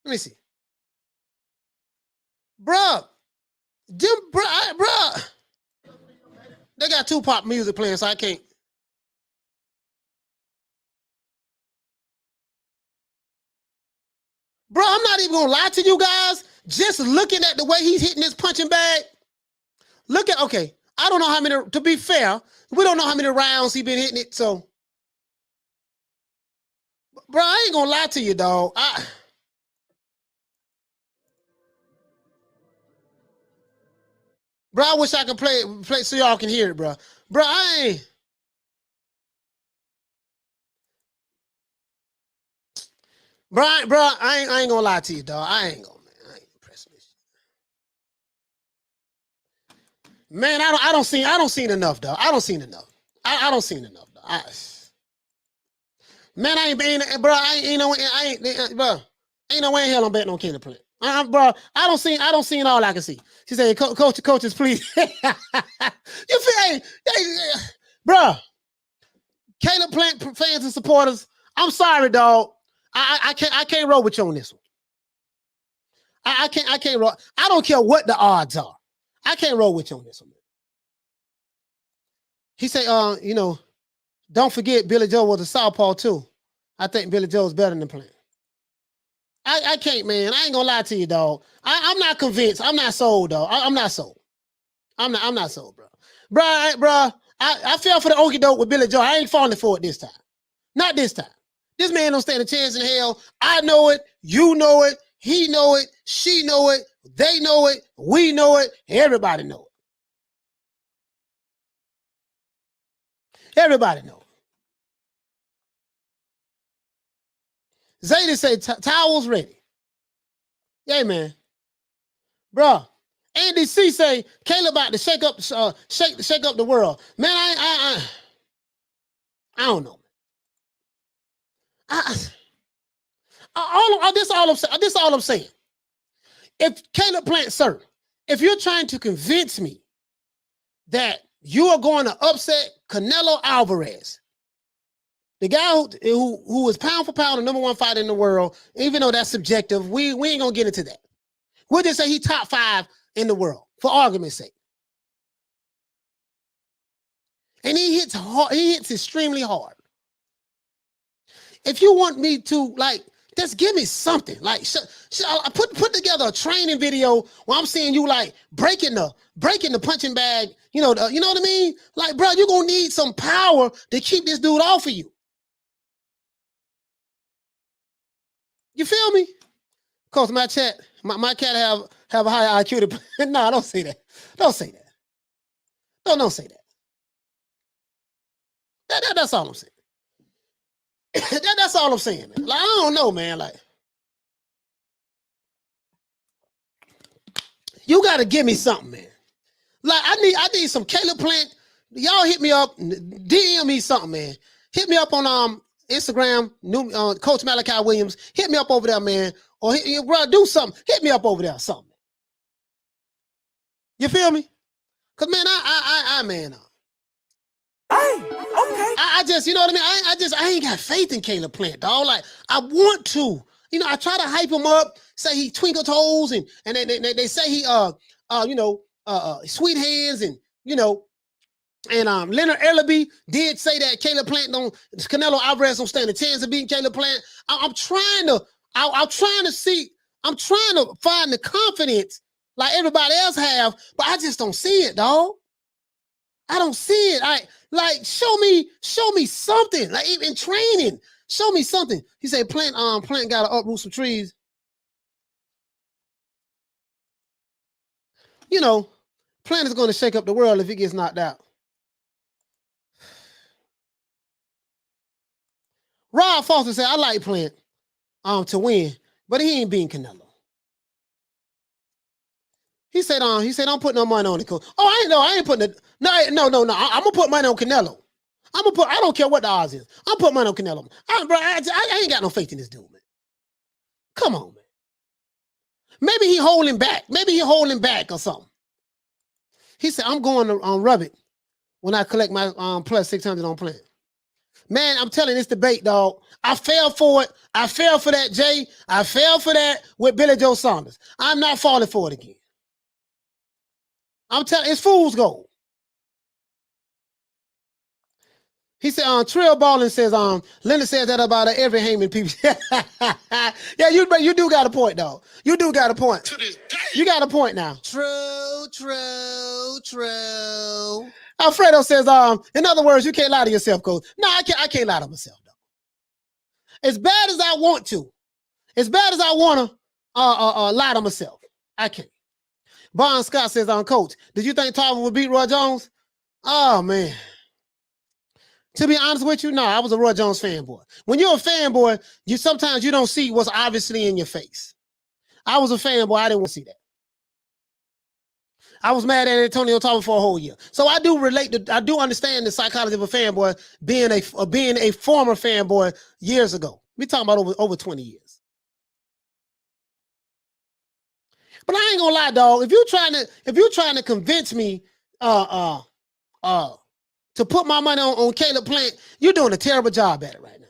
Let me see. Bruh. Bruh. They got Tupac music playing, so I can't. Bro, I'm not even gonna lie to you guys. Just looking at the way he's hitting this punching bag. Okay, I don't know how many, to be fair, we don't know how many rounds he been hitting it, so. Bro, I ain't gonna lie to you, dog. Bro, I wish I could play so y'all can hear it, bro. Bro, I ain't. Bro, I ain't gonna lie to you, dog. I ain't impressed with this shit. Man, I don't see enough, dog. I don't see enough. I don't see enough, dog. Man, ain't no way in hell I'm betting on Caleb Plant. Bro, I don't see all I can see. She said, coaches, please. You feel, bro, Caleb Plant fans and supporters, I'm sorry, dog. I can't roll with you on this one. I can't roll. I don't care what the odds are. I can't roll with you on this one. He said, don't forget Billy Joe was a southpaw too. I think Billy Joe's better than Plant. I can't, man. I ain't gonna lie to you, dog. I'm not convinced. I'm not sold, dog. I'm not sold. I'm not sold, bro. Bro, I fell for the okie doke with Billy Joe. I ain't falling for it this time. Not this time. This man don't stand a chance in hell. I know it. You know it. He know it. She know it. They know it. We know it. Everybody know it. Everybody know it. Zayden say towels ready. Yeah, man. Bro. Andy C say Caleb about to shake up the world. Man, I don't know. This all I'm saying. If Caleb Plant, sir, if you're trying to convince me that you are going to upset Canelo Alvarez, the guy who is pound for pound the #1 fighter in the world, even though that's subjective, we ain't gonna get into that. We'll just say he top 5 in the world for argument's sake. And he hits hard. He hits extremely hard. If you want me to, like, just give me something. Like, I put together a training video where I'm seeing you like breaking the punching bag. You know what I mean? Like, bro, you're gonna need some power to keep this dude off of you. You feel me? Cause my cat have a higher IQ to. No, don't say that. Don't say that. Don't say that. That's all I'm saying. That's all I'm saying, man. Like, I don't know, man. Like, you gotta give me something, man. Like, I need some Caleb Plant. Y'all hit me up, DM me something, man. Hit me up on Instagram, Coach Malachi Williams. Hit me up over there, man. Or bro, do something. Hit me up over there, something. You feel me? Cause man, man. I just, you know what I mean? I ain't got faith in Caleb Plant, dog. Like, I want to. I try to hype him up, say he twinkle toes, and they say he sweet hands, and Leonard Ellaby did say that Canelo Alvarez don't stand a chance of beating Caleb Plant. I'm trying to find the confidence like everybody else have, but I just don't see it, dog. I don't see it. Show me something. Like, even training, show me something. He said Plant got to uproot some trees. Plant is going to shake up the world if he gets knocked out. Rob Foster said, I like Plant to win, but he ain't beating Canelo. He said, I'm putting no money on it. Oh, I ain't putting it. No. I'm gonna put money on Canelo. I don't care what the odds is. I'm putting money on Canelo. I ain't got no faith in this dude, man. Come on, man. Maybe he holding back. Maybe he holding back or something. He said, I'm going to rub it when I collect my plus 600 on Plant. Man, I'm telling this debate, dog. I fell for it. I fell for that, Jay. I fell for that with Billy Joe Saunders. I'm not falling for it again. I'm telling, it's fool's gold. He said, Trill Ballin says, Linda says that about every Heyman people. Yeah, you do got a point, dog. You do got a point. To this day. You got a point now. True. Alfredo says, in other words, you can't lie to yourself, Coach. No, I can't lie to myself, dog. As bad as I want to, lie to myself, I can't. Bon Scott says, Coach, did you think Tarver would beat Roy Jones? Oh, man. To be honest with you, no, I was a Roy Jones fanboy. When you're a fanboy, sometimes you don't see what's obviously in your face. I was a fanboy. I didn't want to see that. I was mad at Antonio Tarver for a whole year. So I do I do understand the psychology of a fanboy being a former fanboy years ago. We're talking about over 20 years. But I ain't gonna lie, dog. If you're trying to convince me to put my money on Caleb Plant, you're doing a terrible job at it right now.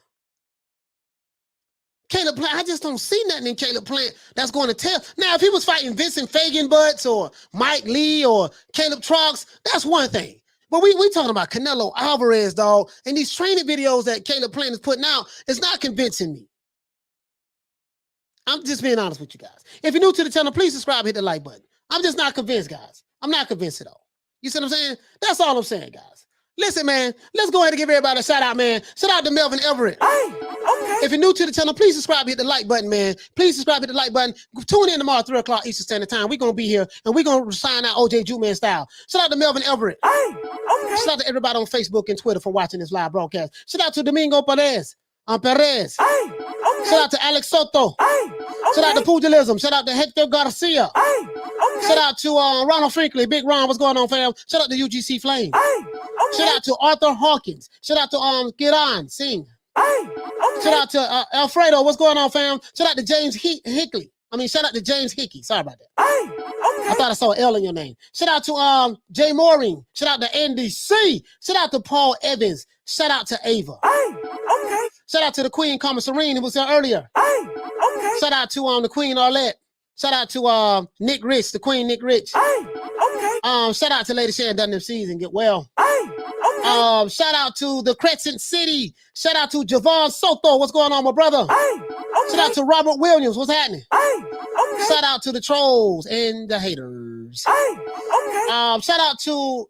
Caleb Plant, I just don't see nothing in Caleb Plant that's going to tell. Now, if he was fighting Vincent Fagan Butts or Mike Lee or Caleb Trox, that's one thing. But we talking about Canelo Alvarez, dog, and these training videos that Caleb Plant is putting out is not convincing me. I'm just being honest with you guys. If you're new to the channel, please subscribe, hit the like button. I'm just not convinced, guys. I'm not convinced at all. You see what I'm saying? That's all I'm saying, guys. Listen, man, let's go ahead and give everybody a shout out, man. Shout out to Melvin Everett. Hey, okay. If you're new to the channel, please subscribe, hit the like button, man. Please subscribe, hit the like button. Tune in tomorrow, 3 o'clock Eastern Standard Time. We're going to be here, and we're going to sign out OJ Juman style. Shout out to Melvin Everett. Hey, okay. Shout out to everybody on Facebook and Twitter for watching this live broadcast. Shout out to Domingo Perez. Perez. Hey, okay. Shout out to Alex Soto. Hey, okay. Shout out to Pugilism. Shout out to Hector Garcia. Hey, okay. Shout out to Ronald Franklin. Big Ron, what's going on, fam? Shout out to UGC Flame. Hey, okay. Shout out to Arthur Hawkins. Shout out to Kiran Singh. Hey, okay. Shout out to Alfredo. What's going on, fam? Shout out to James Hickley. Shout out to James Hickey. Sorry about that. Hey, okay. I thought I saw an L in your name. Shout out to Jay Mooring. Shout out to Andy C. Shout out to Paul Evans. Shout out to Ava. Hey, okay. Shout out to the Queen Carmen Serene who was there earlier. Hey, okay. Shout out to the Queen Arlette. Shout out to Nick Rich, the Queen Nick Rich. Hey, okay. Shout out to Lady Sharon done them season. Get well. Hey, okay. Shout out to the Crescent City. Shout out to Javon Soto. What's going on, my brother? Hey, okay. Shout out to Robert Williams. What's happening? Hey, okay. Shout out to the trolls and the haters. Hey, okay. Shout out to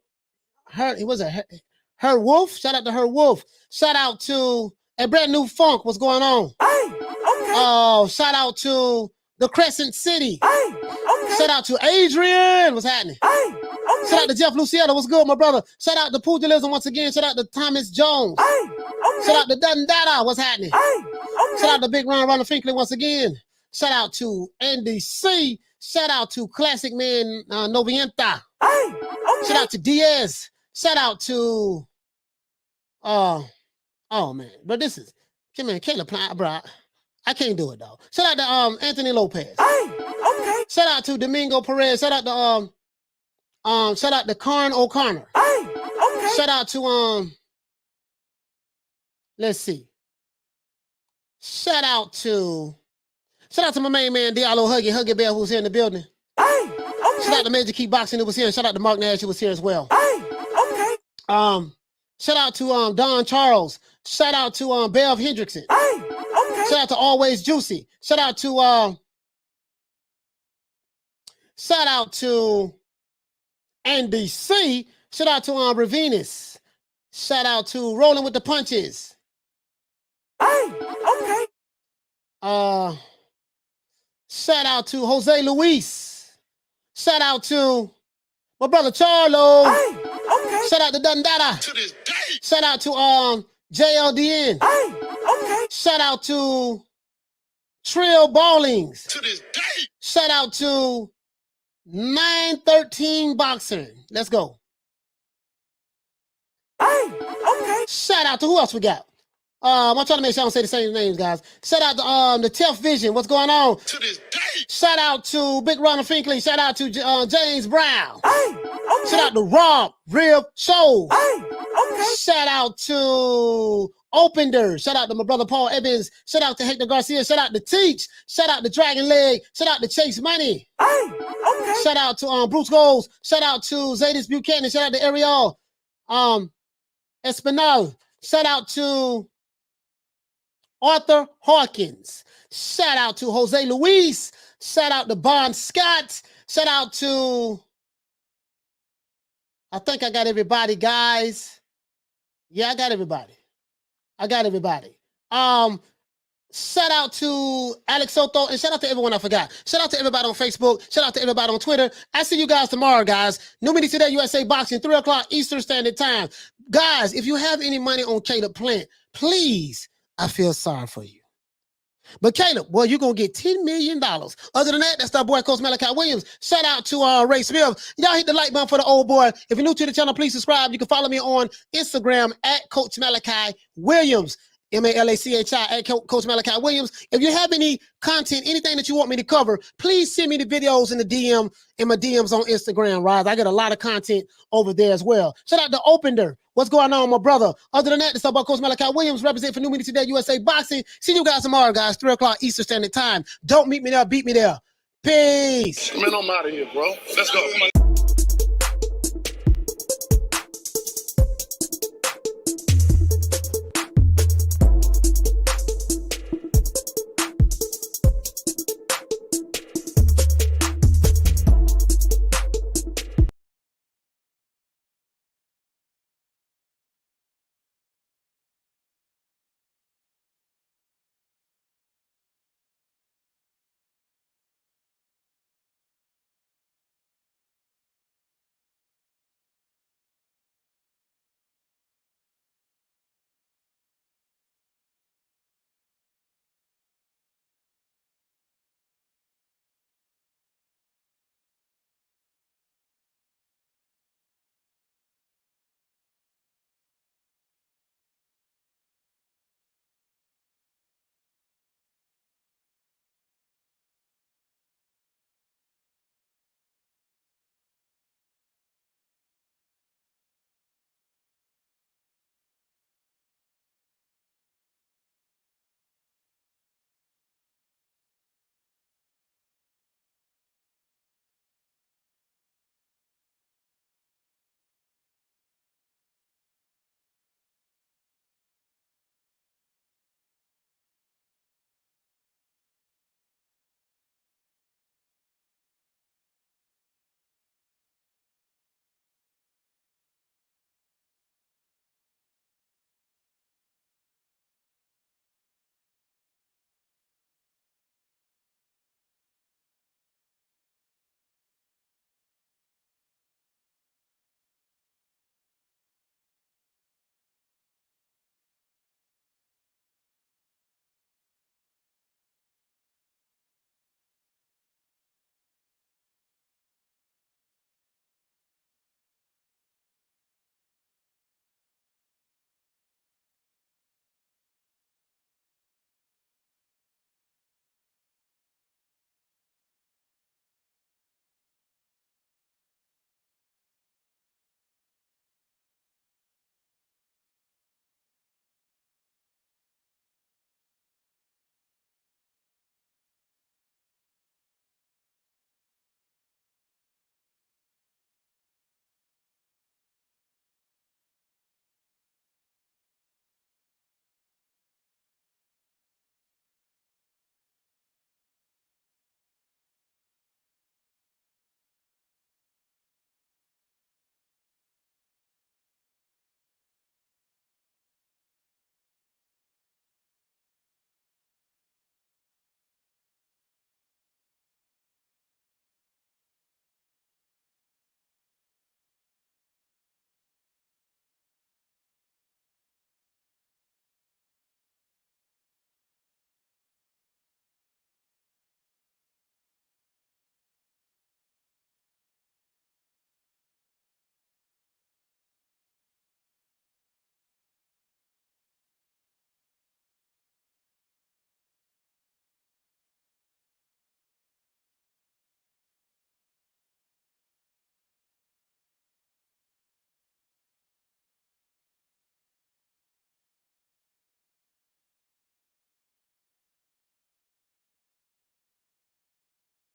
her Wolf. Shout out to her Wolf. Shout out to a brand new funk. What's going on? Hey, okay. Shout out to the Crescent City. Hey, okay. Shout out to Adrian. What's happening? Hey, okay. Shout out to Jeff Luciano. What's good, my brother? Shout out to Pugilism once again. Shout out to Thomas Jones. Hey, okay. Shout out to Dundada. What's happening? Hey, okay. Shout out to Big Ronald Finkley once again. Shout out to Andy C. Shout out to Classic Man Novienta. Hey, okay. Shout out to Diaz. Shout out to oh man, but this is Caleb Plant, bro. I can't do it though. Shout out to Anthony Lopez. Hey, okay. Shout out to Domingo Perez. Shout out to Karn O'Connor. Hey, okay. Shout out to let's see. Shout out to my main man Diallo Huggy Bear who's here in the building. Hey, okay. Shout out to Major Key Boxing who was here. And shout out to Mark Nash who was here as well. Hey, okay. Shout out to Don Charles. Shout out to Bev Hendrickson. Hey, okay. Shout out to Always Juicy. Shout out to Andy C. Shout out to Ravinus. Shout out to Rolling with the Punches. Hey, okay. Shout out to Jose Luis. Shout out to my brother Charlo. Hey, okay. Shout out to Dundada. To this day. Shout out to JLDN. Hey, okay. Shout out to Trill Ballings. To this day. Shout out to 913 Boxing. Let's go. Hey, okay. Shout out to who else we got? I'm trying to make sure I don't say the same names, guys. Shout out to the Telf Vision. What's going on? To this day. Shout out to Big Ronald Finkley. Shout out to James Brown. Hey, okay. Shout out to Rob Real Shows. Hey, okay. Shout out to Opender. Shout out to my brother Paul Evans. Shout out to Hector Garcia. Shout out to Teach. Shout out to Dragon Leg. Shout out to Chase Money. Hey, okay. Shout out to Bruce Goals. Shout out to Zadis Buchanan. Shout out to Ariel Espinal. Shout out to Arthur Hawkins. Shout out to Jose Luis. Shout out to Bon Scott. Shout out to, I think I got everybody, guys. Yeah, I got everybody. Shout out to Alex Soto, and shout out to everyone I forgot. Shout out to everybody on Facebook. Shout out to everybody on Twitter. I see you guys tomorrow, guys. New Media Today, USA Boxing, 3 o'clock Eastern Standard Time. Guys, if you have any money on Caleb Plant, please, I feel sorry for you. But Caleb, boy, you're going to get $10 million. Other than that, that's our boy, Coach Malachi Williams. Shout out to Ray Smith. Y'all hit the like button for the old boy. If you're new to the channel, please subscribe. You can follow me on Instagram at Coach Malachi Williams. Malachi at Coach Malachi Williams. If you have any content, anything that you want me to cover, please send me the videos in the DM, in my DMs on Instagram, Roz. I get a lot of content over there as well. Shout out to Opender. What's going on, my brother? Other than that, it's about Coach Malachi Williams, represent for New Media Today, USA Boxing. See you guys tomorrow, guys, 3 o'clock Eastern Standard Time. Don't meet me there, beat me there. Peace. Man, I'm out of here, bro. Let's go.